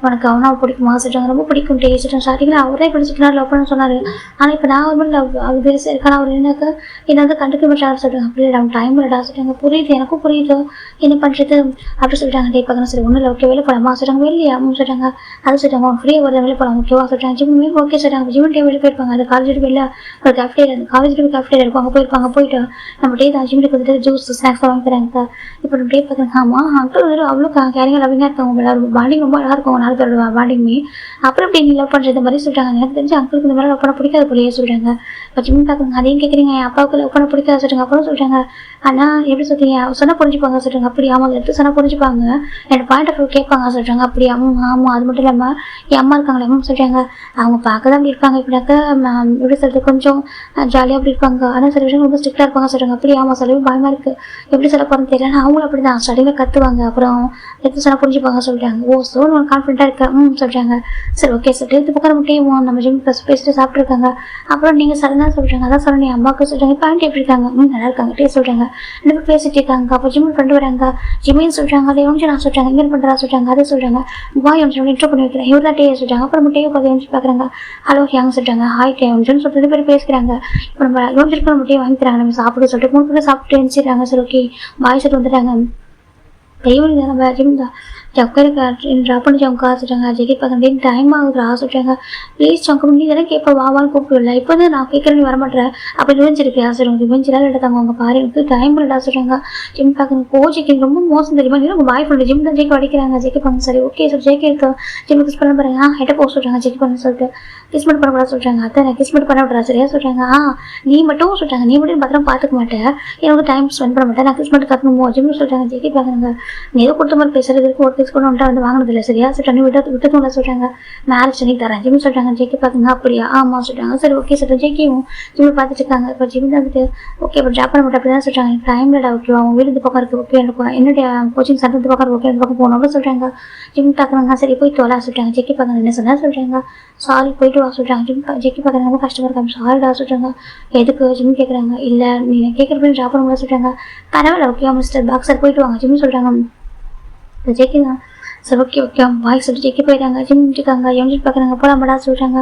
S1: உனக்கு அவனா பிடிக்குமா சொல்கிறாங்க. ரொம்ப பிடிக்கும் டே சொல்கிறாங்க. ஸ்டார்டிங்கில் அவரே பிடிச்சிட்டு லவ் பண்ண சொன்னார். ஆனால் இப்போ நான் ஒரு லவ் அவர் பேச இருக்கான அவர் எனக்கு என்ன வந்து கண்டுக்க மாட்டாரு சொல்கிறாங்க. அப்படி இல்லை அவன் டைம் இல்லடா சொல்கிறாங்க. புரியுது எனக்கும் புரியுது என்ன பண்ணுறது அப்படி சொல்கிறாங்க. டே பார்க்கணும் சரி ஒன்றும் இல்லை ஓகே வெளியே போகலாமா சொல்கிறாங்க. வெளியே அம்மா சொல்கிறாங்க. அது சொல்கிறாங்க அவன் ஃப்ரீயாக ஒரு வெளியே போகலாம் ஓகேவா சொல்கிறாங்க. ஜிம்மே ஓகே சொல்கிறாங்க. ஜிம் டே வெளியே போயிருப்பாங்க. அது காலேஜ் வெளில ஒரு கேஃப்டேரியா காலேஜ் கேஃப்டேரியா இருக்கும் அங்கே போயிருப்பாங்க. போயிட்டு நம்ம டே தான் ஜிம்முக்கு வந்துட்டு ஜூஸ் ஸ்நாக்ஸ் வாங்கி தராங்க. இப்போ நம்ம டே பார்க்குறாங்க. ஆமாம் அங்கிள் வந்து அவ்வளோ கேரிங்க லவ்விங்காக இருக்காங்க. பாண்டிங் ரொம்ப அழகாக இருக்கும் 4 பேரோட பாண்டிங்குமே. அப்புறம் இப்படி நீ லவ் பண்ணுறது மாதிரி சொல்கிறாங்க. எனக்கு தெரிஞ்சு அங்கிளுக்கு இந்த மாதிரி லவ் பண்ண பிடிக்காது போலியே சொல்கிறாங்க. இப்போ ஜிம் பார்க்குறாங்க. அதையும் கேட்குறீங்க என் அப்பாவுக்கு லவ் பண்ண பிடிக்காது சொல்கிறாங்க. அப்புறம் சொல்கிறாங்க. ஆனால் எப்படி சொல்கிறீங்க சொன்னால் புரிஞ்சுப்பாங்க சொல்கிறாங்க. அப்படி ஆமாம் எடுத்து சொன்னால் புரிஞ்சுப்பாங்க என்னோட பாயிண்ட் ஆஃப் வியூ கேட்பாங்க சொல்கிறாங்க. அப்படி ஆமாம் அது மட்டும் இல்லாமல் என் அம்மா இருக்காங்களே சொல்கிறாங்க. அவங்க பார்க்க தான் அப்படி இருப்பாங்க இப்படினாக்க எப்படி சொல்கிறது கொஞ்சம் ஜாலியாக அப்படி இருப்பாங்க. ஆனால் சில விஷயம் ரொம்ப ஸ்ட்ரிக்டாக இருப்பாங்க சொல்கிறாங்க. அப்படி ஆமாம் சொல்லவே பயமாக இருக்குது எப்படி சொல்ல போகிறேன்னு தெரியல. ஆனால் அவங்களும் அப்படி தான் ஸ்டார்டிங்கில் கற்றுவாங்க. அப்புறம் எடுத்து சொன்னால் புரிஞ்சுப்பாங்க சொல்கிறாங்க. ஓ ஸோ நான் கான்ஃபிடென்ட்டாக இருக்கேன் சொல்கிறாங்க. சரி ஓகே சொல்லிட்டு இது பக்கம் முட்டையும் நம்ம ஜிம் ப்ளஸ் பேசிட்டு சாப்பிட்ருக்காங்க. அப்புறம் நீங்கள் சடனாக சொல்கிறாங்க. அதான் சொல்கிறேன் என் அம்மாவுக்கு சொல்கிறாங்க. இப்போ ஆண்டி எப்படி இருக்காங்க நல்லா இருக்காங்க டே சொல்கிறாங்க. ரெண்டு பேசிட்டு இருக்காங்க. அப்போ ஜிம்மில் கொண்டு வராங்க. ஜிம்மின்னு சொல்கிறாங்க. அதை எவ்வளோ நான் சொல்கிறாங்க. இங்கே பண்ணுறா சொல்கிறாங்க. அதை சொல்கிறாங்க. பாய் ஒன்று இன்ட்ரோ பண்ணி வைக்கிறேன் இவர் தான் டே சொல்கிறாங்க. அப்புறம் முட்டையை பார்த்து எழுந்து பார்க்குறாங்க. ஹலோ ஹேங் சொல்கிறாங்க. ஹாய் டே ஒன்று சொல்லிட்டு பேர் பேசுகிறாங்க. இப்போ நம்ம யோசிச்சிருக்க முட்டையை வாங்கி தராங்க. நம்ம சாப்பிட சொல்லிட்டு 3 பேரும் சாப்பிட்டு எழுந்திரிச்சாங்க. சரி ஓகே பாய் சொல்லிட்டு வந்துட்டாங்க. ஈவினிங் நம்ம ஜிம் தான் உட்காருக்கு ட்ராப் பண்ணி அவங்க சொல்கிறாங்க. ஜெகே பார்க்க டைம் ஆகுது சொல்கிறாங்க. ப்ளீஸ் அவங்க நீ தானே கேட்ப வாவான்னு கூப்பிடல இப்போ வந்து நான் கேட்குறேன் நீ வரமாட்டேன் அப்படி ரிவெஞ்சிருக்கு சொல்லுவாங்க. ரிவெஞ்செல்லாம் எடுத்தாங்க அவங்க பாரு எனக்கு டைம் இல்லடா சொல்கிறாங்க. ஜிம் பார்க்க ஜேகே ரொம்ப மோசம் தெரியுமா நீ உங்கள் பாய் ஃப்ரெண்டு ஜிம் தான் ஜேகே அடிக்கிறாங்க. ஜெகே பண்ண சரி ஓகே சார் ஜேகே எடுத்து ஜிம் கிஸ் பண்ண பாருங்க ஹெட்டை போக சொல்கிறாங்க. ஜெகே பண்ண சொல்லிட்டு கிஸ் மட்டும் பண்ணக்கூடாது சொல்கிறாங்க. அதான் நான் கிஸ் மட்டும் பண்ண விட்றா சரியா சொல்கிறாங்க. நீ மட்டும் சொல்கிறாங்க. நீ மட்டும் பத்திரம் பார்த்துக்க மாட்டேன் எனக்கு டைம் ஸ்பெண்ட் பண்ண மாட்டேன் நான் கிஸ் மட்டும் கட்டணுமோ ஜிம் சொல்கிறாங்க. ஜெகே பார்க்குறாங்க. நீ ஏதோ கொடுத்த மாதிரி பேசுறதுக்கு ஒரு கிஸ் கொண்டு வந்து வாங்கினதில்லை சரியா சொல்கிறாங்க. விட்டுக்கோங்க சொல்கிறாங்க. மேரேஜ் பண்ணி தரேன் ஜிம் சொல்கிறாங்க. ஜேகே பார்க்குங்க அப்படியா ஆமாம் சொல்கிறாங்க. சரி ஓகே சொல்கிறேன். ஜேகேவும் ஜிம் பார்த்துட்டு இருக்காங்க. இப்போ ஜிம் வந்துட்டு ஓகே இப்போ ட்ராப் பண்ண மாட்டேன் அப்படி தான் சொல்கிறாங்க. எனக்கு டைம்லடா ஓகேவா அவங்க வீடு இந்த பக்கம் இருக்குது ஓகே எனக்கு என்னுடைய கோச்சிங் சென்டர் இந்த பக்கம் ஓகே இந்த பக்கம் போகணும் அப்படின்னு சொல்கிறாங்க. ஜிம் பார்க்குறாங்க. சரி போய் தோலா சொல்கிறாங்க. ஜேகே பார்க்குறாங்க. என்ன சொன்னா சொல்கிறாங்க. சாரி போயிட்டு வா சொல்கிறாங்க. ஜிம் ஜேகே பார்க்குறாங்க. ரொம்ப கஷ்டமாக இருக்காங்க. சாரிடா சொல்கிறாங்க. எதுக்கு ஜிம் கேட்குறாங்க. இல்லை நீங்கள் கேட்குறப்ப ட்ராப் பண்ண முடியாது சொல்கிறாங்க. பரவாயில்ல ஓகே மிஸ்டர் பாக்ஸர் போயிட்டு வாங்க ஜிம் சொல்கிறாங்க. ஜேகே தான் சரி ஓகே ஓகே பாய் சொல்லிட்டு ஜேகே போயிட்டாங்க. ஜிம் இருக்காங்க. எம்ஜி பார்க்குறாங்க. போலாமடா சொல்கிறாங்க.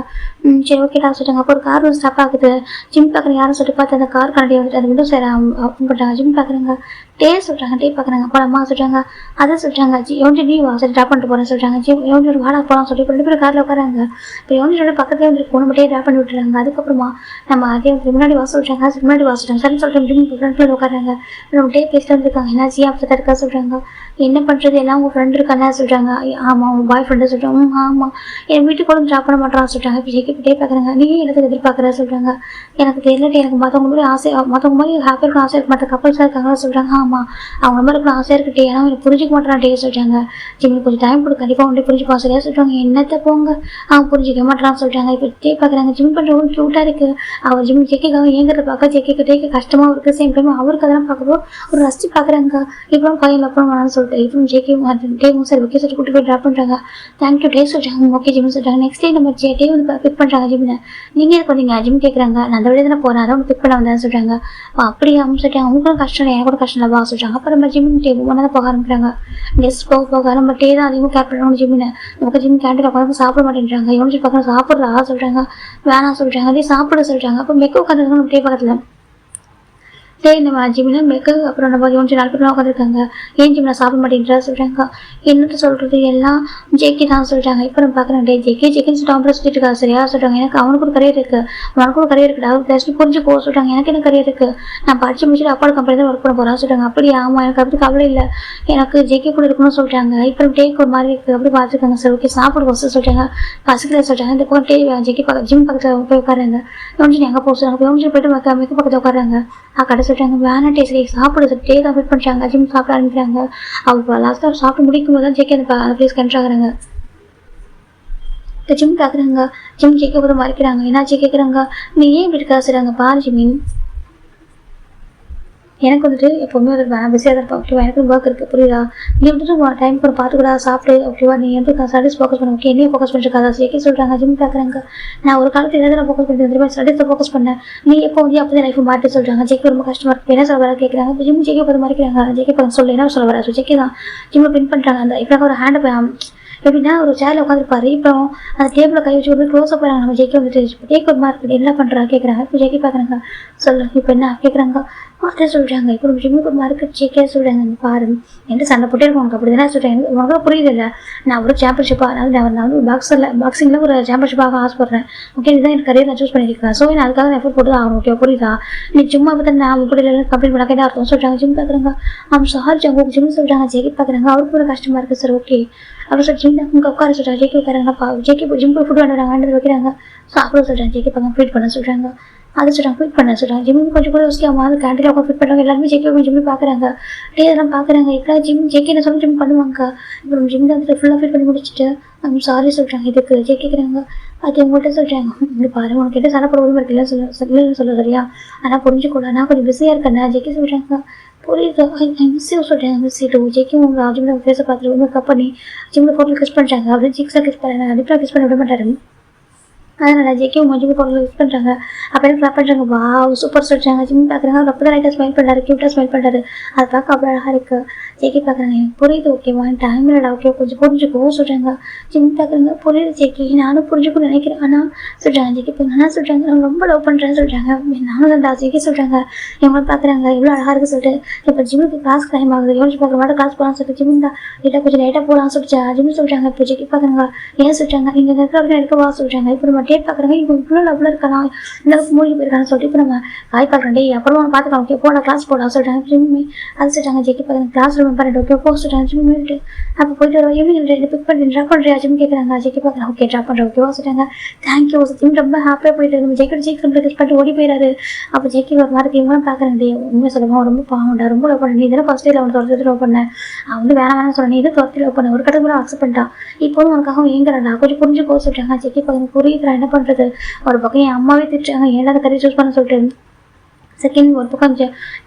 S1: சரி ஓகேடா சொல்கிறாங்க. அப்போ ஒரு கார் வந்து ஸ்டாப் ஆகுது. ஜிம் பார்க்குறாங்க. யாரும் சொல்லிட்டு பார்த்து அந்த கார் கண்ணாடி வந்துட்டு அது விண்டோ சைடு ஓப்பன் பண்ணுறாங்க. ஜிம் பார்க்குறாங்க. டே சொல்கிறாங்க. டே பார்க்குறாங்க. போலாமா சொல்கிறாங்க. அதை சொல்கிறாங்க. எம்ஜி நீ வா சரி ட்ராப் பண்ணிட்டு போகிறேன் சொல்கிறாங்க. ஜிம் எம்ஜி வாடா போகலாம் சொல்லி 2 பேரும் காரில் உட்காராங்க. இப்போ எம்ஜியோட பக்கத்துலேயே வந்து போன மட்டும் ட்ராப் பண்ணி விட்டுறாங்க. அதுக்கப்புறமா நம்ம அதே முன்னாடி வா சொல்கிறாங்க. முன்னாடி வா சொல்கிறாங்க. சரி சொல்கிறேன். ஜிம் ஃப்ரெண்ட்ல உட்காராங்க. நம்ம டே பேசிட்டு வந்துருக்காங்க. என்ன ஜி அப்போ இருக்கா சொல்கிறாங்க. என்ன பண்ணுறது எல்லாம் உங்கள் ஃப்ரெண்டு இருக்கானே சொல்கிறாங்க. ஆமாம் உங்கள் பாய் ஃப்ரெண்டு சொல்கிறாங்க. ஆமாம் என் வீட்டுக்கு கூட ட்ராப் பண்ண மாட்டான்னு சொல்கிறாங்க. இப்போ ஜேக்கிட்டே பார்க்குறாங்க. நீ எனக்கு எதிர்பார்க்குற சொல்கிறாங்க. எனக்கு தெரியலட்டு எனக்கு மற்றவங்க மாதிரி ஆசை மற்றவங்க மாதிரி ஹாப்பியாக இருக்கணும் ஆசை இருக்கு மற்ற கப்பல்ஸாக இருக்காங்கன்னு சொல்கிறாங்க. ஆமாம் அவங்க மாதிரி இருக்கணும் ஆசையாக இருக்கட்டே ஏன்னா எனக்கு புரிஞ்சிக்க மாட்டேறான்ட்டே சொல்கிறாங்க. ஜிம்மி கொஞ்சம் டைம் கொடு கண்டிப்பாக உண்டே புரிஞ்சுப்பா சரியா சொல்கிறாங்க. என்னத்தை போங்க அவன் புரிஞ்சிக்க மாட்டேறான்னு சொல்கிறாங்க. இப்போ டே பார்க்குறாங்க. ஜிம்மி பண்ணுறவங்க க்யூட்டாக இருக்குது. அவர் ஜிம்மி ஜேக்கிக்காக ஏங்கிறத பார்க்க ஜேக்கிக்கிட்டே கஷ்டமாக இருக்குது. சேம் டைம் அவருக்கு அதெல்லாம் பார்க்குறோம் ஒரு ரசித்து பார்க்குறாங்க. இப்போ பையன் அப்புறம் வேணான்னு சொல்லிட்டு இப்போ ஜேகே டேவும் சரி ஓகே சொல்லிட்டு கூட்டி போய் ட்ராப் பண்ணுறாங்க. தேங்க்யூ டே சொல்கிறாங்க. ஓகே ஜிம் சொல்கிறாங்க. நெக்ஸ்ட் டே நம்ம டே வந்து பிக் பண்ணுறாங்க ஜிம்மில். நீங்கள் எதுக்கு வந்தீங்க ஜிம் கேட்குறாங்க. நான் அந்த வழியாக தானே போகிறேன் அதான் பிக் பண்ண வந்தேன்னு சொல்கிறாங்க. அப்படியே அவங்க சொல்லிட்டாங்க அவங்களுக்கும் கஷ்டம் இல்லை எனக்கு கூட கஷ்டம் இல்லைவா சொல்கிறாங்க. அப்புறம் நம்ம ஜிம் டே ஒன்றா தான் போக ஆரம்பிக்கிறாங்க. நெக்ஸ்ட் போக நம்ம டே தான் அதிகமாக கேர் பண்ணுறோம் ஜிம்மில். நமக்கு ஜிம் கேண்டீன் உட்காந்து சாப்பிட மாட்டேன்றாங்க. இவனு பக்கம் சாப்பிட்றா சொல்கிறாங்க. வேணாம் சொல்கிறாங்க. அதே சாப்பிட சொல்கிறாங்க. அப்போ மெக்க உட்காந்துருக்காங்க நம்ம டே பக்கத்தில். டேய் நம்ம ஜிம்மில் மெக்கு அப்புறம் நம்ம கொஞ்சம் 4 பேர் உட்காந்துருக்காங்க. ஏன் ஜிம் நான் சாப்பிட மாட்டேன்றா சொல்கிறாங்க. என்னட்டு சொல்கிறது எல்லாம் ஜேக்கி தான் சொல்கிறாங்க. இப்போ நம்ம பார்க்குறேன் டே ஜேக்கின்னு சொல்லிட்டு அவன் சுற்றிட்டு இருக்கா சரியா சொல்கிறாங்க. எனக்கு அவனுக்கு ஒரு கரியர் இருக்குது உனக்கு ஒரு கரியர் இருக்குது அவர் பேசி புரிஞ்சு போக சொல்கிறாங்க. எனக்கு என்ன கரியர் இருக்குது நான் படித்து முடிச்சுட்டு அப்பாவோட கம்பெனி தான் ஒர்க் பண்ண போகிறான்னு சொல்கிறாங்க. அப்படி ஆமாம் எனக்கு அப்படி கவலை இல்லை எனக்கு ஜேக்கி கூட இருக்கணும்னு சொல்கிறாங்க. இப்போ டேக்கு ஒரு மாதிரி இருக்குது அப்படி பார்த்துருக்காங்க. சார் ஓகே சாப்பிடு வசதி சொல்கிறாங்க. பசிக்கல சொல்கிறாங்க. இந்த பக்கம் டே ஜேக்கி ஜிம் பக்கத்தில் போய் உட்காருங்க. யோஞ்சி எங்கே போக சொல்கிறாங்க. யோஞ்சி போய்ட்டு மெக்க பக்கத்தில் உட்காராங்க. கடை சொல்கிறாங்க வேணா டே சரி சாப்பிடு டே தான் வெயிட் பண்ணுறாங்க. ஜிம் சாப்பிட ஆரம்பிக்கிறாங்க. அவங்க லாஸ்ட்டாக சாப்பிட்டு முடிக்கும் போது தான் ஜேக்கி அந்த ப்ளேஸ் கண்ட்ராகிறாங்க. ஜிம் பார்க்குறாங்க. ஜிம் ஜேக்கி போது மறைக்கிறாங்க. என்னாச்சு கேட்குறாங்க. நீ ஏன் இப்படி இருக்கா சொல்கிறாங்க. பாரு ஜிமின் எனக்கு வந்துட்டு எப்போவுமே ஒரு பிஸியாக தான் இருப்பேன் ஓகேவா எனக்கு ஒர்க் இருக்குது புரியுதா நீ வந்துட்டு டைம் கூட பார்த்துக்கூடா சாப்பிட்டு ஓகேவா நீ வந்து ஸ்டடீஸ் ஃபோக்கஸ் பண்ண ஓகே என்னையும் ஃபோக்கஸ் பண்ணிருக்காதா ஜேக்கி சொல்கிறாங்க. ஜிம் பார்க்குறாங்க. நான் ஒரு காலத்தில் எதாவது ஃபோக்கஸ் பண்ணிட்டு ஸ்டடீஸில் ஃபோக்கஸ் பண்ணேன் நீ எப்போ வந்து அப்போ தான் லைஃப் மாற்றி சொல்கிறாங்க. ஜேக்கி ரொம்ப கஷ்டமாக இருக்குது என்ன சொல்ல வர கேட்குறாங்க. ஜிம் ஜேக்கி பார்த்து மறைக்கிறாங்க. ஜேக்கி பார்த்து சொல்ல என்ன சொல்ல வர ஜேக்கி தான் ஜிம்மில் பின் பண்ணுறாங்க. அந்த இப்போ ஒரு ஹேண்டை எப்படின்னா ஒரு சேரில் உட்காந்துருப்பாரு. இப்போ அந்த டேபிளில் கை வச்சு ஒரு க்ளோஸாக போகிறாங்க. நம்ம ஜேக்கி வந்துட்டு ஜேக்கி ஒரு மார்க் என்ன பண்ணுறா கேட்குறாங்க. இப்போ ஜேக்கி பார்க்குறாங்க. சொல்லு இப்போ என்ன கேட்குறாங்க. அதை சொல்கிறாங்க. இப்போ ஜிம்முக்கு ஒரு மார்க்கு ஜேக்கே சொல்கிறாங்க. இந்த பாரு என்கிட்ட சண்டை போட்டே இருக்கும் உனக்கு அப்படி தானே சொல்கிறேன் உனக்கு புரியுது இல்லை நான் ஒரு சாம்பியன்ஷிப்பாக அதாவது நான் வந்து பாக்ஸிங்கில் ஒரு சாம்பியன்ஷிப்பாக ஆசைப்படுறேன் ஓகே இதுதான் எனக்கு கரியர் நான் சூஸ் பண்ணியிருக்கேன். ஸோ நான் அதுக்காக நான் எஃபோர்ட் போட்டு தான் ஆகணும் ஓகே புரியுதா நீ சும்மா இப்போ தான் நான் இப்படி கம்ப்ளீட் பண்ண கேட்டால் அர்த்தம் சொல்கிறாங்க. ஜிம் பார்க்குறாங்க. அவங்க சாரி உங்களுக்கு ஜிம் சொல்கிறாங்க. ஜேக்கி பார்க்குறாங்க. அவருக்கு ஒரு கஷ்டமாக இருக்குது சார் ஓகே அப்புறம் சார் ஜிம் உங்கள் உட்கார சொல்கிறாங்க. ஜேக்கி உட்காராங்கப்பா ஜேக்கி ஜிம் ஃபுட் வேண்டாங்க வைக்கிறாங்க. ஸோ அப்புறம் சொல்கிறாங்க ஜேக்கி பார்க்க ஃபீட் பண்ண சொல்கிறாங்க. அதை சொல்கிறாங்க ஃபிட் பண்ண சொல்கிறாங்க. ஜிம்முக்கு கொஞ்சம் கூட யோசிக்காம அது கேண்டீனில் உட்காந்து ஃபிட் பண்ணுறாங்க. எல்லாருமே ஜேக்கி கொஞ்சம் ஜிம்மி பார்க்குறாங்க. டே இதெல்லாம் பார்க்குறாங்க. இப்போ ஜிம் ஜேக்கி என்ன சொல்லி ஜிம் பண்ணுவாங்க. இப்போ ஜிம் வந்துட்டு ஃபுல்லாக ஃபிட் பண்ணி முடிச்சுட்டு அவங்க சாரி சொல்கிறாங்க. இதுக்கு ஜேக்கிக்கிறாங்க. அது உங்கள்கிட்ட சொல்கிறாங்க. இங்கே பாரு உனக்கு கிட்ட சண்டை போட உரிமை இருக்குல்ல சொல்ல சரியா ஆனால் புரிஞ்சுக்கூட நான் கொஞ்சம் பிஸியாக இருக்கேன். ஜேக்கி சொல்கிறாங்க. புரியுது மிஸ்ஸியும் சொல்கிறாங்க. மிஸ்ஸிட்டு ஜேக்கி உங்கள் ஜிம்மில் ஃபேஸை பார்த்துட்டு உண்மை கப் பண்ணி ஜிம்மில் ஃபோட்டோ கிஸ் பண்ணுறாங்க. அப்படின்னு ஜிக்ஸாக கிஸ் பண்ணுறாங்க. டிஃப்ரெண்ட் கிஸ் பண்ண விட மாட்டாரு. அதனால் ஜேக்கி மஞ்சள் போட்டு யூஸ் பண்ணுறாங்க. அப்புறம் கிளாப் பண்ணுறாங்க. வா சூப்பர் சொல்கிறாங்க. ஜிம் பார்க்குறாங்க. அவர் அப்போ தான் லைட்டாக ஸ்மைல் பண்ணுறாரு க்யூட்டாக ஸ்மைல் பண்ணுறாரு. அதை பார்க்க அவ்வளோ அழகாக இருக்குது. ஜேக்கி பார்க்குறாங்க. எனக்கு புரியுது ஓகேவா டைம் இல்லைடா ஓகே கொஞ்சம் புரிஞ்சுக்கோ சொல்கிறாங்க. ஜிம் பார்க்குறாங்க. புரியுது ஜேக்கி நானும் புரிஞ்சுக்கணும்னு நினைக்கிறேன் ஆனால் சொல்கிறாங்க. ஜேக்கி இப்போ ஆனால் சொல்கிறாங்க நான் ரொம்ப லவ் பண்ணுறேன்னு சொல்கிறாங்க. நானும் தான்டா ஜேக்கி சொல்கிறாங்க. இவங்க பார்க்குறாங்க இவ்வளோ அழகாக இருக்குது சொல்லிட்டு இப்போ ஜிம்முக்கு கிளாஸ் டைம் ஆகுது யோசிச்சு பார்க்குற மாதிரி கிளாஸ் போகலான்னு சொல்லிட்டு ஜிம் தான் லைட்டாக கொஞ்சம் லைட்டாக போகலான்னு சொல்லிட்டு ஜிம் சொல்கிறாங்க. இப்போ ஜேக்கி பார்க்குறாங்க. ஏன் சொல்கிறாங்க நீங்கள் இருக்கிற வரைக்கும் எடுக்கவா சொல்கிறாங்க. இப்போ நம்ம டேட் பார்க்குறாங்க. இப்போ இவ்வளோ லவ்வில் இருக்கலாம் இந்த அளவுக்கு மூழ்கி போயிருக்கான்னு சொல்லிட்டு இப்போ நம்ம காய் பார்க்குறோம். டே அப்புறமா பார்த்துக்கலாம் ஓகே போட கிளாஸ் போடலாம் சொல்கிறாங்க. ஜிம்மி அது சொல்கிறாங்க. ஜேக்கி பார்க்குறாங்க. கிளாஸ் ரூம் பண்ணிட்டு ஓகே போக சொல்கிறாங்க. ஜிம்மிட்டு அப்போ போயிட்டு வரோம் எப்படி பிக் பண்ணி ட்ராப் பண்ணுறியா ஜிம் கேட்குறாங்க. ஜேக்கி பார்க்குறாங்க. ஓகே ட்ராப் பண்ணுறேன் ஓகேவா சொல்கிறாங்க. தேங்க்யூ ஜிம் ரொம்ப ஹாப்பியாக போயிட்டு நம்ம ஜேக்கி கிஸ் பண்ணிட்டு ஓடி போயிடாரு. அப்போ ஜேக்கி ஒரு மாதிரி இவங்களும் பார்க்குறேன். டே உண்மையை சொல்லுவோம் ரொம்ப பாவம்டா ரொம்ப லவ் பண்ண நீ இதெல்லாம் ஃபஸ்ட் டேல அவனை துரத்து லவ் பண்ணேன் அவன் வந்து வேணாம் சொல்ல நீ இதை துரத்தி லவ் பண்ண ஒரு கடவுள் கூட அக்செப்ட் பண்ணிட்டான் இப்போதும் உனக்காக ஏங்குறாடா கொஞ்சம் புரிஞ்சுக்கோ சொல்கிறாங்க. ஜேக்கி பார்க்குறேன். புரியுதுடா என்ன பண்ணுறது ஒரு பக்கம் என் அம்மாவே திட்டுறாங்க ஏன் கறி சூஸ் பண்ண சொல்லிட்டு செகண்ட் ஒரு பக்கம்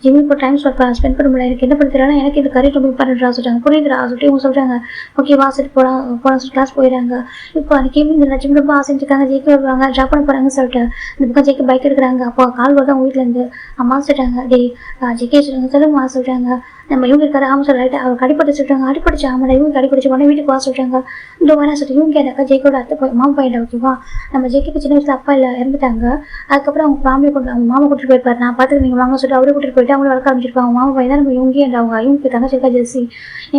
S1: ஜிம்மி இப்போ டைம் ஸ்பெண்ட் பண்ண முடியல எனக்கு என்ன பண்ணி தெரியல எனக்கு இந்த கறி ரொம்ப இம்பார்ட்டன்டா சொல்கிறாங்க. புரியுதுடா சொல்லிட்டு இவங்க சொல்கிறாங்க. ஓகே வாசிட்டு போன கிளாஸ் போயிடறாங்க. இப்போ அன்றைக்கி இந்த ஜிம் ரொம்ப ஆசைச்சிருக்காங்க. ஜேக்கி வருவாங்க ட்ராப் பண்ண போகிறாங்க சொல்லிட்டு இந்த பக்கம் ஜேக்கி பைக் எடுக்கிறாங்க. அப்போ கால் வருது அவங்க வீட்டிலேருந்து அம்மா சொல்கிறாங்க. டே ஜேக்கே சொல்கிறாங்க சொல்லுமா சொல்கிறாங்க. நம்ம இவங்க இருக்காரு ஆமாம் சொல்லிட்டு அவர் கடிப்பட்டு சொல்கிறாங்க. அடிப்படிச்சு ஆமாம் இவங்க கடிப்படிச்சு உடனே வீட்டுக்கு வா சொல்கிறாங்க. இந்த வேணா சொல்லிட்டு இவங்க கேட்டாக்கா ஜேக்கோட அத்தை மாமா பையன் ஓகேவா நம்ம ஜேக்கிக்கு சின்ன வயசுல அப்பா இல்லை இறந்துட்டாங்க. அதுக்கப்புறம் அவங்க ஃபேமிலி கொண்டு அவங்க மாமா கூட்டிட்டு போயிருப்பாரு. நான் பார்த்துட்டு நீங்கள் வாங்க சொல்லிட்டு அவரே கூட்டிட்டு போயிட்டு அவங்கள வளர்க்க ஆரம்பிச்சிருப்பாங்க. மாமா பையன் தான் நம்ம இவங்க அவங்க இவங்க தங்கச்சிருக்கா ஜெர்சி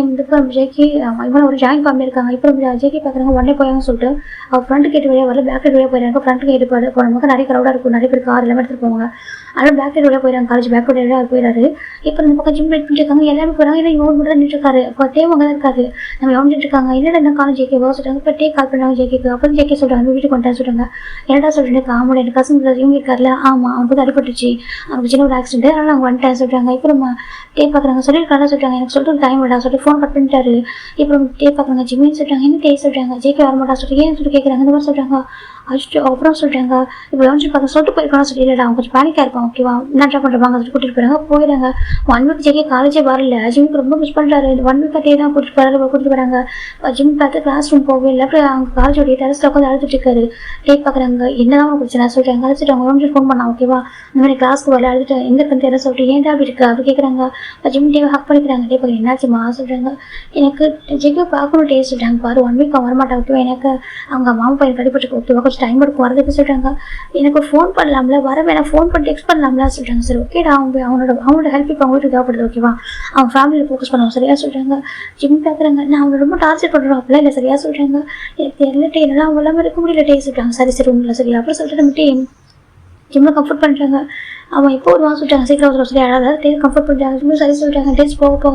S1: இந்த ஜேக்கி இவங்க ஒரு ஜாயின் ஃபேமிலி இருக்காங்க. இப்போ நம்ம ஜேக்கி பார்க்குறாங்க உடனே போயாங்கன்னு சொல்லிட்டு அவர் ஃப்ரண்ட் கேட்டு வழியாக வரல பேக் கேட் வழியாக போயிடுறாங்க. ஃப்ரண்ட் கேட்டு போனவங்க நிறைய க்ரௌடாக இருக்கும் நிறைய பேர் கார் எல்லாமே எடுத்துட்டு போவாங்க. அதனால் பேக் கேட் வழியாக போயிடுறாங்க. காலேஜ் பேக் கேட் வழியாக போயிடாரு. இப்போ இந்த பக்கம் ஜிம் வெயிட் பண்ணிருக்காங்க. போறாங்க, எல்லாரும் போறாங்க. ஏன்னா இவங்க மட்டும் தான் நின்றுட்டு இருக்காரு. அப்போ டேவும் அங்கே தான் இருக்காரு. நம்ம கவனிச்சுட்டு இருக்காங்க. என்னடா என்ன காணும் ஜேகேவா சொல்றாங்க. இப்போ டே கால் பண்ணுறாங்க ஜேகேக்கு. அப்போ ஜேகே சொல்றாங்க வீட்டுக்கு வந்துட்டேன் சொல்றாங்க. என்னடா சொல்றேன் ஆமாம் எனக்கு கசன் இவங்க இருக்காருல, ஆமாம் அவனுக்கு வந்து அடிபட்டுச்சு, அவனுக்கு சின்ன ஒரு ஆக்சிடென்ட், அதனால நாங்கள் வந்துட்டேன் சொல்றாங்க. இப்போ நம்ம டே பார்க்குறாங்க சொல்லியிருக்காங்க சொல்றாங்க. எனக்கு சொல்லிட்டு டைம் விடா சொல்லிட்டு ஃபோன் கட் பண்ணிட்டாரு. இப்போ டே பார்க்குறாங்க ஜிம்மின்னு சொல்றாங்க. என்ன டே சொல்றாங்க ஜேகே வரமாட்டா சொல்லிட்டு ஏன்னு சொல்லி கேட்குறாங்க. இந்த மாதிரி சொல்றாங்க. அப்புறம் சொல்றாங்க இப்போ கவனிச்சு பார்க்க சொல்லிட்டு போயிருக்கான்னு சொல்லிடா அவங்க கொஞ்சம் பேனிக்காக இருக்கும். ஓகேவா என்ன ட்ரை பண்ணுறாங்க சொல்லிட்டு கூட்டிட்டு போறாங்க. போயிடுறாங்க. 1 வீக் ஜேகே காலேஜே வரல. ஜிம்முக்கு ரொம்ப மிஸ் பண்ணுறாரு. 1 வீக் டே தான் கூட்டிட்டு போறாங்க. ஜிம் பார்த்து கிளாஸ் ரூம் போகவே இல்லை. அப்புறம் அவங்க காலேஜோடைய டெரஸ்ல உட்காந்து அழுதுட்டு இருக்காரு. டே பார்க்குறாங்க என்னதான் உனக்கு பிரச்சனை சொல்றாங்க. அழைச்சிட்டு அவங்க கவனிச்சு ஃபோன் பண்ணா. ஓகேவா இந்த மாதிரி கிளாஸ்க்கு வரல அழுதுட்டு எங்க இருக்கு டெரஸ் சொல்லிட்டு ஏன்டா அப்படி இருக்கு அப்படி கேட்குறாங்க. ஜிம் டேவை ஹக் பண்ணிக்கிறாங்க. டே பார்க்க என்னாச்சுமா சொல்றாங்க. எனக்கு ஜேகே பார்க்கணும் டே சொல்றாங்க. பாரு 1 வீக் அவன் வரமாட்டான். ஓகேவா எனக்கு அவங்க மாமா பையன் கடிப்பட்டு ஓகேவா கொஞ்சம் டைம் எடுக்கும் வரதுக்கு சொல்றாங்க. எனக்கு ஃபோன் பண்ணலாம்ல வர வேணா ஃபோன் பண்ணி டெக்ஸ்ட் பண்ணலாம்ல சொல்றாங்க. சரி ஓகேடா அவனோட ஹெல்ப் இப்போ அவங்களுக்கு தேவைப்படுது. ஓகேவா அவன் ஃபேமிலியில் ஃபோக்கஸ் பண்ணுவாங்க சரியா சொல்றாங்க. ஜிம் பார்க்குறாங்க நான் அவனை ரொம்ப டார்ச்சர் பண்ணுறோம் அப்படிலாம் இல்லை சரியா சொல்றாங்க. எனக்கு தெரியல டே என்னால் அவங்க எல்லாமே இருக்க முடியல டே சொல்றாங்க. சரி உங்களை சரி அப்புறம் சொல்லிட்டு நம்ம டே ஜிம்மில் கம்ஃபர்ட் பண்ணுறாங்க. அவன் எப்போ வருவான் சொல்லிட்டாங்க. சீக்கிரம் ஒரு சொல்லி அழகாக டே கம்ஃபர்ட் பண்ணுறாங்க. ஜிம்மில் சரி சொல்லிட்டாங்க. டேஸ் போக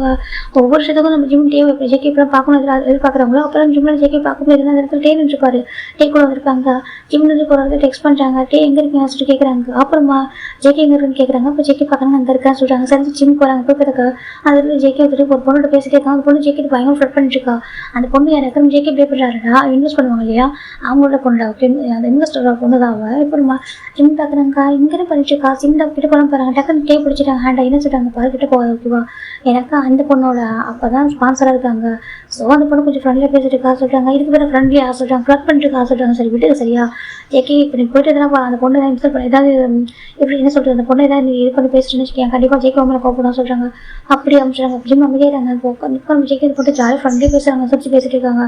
S1: ஒவ்வொரு விஷயத்துக்கும் நம்ம ஜிம் டே ஜேகே இப்பெல்லாம் பார்க்கணும் எதிர்பார்க்குறாங்களோ அப்புறம் ஜிம்மில் ஜேகே பார்க்க முடியாது. அந்த இடத்துல டே நின்றுப்பாரு. டே கூட வந்திருப்பாங்க. ஜிம்லேருந்து போகிறத டெக்ஸ்ட் பண்ணுறாங்க. டே எங்கே இருக்கீங்க சொல்லிட்டு கேட்குறாங்க. அப்புறமா ஜேகே எங்கே இருக்குன்னு கேட்குறாங்க. அப்போ ஜேகே பார்க்குறாங்க அங்கே இருக்கான்னு சொல்கிறாங்க. சரி ஜிம் போகிறாங்க. போய் பார்த்தாக்க அதில் ஜேகே வந்துட்டு ஒரு பொண்ணோட பேசிட்டே இருக்காங்க. அந்த பொண்ணு ஜேகே பயங்கர ஃப்ரெட் பண்ணிட்டு இருக்கா. அந்த பொண்ணு எனக்கு ஜேகே பே பண்ணுறாருடா இன்வெஸ்ட் பண்ணுவாங்க இல்லையா அவங்களோட பொண்ணு அந்த இன்வெஸ்டரோட பொண்ணு தான் அவள். அப்புறமா ஜிம் பார்க்குறாங்க இங்கே பண்ணிட்டு இருக்கா. ஜிம் கிட்ட போகலாம் போகிறாங்க. டக்குன்னு டே பிடிச்சிட்டாங்க. ஹேண்டா என்ன சொல்கிறாங்க பாரு கிட்ட போகாது. ஓகேவா எனக்கு அந்த பொண்ணோட அப்போ தான் ஸ்பான்சராக இருக்காங்க. ஸோ அந்த பொண்ணு கொஞ்சம் ஃப்ரெண்ட்லியாக பேசிட்டு இருக்கா சொல்கிறாங்க. இதுக்கு பேர் ஃப்ரெண்ட்லியாக சொல்கிறாங்க. ஃப்ளட் பண்ணிட்டு இருக்கா சொல்கிறாங்க. சரி விட்டுக்கு சரியா ஜேகே இப்போ நீ போயிட்டு எதனா அந்த பொண்ணு தான் இன்ஸ்டால் பண்ணி ஏதாவது எப்படி என்ன சொல்கிறது அந்த பொண்ணு ஏதாவது நீ இது பண்ணி பேசிட்டுன்னு வச்சுக்கேன் கண்டிப்பாக ஜேகே மேலே கோப்பணும் சொல்கிறாங்க. அப்படி அமைச்சிட்டாங்க. ஜிம் அமைதியாகிறாங்க. இப்போ ஜேகே போட்டு ஜாலியாக ஃப்ரெண்ட்லியாக பேசுகிறாங்க. சிரிச்சு பேசிட்டு இருக்காங்க.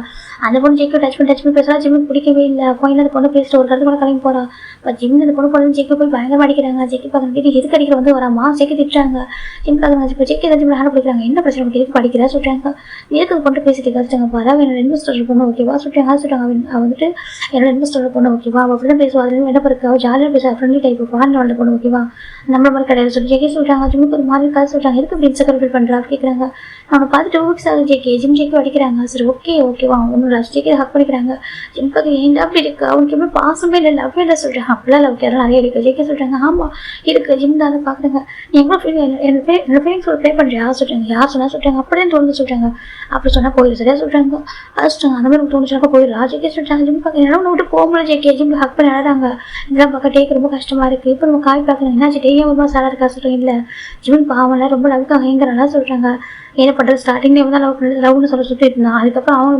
S1: அந்த பொண்ணு ஜேகே டச் பண்ணி பேசுகிறா. ஜிம்முக்கு பிடிக்கவே இல்லை. கோயில் அந்த பொண்ணு பேசிட்டு ஒரு கருத்து கூட கிளம்பி போகிறா. இப்போ ஜிம் அந்த பொண்ணு ஜேகே போய் பயங்கரமாக அடிக்கிறாங்க. ஜேகே பார்க்குறது எதுக்கு அடிக்கிற வந்து வராமா ஜேகே திட்டுறாங்க. ஜிம் பார்க்குறாங்க. இப்போ ஜேகே தான் ஜிம் ஹேண்ட் பிடிக்கிறாங்க. என்ன பிரச்சனை உங்களுக்கு எதுக்கு படிக்கிறா சொல்கிறாங்க. எதுக்கு கொண்டு பேசிட்டு கழிச்சாங்க பாரு என்னோட இன்வெஸ்டர் பொண்ணு ஓகேவா சொல்கிறாங்க. சொல்கிறாங்க வந்துட்டு என்னோட இன்வெஸ்டர் பொண்ணு ஓகேவா அவள் அப்படி தான் பேசுவா. அதுலேயும் என்ன பிறகு ஜாலியாக பேசுவா ஃப்ரெண்ட்லி டைப் ஃபாரின் வாழ்ந்த பொண்ணு ஓகேவா நம்ம மாதிரி கிடையாது சொல்லி ஜேகே சொல்கிறாங்க. ஜிம்முக்கு ஒரு மாதிரி காசு சொல்கிறாங்க. எதுக்கு இப்படி இன்ஸ்டாகிராம் பண்ணுறா கேட்குறாங்க. அவனை பார்த்துட்டு ஓகே சார் ஜேகே ஜேகே அடிக்கிறாங்க. சரி ஓகேவா ஒன்றும் ஜேகே ஹக் பண்ணிக்கிறாங்க. ஜிம் பார்க்க ஏன்டா அப்படி இருக்கு அவனுக்கு எப்படி பாசமே இல்லை லவ்வே இல்லை சொல்கிறாங்க. அப்படிலாம் லவ் கேரளா நிறைய இருக்குது. ஜேகே சொல்கிறாங்க ஆமாம் இருக்கு ஜிம் தான் பார்க்குறாங்க. நீ எவ்வளோ என்னோட ஃபீலிங்ஸ் ப்ளே பண்ணுறியா சொல்கிறாங்க. யார் சொன்னால் சொல்கிறாங்க அப்படியே தோணுது சொல்கிறாங்க. அப்படி சொன்னால் போயிடு சரியா சொல்கிறாங்க. அது சொல்கிறாங்க அந்த மாதிரி தோணுச்சுனாக்கா போயிடலாம் ஜேகே சொல்கிறாங்க. ஜிம் பார்க்க என்ன விட்டு போகல ஜேகே ஜிம் ஹக் பண்ணி அழகாங்க. இதெல்லாம் பார்க்க டேக்கு ரொம்ப கஷ்டமாக இருக்குது. இப்போ நம்ம காய் பார்க்குறோம் என்னாச்சு டே ஒரு மாதிரி சாலாக இருக்கா சொல்கிறீங்க. இல்லை ஜிம் பாவம்ல ரொம்ப லவ்க்காக எங்கிறனால சொல்கிறாங்க. என்ன பண்ணுறது ஸ்டார்டிங்லேயே வந்து லவ்னு சுற்றி இருந்தான். அதுக்கப்புறம் அவங்க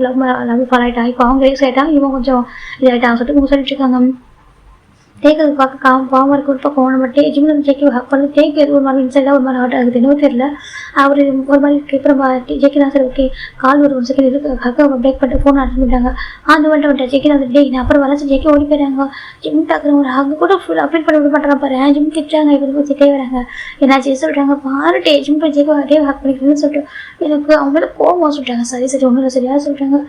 S1: லவ் ஃபால் ஆகிட்டான். இப்போ அவங்க ரேஸ் ஆகிட்டான். இவன் கொஞ்சம் இதாகிட்டான் சொல்லிட்டு சொல்லிட்டு இருக்காங்க. டேக்கு அது பார்க்க பாவம் இருக்கு ஒரு பக்கம் நம்ம ஜிம்மில் ஜேகே ஹக் பண்ணி டேக்கு ஒரு மாதிரி இன்சைடாக ஒரு மாதிரி ஹார்ட் ஆகுது என்னவோ தெரியல. அவர் ஒரு மாதிரி அப்புறம் ஜேகே தான் சரி ஓகே கால் ஒரு செகண்ட் இருக்கு ஹக்கை பிரேக் பண்ணிட்டு ஃபோன் அட்டன் பண்ணிட்டாங்க. அந்த வந்துட்டு ஜேகே தான் டே நான் அப்புறம் வர ஜேகே ஓடி போயிடுறாங்க. ஜிம் பார்க்குறவங்க ஒரு ஹக் கூட ஃபுல் அப்டேட் பண்ணி விட மாட்டேறான் பாரு. ஜிம் திட்டுறாங்க. இப்போ ஜேகே வராங்க. என்னாச்சு சொல்கிறாங்க பாரு டே ஜிம் போய் ஜேகே டே ஹக் பண்ணிக்கிறேன்னு சொல்லிட்டு எனக்கு அவங்க மேலே கோவமாக சொல்கிறாங்க. சரி ஒன்றும் இல்லை சரியா சொல்கிறாங்க.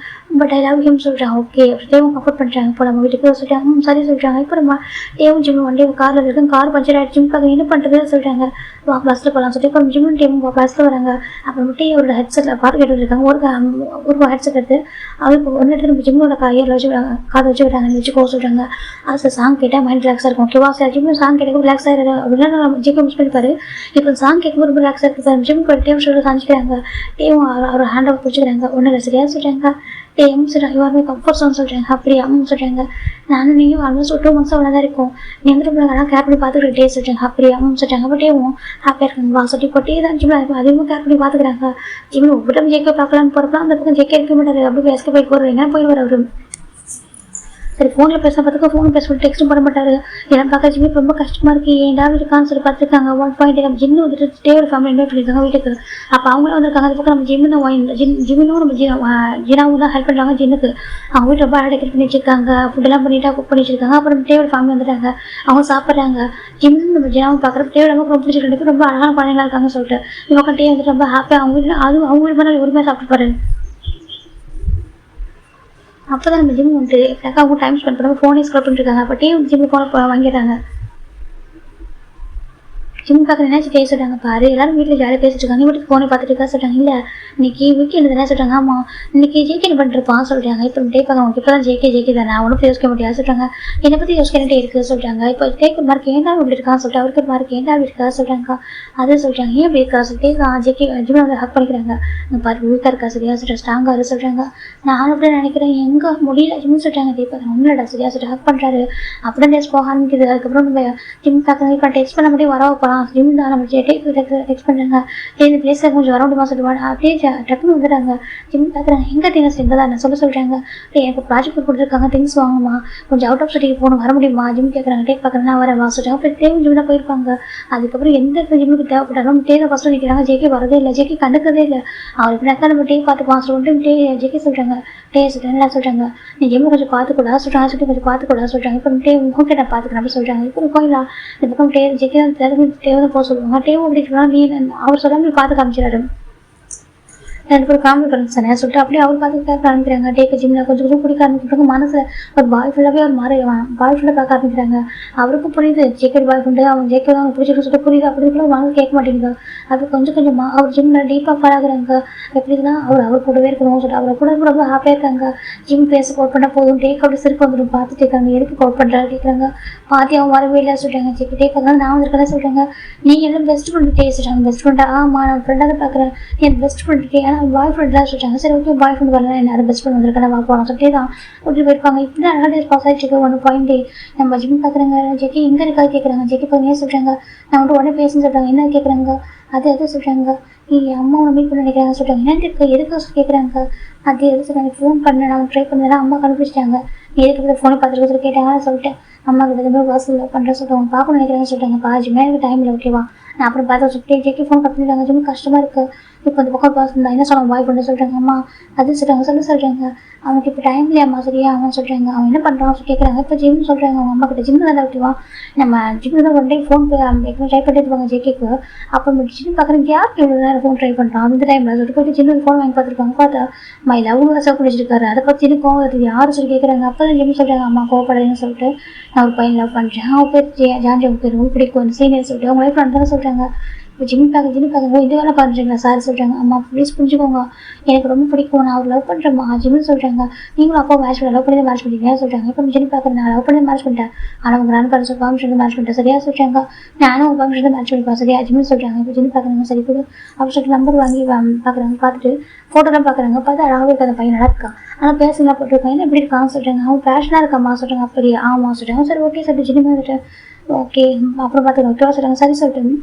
S1: பட் ஐ லவ் ஹிம் சொல்கிறாங்க. ஓகே டேவும் கம்ஃபர்ட் பண்ணுறாங்க. இப்போ நம்ம வீட்டுக்கு சொல்லிட்டாங்க சரி சொல்கிறாங்க. இப்போ நம்ம டேவும் ஜிம் வண்டி காரில் இருக்கும். கார் பஞ்சர் ஆகிடுச்சு. ஜிம் பார்க்க என்ன பண்ணுறதுன்னு சொல்கிறாங்க. பஸ்ஸில் போகலாம் சொல்லிட்டு இப்போ ஜிம் டேவும் பஸ்ஸில் வராங்க. அப்புறம் டே ஒரு ஹெட்செட்டில் பாட்டு கேட்டு இருக்காங்க. ஒரு ஹெட்செட் எடுத்து அவருக்கு ஒன்று எடுத்து நம்ம ஜிம்மோட கையில் வச்சு காதை வச்சு விட்டாங்க வச்சுக்கோ சொல்கிறாங்க. அது சாங் கேட்டால் மைண்ட் ரிலாக்ஸாக இருக்கும். ஓகேவா சார் ஜிம் சாங் கேட்க ரிலாக்ஸ் ஆகிடுது அப்படின்னா நம்ம ஜிக்கு மிஸ் பண்ணிப்பாரு. இப்போ சாங் கேட்கும்போது ரொம்ப ரிலாக்ஸாக இருக்குது சார். ஜிம் டேவும் சொல்லிட்டு சாஞ்சிக்கிறாங்க. டேவும் அவர் ஹேண்ட் அவுட் பிடிச்சிக்கிறாங்க. ஒன்றும் இல்லை சரியா சொல்கிறாங்க. டேவும் சொல்கிறாங்க எல்லாருமே கம்ஃபர்ட் சாங் சொல்கிறாங்க. அப்படியே அம்மா சொல்கிறாங்க நானும் நீயும் ஆல்மோஸ்ட் ஒரு 2 months அவ்வளோ தான் இருக்கும். நீ வந்து ரொம்ப நல்லா கேர் பண்ணி பார்த்துக்கிட்டு டே சொல்கிறாங்க. அப்படியே அம்மா சொல்கிறாங்க. அப்போ டேவும் ஹாப்பியாக இருக்காங்க வா சொல்லி போட்டே தான் ஜிம்மில் அதிகமாக கேர் பண்ணி பார்த்துக்கிறாங்க. ஜிம்மில் ஒவ்வொரு டைம் ஜேகே பார்க்கலான்னு போகிறப்பலாம் அந்த பக்கம் ஜேகே இருக்க மாட்டார். அப்படி எஸ்கே போய் போடுறது என்ன போயிடுவார் அவர். சரி ஃபோனில் பேச பார்த்துக்க ஃபோன் பேச சொல்லி டெக்ஸ்ட்டும் பண்ண மாட்டார். எல்லாம் பார்க்க ஜிம்மி ரொம்ப கஷ்டமாக இருக்குது ஏன்டா இருக்கான்னு சொல்லி பார்த்துருக்காங்க. 1.8 நம்ம ஜிம்மு வந்துட்டு டேவோட ஃபேமிலி இன்வைட் பண்ணியிருக்காங்க வீட்டுக்கு. அப்போ அவங்களும் வந்திருக்காங்க. அது பக்கம் நம்ம ஜிம்மினும் நம்ம ஜினாவும் தான் ஹெல்ப் பண்ணுறாங்க ஜின்னுக்கு. அவங்க வீட்டு ரொம்ப டெக்கரேட் பண்ணி வச்சிருக்காங்க. ஃபுட்டெல்லாம் பண்ணிட்டா குக் பண்ணி வச்சிருக்காங்க. அப்புறம் டேவோட ஃபேமிலி வந்துட்டாங்க. அவங்க சாப்பிட்றாங்க. ஜிம்மும் நம்ம ஜினாவும் பார்க்குறப்ப டேவோட ரொம்ப பிடிச்சிருக்கு. ரொம்ப அழகான குழந்தைங்களா இருக்காங்க சொல்லிட்டு இவங்க டே வந்துட்டு ரொம்ப ஹாப்பியாக அவங்க வீட்டில் அதுவும் அவங்க வீட்டு மேலே உரிமையாக சாப்பிட்டுப்பாரு. அப்போ தான் நம்ம ஜிம் வந்துட்டு எனக்கு அவங்க டைம் ஸ்பெண்ட் பண்ணாமல் ஃபோனே ஸ்க்ரோல் பண்ணிட்டுருக்காங்க. அப்போ டே ஜிம்மில் ஃபோனை வாங்கிடுறாங்க. ஜிம் பார்க்குற என்னாச்சு பேச சொல்கிறாங்க பாரு எல்லாரும் வீட்டில் ஜாலியாக பேசிட்டு இருக்காங்க வீட்டுக்கு ஃபோனை பார்த்துட்டு இருக்கா சொல்கிறாங்க இல்லை இன்னைக்கு வீக்கெண்டு தானே சொல்கிறாங்க ஆமாம் இன்னைக்கு ஜேகே என்ன பண்ணிருப்பான் சொல்கிறாங்க இப்போ டே பார்க்க இப்போ தான் ஜேகே தானே ஒன்றும் யோசிக்க முடியாது சொல்கிறாங்க என்னை பற்றி யோசிக்கிட்டே இருக்குது சொல்கிறாங்க இப்போ டேக்கு மார்க் ஏண்டா இப்படி இருக்கான்னு சொல்லிட்டு அவருக்கு மார்க் ஏண்டா இப்படி இருக்கா சொல்கிறாங்க அதே சொல்கிறாங்க ஏன் இப்படி இருக்கா சொல்லிட்டு ஜேகே ஜிம் வந்து ஹக் பண்ணிக்கிறாங்க இந்த பாரு வீக்காக இருக்கா சரியா சொல்லிட்டு ஸ்ட்ராங்காக இரு சொல்கிறாங்க நான் அப்படி நினைக்கிறேன் எங்கே முடியல ஜிம் சொல்கிறாங்க டே பார்க்க ஒன்றும் சரியா சொல்லிட்டு ஹக் பண்ணுறாரு அப்படியே டேஸ் போக ஆரம்பிக்குது அதுக்கப்புறம் நம்ம ஜிம் பார்க்குறது இப்போ டெக்ஸ்ட் பண்ண முடியும் வர போகலாம் ஜிம் தான் நம்ம டெக்ஸ்ட் பண்ணுறாங்க இந்த பிளேஸில் கொஞ்சம் வர முடியுமா சொல்லுவாங்க அப்படியே டக்குன்னு வந்துடுறாங்க ஜிம் பார்க்குறாங்க எங்கே திங்ஸ் எங்கே தான் சொல்கிறாங்க எனக்கு ப்ராஜெக்ட் கொடுத்துருக்காங்க திங்ஸ் வாங்குமா கொஞ்சம் அவுட் ஆஃப் சிட்டிக்கு போகணும் வர முடியுமா ஜிம் கேட்குறாங்க டேக் பார்க்குறேன் நான் வரேன் சொல்கிறாங்க அப்புறம் தேவை ஜிம்னா போயிருப்பாங்க அதுக்கப்புறம் எந்த ஜிம்முக்கு தேவைப்பட்டாலும் டேவை ஃபஸ்ட்டு நிற்கிறாங்க ஜேகே வரதே இல்லை ஜேகே கண்டுக்கதே இல்லை அவருக்கு நேரத்தில் நம்ம டே பார்த்துக்கலாம் சொல்லிட்டு ஜேகே சொல்கிறாங்க டே சொல்கிறேன் என்ன சொல்கிறாங்க நீ ஜிம்மு கொஞ்சம் பார்த்துக்கூடா சொல்கிறாங்க சொல்லி கொஞ்சம் பார்த்துக்கூடா சொல்கிறாங்க இப்போ டே ஓகே நான் பார்த்துக்கிறேன் அப்படி சொல்கிறாங்க இப்போ கோயிலா இந்த பக்கம் டே ஜேகே தேவை போக சொல்லுவாங்க டேவும் அப்படி சொல்லுவாங்க நீ அவர் சொல்லாமல் பார்த்து காமிச்சிடாரு ரெண்டு பேரும் காமெடி பண்ணுறேன் சொல்லிட்டு அப்படியே அவர் பார்த்து ஆரம்பிக்கிறாங்க டேக்கு ஜிம்மில் கொஞ்சம் கொஞ்சம் பிடிக்க ஆரம்பிக்கிறாங்க மனசில் ஒரு பாய் ஃபுல்லாகவே ஒரு மாறி பாய் ஃபுல்லாக பார்க்க ஆரம்பிக்கிறாங்க அவருக்கும் புரியுது ஜேகே பாய் ஃப்ரெண்டு அவன் ஜேகே அவங்க பிடிச்சிட்டு சொல்லிட்டு புரியுது அப்படி கூட மனசு கேட்க மாட்டேங்குது அது கொஞ்சம் கொஞ்சமாக அவர் ஜிம்மில் டீப்பாக ஃபாலாகிறாங்க எப்படின்னா அவர் கூடவே இருக்கணும்னு சொல்லிட்டு அவரை கூட ரொம்ப ஹாப்பியாக இருக்காங்க ஜிம் பேச கோட் பண்ணால் போதும் டேக் அப்படி சிரிப்பு வந்துடும் பார்த்துட்டு இருக்காங்க எதுக்கு கோட் பண்ணுறாரு கேட்குறாங்க பார்த்து அவன் வரவே இல்லை சொல்லிட்டாங்க ஜேகே டேக் வந்து நான் வந்திருக்கேன் சொல்கிறாங்க நீங்கள் எல்லாம் பெஸ்ட் ஃப்ரெண்டு பேசிட்டாங்க பெஸ்ட் ஃப்ரெண்டா ஆமாம் நான் ஃப்ரெண்டாக தான் பார்க்குறேன் என் பெஸ்ட் ஃப்ரெண்டு ஏன்னா பாய் ஃப்ரெண்ட் தான் சொல்லிட்டாங்க சரி ஓகே பாய் ஃப்ரெண்ட் வரலாம் என்ன பெஸ்ட் ஃப்ரெண்ட் வந்திருக்கேன் வா போகலாம் சொல்லிட்டு தான் விட்டு போயிருப்பாங்க இப்படி தான் நல்லா பாஸ் ஆகிட்டு ஒன்று பாயிண்ட் நம்ம ஜிம் பார்க்குறாங்க ஜேகே எங்கே இருக்காது கேட்குறாங்க ஜேகே பார்க்க ஏன் சொல்கிறாங்க நான் வந்துட்டு உடனே பேசுன்னு சொல்கிறாங்க என்ன கேட்குறாங்க அது சொல்கிறாங்க அம்மாவை மீட் பண்ண நினைக்கிறாங்க சொல்கிறாங்க என்னன்னு இருக்கு எதுக்கு கேட்குறாங்க அது எது சொல்கிறாங்க ஃபோன் பண்ண நான் ட்ரை பண்ணதான் அம்மா கண்டுபிடிச்சிட்டாங்க எதுக்கு ஃபோனை பார்த்துட்டு சொல்லி கேட்டாங்கன்னு சொல்லிட்டு அம்மாவுக்கு விதமாக வாசல் பண்ணுற சொல்லிட்டு அவங்க பார்க்கணும் நினைக்கிறாங்கன்னு சொல்லிட்டாங்க பாஜிமே எனக்கு டைமில் ஓகேவா நான் அப்புறம் பார்த்து சொல்லிட்டு ஜேகே ஃபோன் கட் பண்ணிட்டாங்க ஜிம் கஷ்டமாக இருக்குது இப்போ அந்த பக்கம் பாஸ் இருந்தா என்ன சொல்லுவாங்க பாய் பண்ண சொல்கிறாங்க அம்மா அது சொல்கிறாங்க அவனுக்கு இப்போ டைம் இல்லையாம்மா சரியா அவன் சொல்கிறாங்க அவன் என்ன பண்ணுறான் கேட்குறாங்க இப்போ ஜிம் சொல்கிறாங்க அவங்க அம்மா கிட்ட ஜிம் தான் ஓகேவா நம்ம ஜிம் தான் ஒன் டே ஃபோன் ட்ரை பண்ணிட்டு இருப்பாங்க ஜேகேக்கு அப்போ ஜிம் பார்க்குறேன் யாருக்கு இவ்வளோ நேரம் ஃபோன் ட்ரை பண்ணுறான் அந்த டைமில் சொல்லிட்டு போய்ட்டு ஜிம் ஃபோன் வாங்கி பார்த்துருப்பாங்க பார்த்தா மை லவ் சர்வ் பண்ணிச்சிருக்காரு அதை பற்றி இருக்கும் அது யாரும் சொல்லி கேட்குறாங்க அப்போ தான் ஜிம் சொல்கிறாங்க அம்மா கோவப்படாதுன்னு சொல்லிட்டு நான் ஒரு பையன் லவ் பண்ணுறேன் அவன் பேர் ஜான்ஜி பேர் ரொம்ப பிடிக்கும் சீனியர் சொல்லிட்டு அவங்க லைஃப் தானே சொல்கிறாங்க இப்போ ஜிம் பார்க்க இது வேலை பண்ணுறீங்களா சார் சொல்கிறாங்க அம்மா ப்ளீஸ் புரிஞ்சுக்கோங்க எனக்கு ரொம்ப பிடிக்கும் நான் அவர் லவ் பண்ணுறேம்மா ஜிம்னு சொல்கிறாங்க நீங்களும் அப்பா மேட்ச் பண்ண லவ் பண்ணி மேட்ச் பண்ணிட்டீங்க சொல்கிறாங்க இப்போ ஜிம் பார்க்குறேன் நான் லவ் பண்ணி மேட்ச் பண்ணிட்டேன் ஆனால் உங்கள் நான் பண்ண ஃபங்க்ஷன் மேட்ச் பண்ணிட்டேன் சரியா சொல்கிறாங்க நானும் உங்கள் ஃபங்க்ஷன் மேட்ச் பண்ணிப்பேன் சரியா ஜிம்னு சொல்கிறாங்க இப்போ ஜிம் பார்க்குறாங்க சரி கூட அப்படி சொல்லிட்டு நம்பர் வாங்கி பார்க்குறாங்க பார்த்துட்டு ஃபோட்டோலாம் பார்க்குறாங்க பார்த்தா அழகாக இருக்க அந்த பையன் நல்லா இருக்கான் ஆனால் பேசுங்களா போட்டிருக்கான் என்ன எப்படி இருக்கான்னு சொல்கிறாங்க அவன் ஃபேஷனாக இருக்காம்மா சொல்கிறாங்க அப்படியே ஆமாம் சொல்கிறாங்க சரி ஓகே சொல்லிட்டு ஜிம் வந்துட்டு ஓகே அப்புறம் பார்த்துக்கலாம் ஓகேவா சொல்கிறாங்க சரி சொல்லிட்டு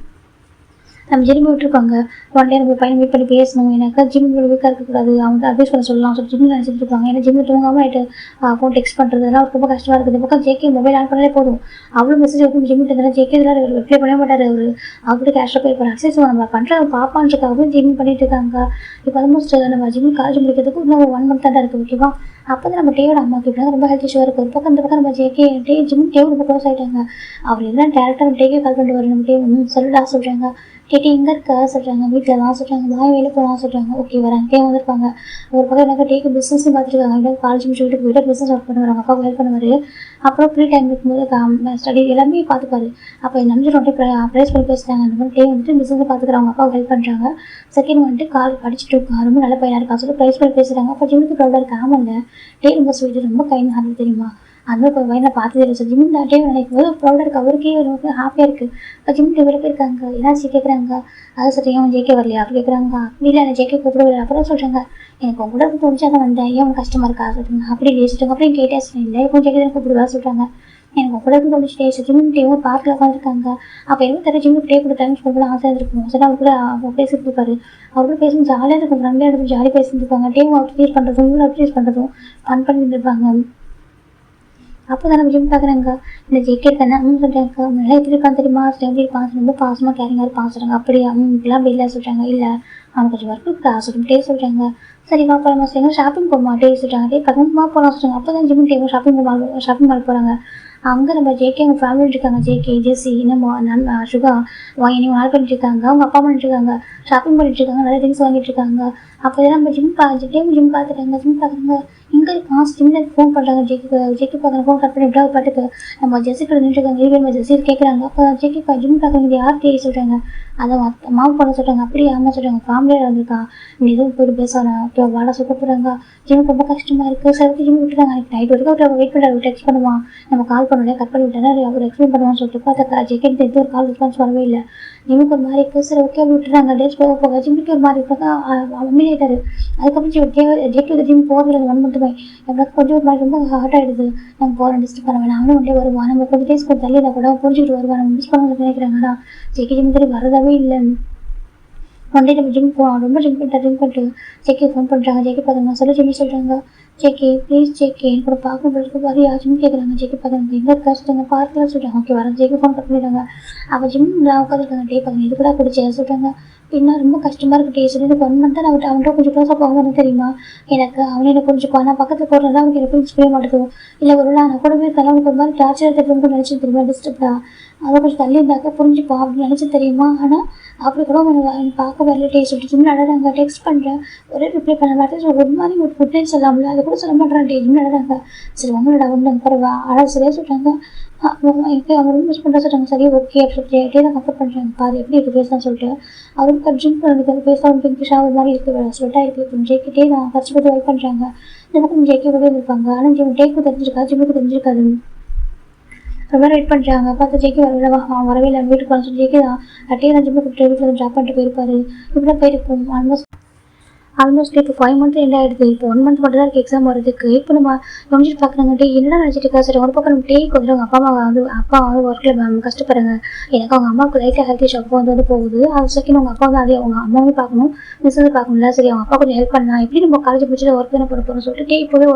S1: நம்ம ஜிம் விட்டுருப்பாங்க ஒன் டே நம்ம பையன் மீட் பண்ணி பேசணும் எனக்கு ஜிம் வீக்காக இருக்கக்கூடாது அவங்க அட்வைஸ் பண்ண சொல்லலாம் சொல்லி ஜிம் நினச்சிட்டு இருப்பாங்க ஏன்னா ஜிம் தூங்காமல் நைட்டு ஃபோன் டெக்ஸ்ட் பண்ணுறதுலாம் ரொம்ப கஷ்டமாக இருக்குது இந்த பக்கம் ஜேகே மொபைல் ஆன் பண்ணாலே போதும் அவ்வளோ மெசேஜ் இருக்கும் ஜிம் இருந்தால் ஜேகே இதெல்லாம் ரிப்ளை பண்ண மாட்டார் அவர் அவர்கிட்ட கேஷ்டாக போய் இப்போ அக்சஸ் நம்ம பண்ணுற பாப்பான்றதுக்காகவும் ஜிம் பண்ணிட்டு இருக்காங்க இப்போ ஆல்மோஸ்ட் நம்ம ஜிம் காலேஜ் முடிக்கிறதுக்கு இன்னும் 1 month தான் இருக்குது ஓகேவா அப்போ தான் நம்ம டேவோட அம்மாவுக்கு இப்படின்னா ரொம்ப ஹெல்த் இஷ்யூவாக இருக்குது ஒரு பக்கம் இந்த பக்கம் நம்ம ஜேகே ஜிம் டேவ் ரொம்ப க்ளோஸ் ஆகிட்டாங்க அவர் எல்லாம் டேரக்டாக நம்ம டேக்கே கால் பண்ணிட்டு வரும் நம்ம டேவ் சொல்லிடா சொல்கிறாங்க கேட்டு எங்கே இருக்கா சொல்கிறாங்க வீட்டில் தான் சொல்கிறாங்க வாய் வெளியே போகலாம் சொல்கிறாங்க ஓகே வராங்க டே வந்திருப்பாங்க ஒரு பக்கம் எனக்கு டேக்கு பிஸ்னஸும் பார்த்துருக்காங்க இப்போ காலேஜ் முடிச்சு வீட்டுக்கு போய்ட்டு பிஸ்னஸ் ஒர்க் பண்ணுவாங்க அப்பாவுக்கு ஹெல்ப் பண்ணுவார் அப்புறம் ஃப்ரீ டைம் இருக்கும்போது ஸ்டடி எல்லாமே பார்த்துப்பாரு அப்போ நம்பிச்சு வந்துட்டு ப்ரைஸ் பண்ணி பேசுகிறாங்க அந்த மாதிரி டே வந்துட்டு பிஸ்னஸை பார்த்துக்கிறாங்க அப்பாவுக்கு ஹெல்ப் பண்ணுறாங்க செகண்ட் வந்துட்டு கால் படிச்சுட்டு இருக்காங்க ரொம்ப நல்ல பையனாக இருக்கா சொல்லி ப்ரைஸ் பண்ணி பேசுகிறாங்க அப்போ ஜிம்முக்கு ப்ரௌடாக இருக்கு ஆமாங்க டே ரொம்ப ஸ்வீட்டு ரொம்ப கைண்ட் ஹார்ட் தெரியுமா அந்த ஒரு பையனை பார்த்ததே இல்லை சார் ஜிம் டே நினைக்கும் போது ப்ரௌடாக இருக்குது அவருக்கே ரொம்ப ஹாப்பியாக இருக்குது இப்போ ஜிம் இவ்வளோ பேர் இருக்காங்க என்னாச்சு கேட்குறாங்க அது சரி ஏன் ஜேகே வரலையா அப்படி கேட்குறாங்க அப்படி இல்லை எனக்கு ஜேகே கூப்பிட அப்புறம் சொல்கிறாங்க எனக்கு உங்க கூட தோணுச்சா தான் வந்தேன் ஏன் உங்க கஷ்டமாக இருக்கா சொல்கிறாங்க அப்படி பேசிட்டாங்க அப்புறம் கேட்டேன் இல்லை இப்போ ஜேகே தான் கூப்பிடுவா சொல்கிறாங்க எனக்கு கூட தோணுச்சு ஜிம் டேவும் பார்க்கில் உட்காந்துருக்காங்க அப்போ என்ன தர ஜிம்முக்கு டே கூட டைம் ஸ்பெண்ட் பண்ண ஆசையாக இருக்கும் சரி அவர் கூட பேசிட்டு இருப்பாரு அவர் கூட பேசும் ஜாலியாக இருக்கும் ஃப்ரெண்டாக எடுத்து ஜாலியாக பேசிட்டு இருப்பாங்க டேவும் அப்ரிஷியேட் பண்ணுறதும் இவ்வளோ அப்ரிஷியேட் பண்ணுறதும் ஃபன் பண்ணிட்டு இருப்பாங்க அப்போ தான் நம்ம ஜிம் பார்க்குறாங்க இந்த ஜேகே இருக்காங்க சொல்கிறாங்க நல்லா எப்படி இருக்கான்னு தெரியுமா எப்படி இருப்பான் ரொம்ப பாசமாக கேரிங்காக இருப்பான் சொல்கிறாங்க அப்படியே இப்படிலாம் அப்படி இல்லை சொல்கிறாங்க இல்லை அவனுக்கு கொஞ்சம் ஒர்க் இருக்கா சொல்லிட்டு சொல்கிறாங்க சரி வா போகலாமா சொல்லுங்க ஷாப்பிங் போக மாட்டே சொல்கிறாங்க டே பக்கமா போகலாம் சொல்கிறாங்க அப்போ தான் ஜிம் டேவும் ஷாப்பிங் மால் போகிறாங்க அங்கே நம்ம ஜேகே அவங்க ஃபேமிலி இருக்காங்க ஜேகே ஜெஸ்ஸி இன்னும் சுகா வாங்கி நாள் பண்ணிட்டு இருக்காங்க அவங்க அப்பா பண்ணிட்டு இருக்காங்க ஷாப்பிங் பண்ணிட்டு இருக்காங்க, நிறைய திங்ஸ் வாங்கிட்டு இருக்காங்க. அப்போ நம்ம ஜிம் பார்த்துட்டாங்க. ஜிம் பார்க்குறாங்க, இங்கே ஜிம்மில் ஃபோன் பண்ணுறாங்க. ஜெக்கி பார்க்குற ஃபோன் கட் பண்ணி விட்டா பாட்டுக்கு நம்ம ஜெஸ்ஸிக்கிட்ட நின்றுருக்காங்க. இதுவே நம்ம ஜெஸ்ஸி கேட்குறாங்க. அப்போ ஜெக்கி ஜிம் பார்க்குறீங்க யார் தேடி சொல்கிறாங்க, அதை மாவு பண்ண சொல்கிறாங்க. அப்படியே அம்மா சொல்கிறாங்க, ஃபேமிலியில் வந்திருக்கா, நீ எதுவும் போய்ட்டு பேசுகிறேன் வாடா சுத்த போகிறாங்க. ஜிம்முக்கு ரொம்ப கஷ்டமாக இருக்குது. சரி ஜிம் விட்டுறாங்க. நைட் வரைக்கும் அவர் வெயிட் பண்ணுறாரு, டெக்ஸ்ட் பண்ணுவான், நம்ம கால் பண்ணோடனே கட் பண்ணி விட்டாரு. அவர் எக்ஸ்பிளைன் பண்ணுவான்னு சொல்லிட்டு பார்த்தா ஜெக்கெட் எந்த ஒரு கால் ரெஸ்பான்ஸ் வரவே இல்லை. ஜிம்முக்கு ஒரு மாதிரி இருக்குது. சரி ஓகே விட்டுறாங்க. டேஸ் போக ஜிம்முக்கு ஒரு மாதிரி இருக்கா, அம்மியாயிட்டாரு. அதுக்கப்புறம் ஜெக்கி ஜிம் போகிறதுல 1 மந்த்துமே எனக்கு கொஞ்சம் ஒரு மாதிரி ரொம்ப ஹார்ட் ஆகிடுது. நம்ம போகிறோம் டிஸ்டர்ப் பண்ண வேணாம், அவனும் ஒன்றே வருவான், நம்ம கொஞ்சம் டேஸ் கொஞ்சம் தள்ளியில் கூட புரிஞ்சுக்கிட்டு வருவான், நம்ம மிஸ் பண்ண நினைக்கிறாங்கடா. ஜெக்கி ஜிம் சரி வரதாவே இல்லை. ஒன் டே நம்ம ஜிம் போவோம், ரொம்ப ட்ரிங்க் பண்ணிட்டு ஜெக்கி ஃபோன் பண்ணுறாங்க. ஜெக்கி பார்க்குறாங்க, ஜிம்மி சொல்கிறாங்க, ஜெக்கி ப்ளீஸ் ஜெக்கி எனக்கு கூட பார்க்கறதுக்கு வரியா ஜிம் கேட்குறாங்க. ஜெக்கி பார்க்குறாங்க, எங்கே இருக்கா சொல்கிறாங்க, பார்க்கலாம் சொல்கிறாங்க. ஓகே வரேன். ஜெக்கி ஃபோன் கட் பண்ணிடுறாங்க. அவள் ஜிம்மில் உட்காந்துருக்காங்க. டே பார்க்குங்க இது கூட பிடிச்ச சொல்கிறாங்க. பின்னா ரொம்ப கஷ்டமாக இருக்குது டே சொல்லி எனக்கு 1 மந்த்தாக நான் அவன்கிட்ட கொஞ்சம் க்ளோஸாக போகணும்னு தெரியுமா, எனக்கு அவனை எனக்கு புரிஞ்சுக்குவான், நான் பக்கத்தில் போடுறதா அவனுக்கு எனக்கு புரிய மாட்டேங்குது. இல்லை ஒரு நான் கூடவே இருக்காங்க, அவனுக்கு ஒரு மாதிரி டார்ச்சர் தெரியும் நினச்சி தெரியுமா, டிஸ்டர்ப்டா அதை கொஞ்சம் தள்ளி இருந்தாக்க புரிஞ்சுப்பா அப்படின்னு நினச்சி தெரியுமா. ஆனால் அப்படி கூட அவனை பார்க்க வரல. டே சொல்லிட்டு ஜிம் நடறாங்க. டெக்ஸ்ட் பண்ணுறேன், ஒரே ரிப்ளை பண்ண மாட்டேன். ஒரு மாதிரி ஒரு குட் நைட் சொல்லாமல அதை கூட சொல்ல மாட்டேறான். டே ஜிம் நடறாங்க. சரி ஒன்றுடா ஒன்று பரவா ஆனால் சரியாக சொல்கிறாங்க. எனக்கு அவங்க ரொம்ப மிஸ் பண்ணுறா சொல்கிறாங்க. சரி ஓகே அப்படி சொல்லிட்டு டே தான் கம்ஃபர்ட் பண்ணுறாங்க. பாரு எப்படி இருக்குது பேசலாம் சொல்லிட்டு அவருக்கு ஜிம் பண்ணுறது பேசலாம் பிங்கிஷா ஒரு மாதிரி இருக்குது சொல்லிட்டா இருக்குது. ஜெயிக்கிட்டே நான் கஷ்டப்பட்டு வெயிட் பண்ணுறாங்க. நமக்கு ஜெயிக்க கூட இருப்பாங்க. ஆனால் டேக்கு தெரிஞ்சிருக்கா, ஜிம்முக்கு தெரிஞ்சிருக்காது. ரொம்ப வெயிட் பண்ணுறாங்க. பார்த்து ஜெயிக்கி வரவே இல்லை. வீட்டுக்கு வர சொல்லி ஜெயிக்கி தான் அட்டே தான் ஜிம்முக்கு வீட்டில் ட்ராப் பண்ணிட்டு போயிருப்பாரு. இப்படி தான் போயிருப்போம். ஆல்மோஸ்ட் இப்போ 5 மந்த் எண்ட் ஆகிடுது. இப்போ 1 மந்த் மட்டும் தான் இருக்குது எக்ஸாம் வரதுக்கு. இப்போ நம்ம யோசிச்சுட்டு பார்க்குறாங்க, டே என்னடா நினச்சிட்டு இருக்கா. சரி ஒரு பக்கம் நம்ம டேக்கு வந்து அவங்க அப்பா வந்து ஒர்க்கில் கஷ்டப்படுறாங்க. எனக்கு அவங்க அம்மாவுக்கு லைட்டாக ஹெல்த் இஷ்யூ அப்போ வந்து போகுது. அது செகண்ட் அவங்க அப்பா வந்து அதே அவங்க அம்மாவும் பார்க்கணும், மிஸ்ஸும் பார்க்கணும்ல. சரி அவங்க அப்பா கொஞ்சம் ஹெல்ப் பண்ணலாம், எப்படி நம்ம காலேஜ் முடிச்சுட்டு ஒர்க் தானே பண்ண போகிறோம்னு சொல்லிட்டு டே இப்போவே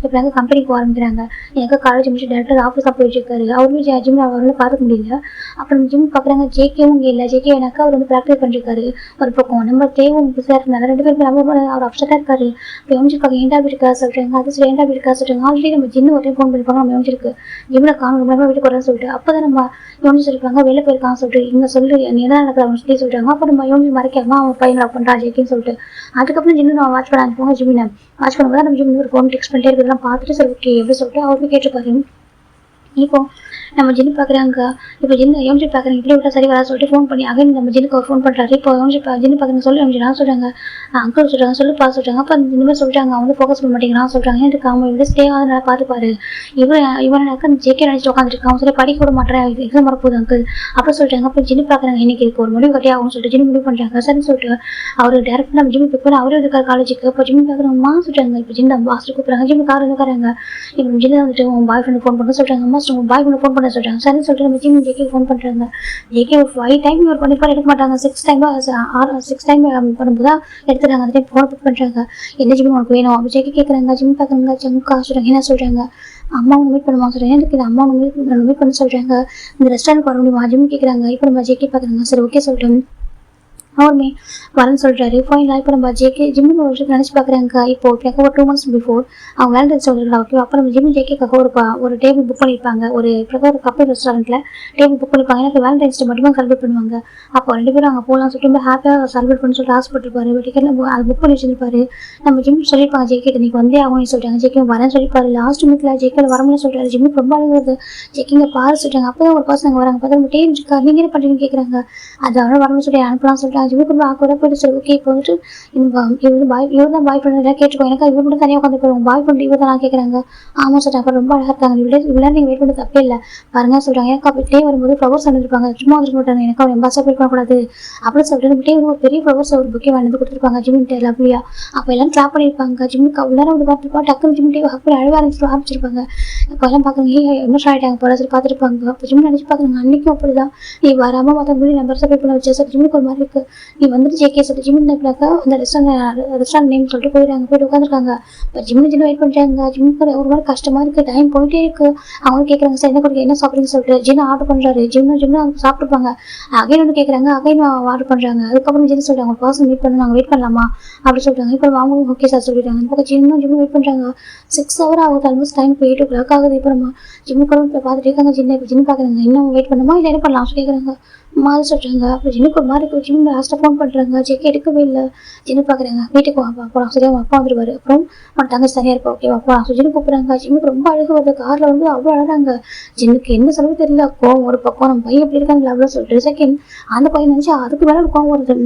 S1: இப்போ எங்கள் கம்பெனிக்கு ஆரம்பிக்கிறாங்க. எனக்கு காலேஜ் முடிச்சு டேரக்டர் ஆஃபீஸாக போயிட்டுருக்காரு. அவருமே ஜிம் அவரால் பார்க்க முடியல. அப்புறம் ஜிம் பார்க்குறாங்க. ஜேகேவும் இங்கே இல்லை. ஜேகே எனக்கு அவர் வந்து ப்ராக்டிஸ் பண்ணிருக்காரு. ஒரு பக்கம் நம்ம தேவும் பிஸியாக இருந்தாங்க. 2 பேருமே அவர் அப்செட்டாக இருக்காரு. இப்போ யோசிச்சிருக்காங்க, ஏன்டா அப்படி இருக்கா சொல்கிறாங்க. அது சரி ஏன்டா அப்படி இருக்கா சொல்கிறாங்க. ஆல்ரெடி நம்ம ஜின்னு ஒரு டைம் ஃபோன் பண்ணிருப்பாங்க. நம்ம யோசிச்சிருக்கு ஜிம்மில் காணும் ரொம்ப நேரம் வீட்டுக்கு வரேன்னு சொல்லிட்டு. அப்போ தான் நம்ம யோசிச்சிருப்பாங்க வெளில போயிருக்கான்னு சொல்லிட்டு. இங்கே சொல்லி என்ன நடக்கிற அவங்க சொல்லி சொல்கிறாங்க. அப்போ நம்ம யோசி மறைக்காம அவன் பையன் லவ் பண்ணுறான் ஜெயிக்கின்னு சொல்லிட்டு. அதுக்கப்புறம் ஜின்னு நான் வாட்ச் பண்ண அனுப்புவாங்க. ஜிம்மினை வாட்ச் பண்ணும்போது நம்ம ஜிம் ஒரு ஃபோன் டெக்ஸ்ட் பண்ணிட்டே இருக்கிறதெல்லாம் பார்த்துட்டு சரி ஓகே எப்படி சொல்லிட்டு அவருக்கு கேட்டிருப்பாரு. இப்போ நம்ம ஜின்னு பார்க்குறாங்க. இப்போ ஜின்னு யோசிச்சு பார்க்குறாங்க இப்படி விட்டா சரி வரா சொல்லிட்டு ஃபோன் பண்ணி அகைன் நம்ம ஜின்னுக்கு ஒரு ஃபோன் பண்ணுறாரு. இப்போ யோசிச்சு ஜின்னு பார்க்குறாங்க. சொல்லி யோசிச்சு நான் சொல்கிறாங்க, அங்கிள் சொல்கிறாங்க, சொல்லுப்பா சொல்கிறாங்க. அப்போ இந்த மாதிரி சொல்கிறாங்க, அவன் வந்து ஃபோக்கஸ் பண்ண மாட்டேங்கிறான் சொல்கிறாங்க. எனக்கு அவன் இப்படி ஸ்டே ஆகுதுனால பார்த்துப்பாரு. இவனுக்கு ஜெயிக்க நினச்சி உட்காந்துருக்கான். சரி படிக்க விட மாட்டேன், எக்ஸாம் வரப்போகுது அங்கிள் அப்போ சொல்கிறாங்க. அப்போ ஜின்னு பார்க்குறாங்க, இன்னைக்கு இதுக்கு ஒரு முடிவு கட்டி ஆகும்னு சொல்லிட்டு ஜின்னு முடிவு பண்ணுறாங்க. சரின்னு சொல்லிட்டு அவர் டேரக்டாக நம்ம ஜிம்மு பிக் பண்ணி அவரே இருக்கார் காலேஜுக்கு. இப்போ ஜிம்மு பார்க்குறோம்மா சொல்கிறாங்க. இப்போ ஜின்னு மாஸ்டர் கூப்பிட்றாங்க. ஜிம்மு கார் இருக்காங்க. இப்போ ஜின்னு வந்துட்டு உன் பாய் ஃப்ரெண்டு ஃபோன் பண்ண சொல்கிறாங்க. மாஸ்டர் உங்கள் பாய் ஃப்ரெண்டு ஃபோன் பண்ண சொல்கிறாங்க. சரின்னு சொல்லிட்டு நம்ம ஜிம் ஜேகே ஃபோன் பண்ணுறாங்க. ஜேகே 5 டைம் இவர் பண்ணிப்பார் எடுக்க மாட்டாங்க. 6 டைம் பண்ணும்போது தான் எடுத்துறாங்க. அந்த டைம் ஃபோன் பிக் பண்ணுறாங்க. என்ன ஜிம் உனக்கு வேணும் அப்படி ஜேகே கேட்குறாங்க. ஜிம் பார்க்குறாங்க. ஜம்முக்கா சொல்கிறாங்க. என்ன சொல்கிறாங்க, அம்மாவை மீட் பண்ணுவாங்க சொல்கிறாங்க. எனக்கு இது அம்மாவை மீட் பண்ண சொல்கிறாங்க. இந்த ரெஸ்டாரண்ட் வர முடியுமா ஜிம் கேட்குறாங்க. இப்போ நம்ம ஜேகே பார்க்குறாங்க. சரி ஓகே சொல்லிட்டு அவருமே வரேன்னு சொல்கிறாரு. ஃபைனலாக இப்போ நம்ம ஜேகே ஜிம்மில் ஒரு விஷயம் நினச்சி பார்க்குறாங்க. இப்போ எனக்கு ஒரு 2 months பிஃபோர் அவங்க வேலண்டைன்ஸ் சொல்லிடலாம். ஓகே அப்போ நம்ம ஜிம் ஜேகேக்காக ஒரு டேபிள் புக் பண்ணியிருப்பாங்க. ஒரு கப்பல் ரெஸ்டாரண்ட்டில் டேபிள் புக் பண்ணியிருப்பாங்க. எனக்கு வேலண்டைன்ஸ் டே மட்டும் செலிப்ரேட் பண்ணுவாங்க. அப்போ 2 பேரும் அங்கே போகலாம் சொல்லிட்டு ரொம்ப ஹாப்பியாக செலிப்ரேட் பண்ணி சொல்லிட்டு ஆசைப்பட்டிருப்பாரு. டிக்கெட்டில் அது புக் பண்ணி வச்சிருப்பாரு. நம்ம ஜிம் சொல்லியிருப்பாங்க ஜேகே இன்னைக்கு வந்தே ஆகும்னு சொல்லிட்டாங்க. ஜேகே வரேன்னு சொல்லியிருப்பாரு. லாஸ்ட் மினிட்ல ஜேகேல வரணும்னு சொல்லிட்டாரு. ஜிம்முக்கு ரொம்ப அழகுது. ஜேகேங்க பாரு சொல்லிட்டாங்க. அப்போ தான் ஒரு பர்சன் அங்கே வராங்க. பார்த்தா நம்ம டே இருக்கா நீங்கள் என்ன பண்ணுறீங்கன்னு கேட்குறாங்க. அது அவனை வரணும்னு சொல்லி அனுப்பலாம் சொல்லிட்டாங்க. ஜிம்முக்கு ரொம்ப ஆக்குவராக போயிட்டு சரி ஓகே இப்போ வந்துட்டு இவர் தான் பாய் ஃப்ரெண்ட் எல்லாம் கேட்டுக்கோ. எனக்கு இவர் மட்டும் தனியாக உட்காந்து போயிருவோம். பாய் ஃப்ரெண்ட் இவர் தான் நான் கேட்குறாங்க. ஆமாம் சொல்லிட்டாங்க. அப்புறம் ரொம்ப அழகாக இருக்காங்க. இவ்வளோ நீங்கள் வெயிட் பண்ண தப்பே இல்லை பாருங்க சொல்கிறாங்க. எனக்கு அப்போ டே வரும்போது ஃப்ளவர்ஸ் வந்துருப்பாங்க. சும்மா வந்துட்டு மாட்டாங்க. எனக்கு அவர் எம்பாஸாக ஃபீல் பண்ணக்கூடாது அப்படின்னு சொல்லிட்டு நம்ம டே வந்து ஒரு பெரிய ஃப்ளவர்ஸ் ஒரு புக்கே வந்து கொடுத்துருப்பாங்க ஜிம்மிட்ட லவ்லியா. அப்போ எல்லாம் கிளாப் பண்ணியிருப்பாங்க. ஜிம்முக்கு அவ்வளோ நேரம் வந்து பார்த்துருப்பா டக்குனு ஜிம் டே அப்படி அழகாக ஆரம்பிச்சிருப்பாங்க. இப்போ எல்லாம் பார்க்குறாங்க எமோஷன் ஆகிட்டாங்க போல சரி பார்த்துருப்பாங்க. அப்போ ஜிம் நினச்சி பார்க்குறாங்க. அன்றைக்கும் அப்படி தான் நீ வராமல் மற்ற முன்னாடி நம்பர் சப்மிட் பண்ண வச்சு சார் ஜிம்முக்கு ஒரு மாதிரி இருக்குது. நீ வந்துட்டு ஜேகே சொல்லிட்டு ஜிம் அந்த ரெஸ்டாரண்ட் நேம் சொல்லிட்டு போயிடுறாங்க. போயிட்டு உட்காந்துருக்காங்க. இப்போ ஜிம்மு வெயிட் பண்ணுறாங்க. ஜிம்முக்கு ஒரு மாதிரி கஷ்டமாக இருக்குது. டைம் போயிட்டே இருக்குது. அவங்க கேட்குறாங்க சார் என்ன கொடுக்க என்ன சாப்பிட்றீங்கன்னு சொல்லிட்டு ஜின்னு ஆர்டர் பண்ணுறாரு. ஜிம்னு அவங்க சாப்பிட்டுருப்பாங்க. அகைன் ஒன்று கேட்குறாங்க. அகைன் ஆர்டர் பண்ணுறாங்க. அதுக்கப்புறம் ஜின்னு சொல்கிறாங்க ஒரு பர்சன் மீட் பண்ணி நாங்கள் வெயிட் பண்ணலாமா அப்படி சொல்கிறாங்க. இப்போ அவங்க ஓகே சார் சொல்லிட்டாங்க. இப்போ ஜிம்மு வெயிட் பண்ணுறாங்க. 6 hours ஆகுது. ஆல்மோஸ்ட் டைம் 8 o'clock ஆகுது. இப்போ நம்ம ஜிம்முக்கு இப்போ பார்த்துட்டு இருக்காங்க. ஜின்னு பார்க்குறாங்க. இன்னும் வெயிட் பண்ணுமா இல்லை என்ன பண்ணலாம் கேட்குறாங்க. மாதிரி சொல்கிறாங்க. அப்புறம் ஜின்னுக்கு ஒரு மாதிரி இருக்கு. ஜின்னு லாஸ்ட்டாக ஃபோன் பண்ணுறாங்க. ஜேகே எடுக்கவே இல்லை. ஜின்னு பார்க்குறாங்க, வீட்டுக்கு வாப்பா அப்புறம் சரியா அப்பா வந்துடுவார், அப்புறம் உன் தங்கச்சி சரியாக இருப்பா ஓகேவாப்பா. ஸோ ஜின்னு கூப்பிட்றாங்க. ஜின்னுக்கு ரொம்ப அழகு வருது. காரில் வந்து அவ்வளோ அழகாங்க. ஜின்னுக்கு என்ன சொல்ல தெரியல. கோவம் ஒரு பக்கம், நம்ம பையன் எப்படி இருக்காங்க அவ்வளோ சொல்லிட்டு செகண்ட் அந்த பையன் நினச்சி அதுக்கு மேலே கோவம் வருது.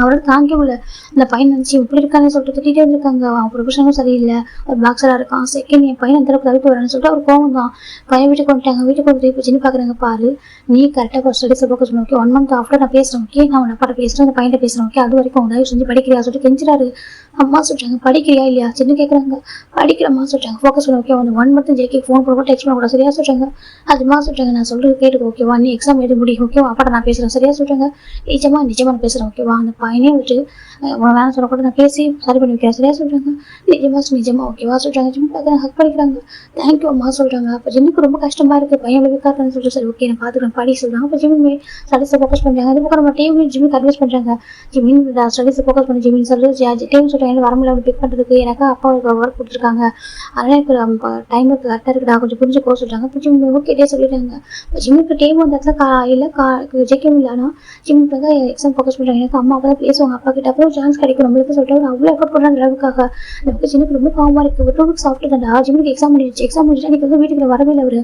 S1: அவரால் தாங்க முடியல. அந்த பையன் நினச்சி இப்படி இருக்கான்னு சொல்லிட்டு திட்டிகிட்டே இருந்திருக்காங்க. அவன் ப்ரொஃபஷனும் சரியில்லை, ஒரு பாக்ஸராக இருக்கான். செகண்ட் என் பையன் அந்த அளவுக்கு தடுப்பு வரேன்னு சொல்லிட்டு அவர் கோவம் தான். பையன் வீட்டுக்கு வந்துட்டாங்க. வீட்டுக்கு வந்து இப்போ சின்ன பார்க்குறாங்க. பாரு, நீ கரெக்டாக ஸ்டடிஸை ஃபோக்கஸ் பண்ண ஓகே. 1 month ஆஃப்டர் நான் பேசுகிறேன் ஓகே. நான் உன் அப்பாட்ட பேசுகிறேன், அந்த பையன் பேசுகிறேன் ஓகே. அது வரைக்கும் அவங்க தயவு செஞ்சு படிக்கிறியா சொல்லிட்டு கெஞ்சிறாரு. அம்மா சொல்கிறாங்க, படிக்கிறியா இல்லையா சின்ன கேட்குறாங்க. படிக்கிறம்மா சொல்கிறாங்க. ஃபோக்கஸ் பண்ண ஓகே. வந்து 1 month ஜேகே ஃபோன் பண்ண டெக்ஸ்ட் பண்ணக்கூடாது சரியா சொல்கிறாங்க. அதுமா சொல்கிறாங்க, நான் சொல்கிறது கேட்டுக்கோ ஓகேவா. நீ எக்ஸாம் எழுத முடியும் ஓகேவா. அப்பாட்ட நான் பேசுகிறேன் சரியா சொல்கிறாங்க. நிஜமா நான் பேசுகிறேன் ஓகேவா. அந்த பையனே வந்துட்டு உன வேணாம் சொல்லக்கூட நான் பேசி சரி பண்ணி வைக்கிறேன் சரியா சொல்கிறாங்க. நிஜமா ஓகேவா சொல்கிறாங்க. ஜிம் பார்க்குறாங்க, ஹக் பண்ணிக்கிறாங்க. தேங்க்யூ அம்மா சொல்கிறாங்க. அப்போ ஜிம்முக்கு ரொம்ப கஷ்டமாக இருக்குது. பையன் விக்காருன்னு சொல்லிட்டு சரி ஓகே நான் பார்த்துக்கிறேன் படி சொல்கிறாங்க. அப்போ ஜிம்மே ஸ்டடிஸை ஃபோக்கஸ் பண்ணுறாங்க. அது பக்கம் நம்ம டீம் ஜிம்முக்கு அட்வைஸ் பண்ணுறாங்க. ஜிமின் ஸ்டடிஸை ஃபோக்கஸ் பண்ணி ஜிமின் சொல்லி டீம் சொல்கிறாங்க வரமுடியல அப்படி பிக் பண்ணுறதுக்கு எனக்கு அப்பா ஒர்க் கொடுத்துருக்காங்க. அதனால் எனக்கு டைமுக்கு கரெக்டாக இருக்குடா கொஞ்சம் புரிஞ்சுக்கோ சொல்கிறாங்க. இப்போ ஜிம் ஓகேட்டே சொல்லிட்டாங்க. இப்போ ஜிம்முக்கு டீம் அந்த இடத்துல இல்லை ஜெயிக்கவும் இல்லை. ஆனால் ஜிம்முக்கு வந்து எக்ஸாம் ஃபோக்கஸ் பண்ணுறாங்க. எனக்கு அம்மா அப்பா தான் பேசுவாங்க அப்பா கிட்ட. அப்புறம் சான்ஸ் கிடைக்கும் நம்மளுக்கு சொல்லிட்டு அவர் அவ்வளோ எஃபர்ட் பண்ணுற அந்த அளவுக்காக. நமக்கு ஜிம்முக்கு ரொம்ப காமாக இருக்குது. ஒரு 2 weeks சாப்பிட்டு தான்டா ஜிம்முக்கு எக்ஸாம் முடிஞ்சிட்டு எனக்கு வந்து வீட்டுக்கு வரவே இல்லை. அவர்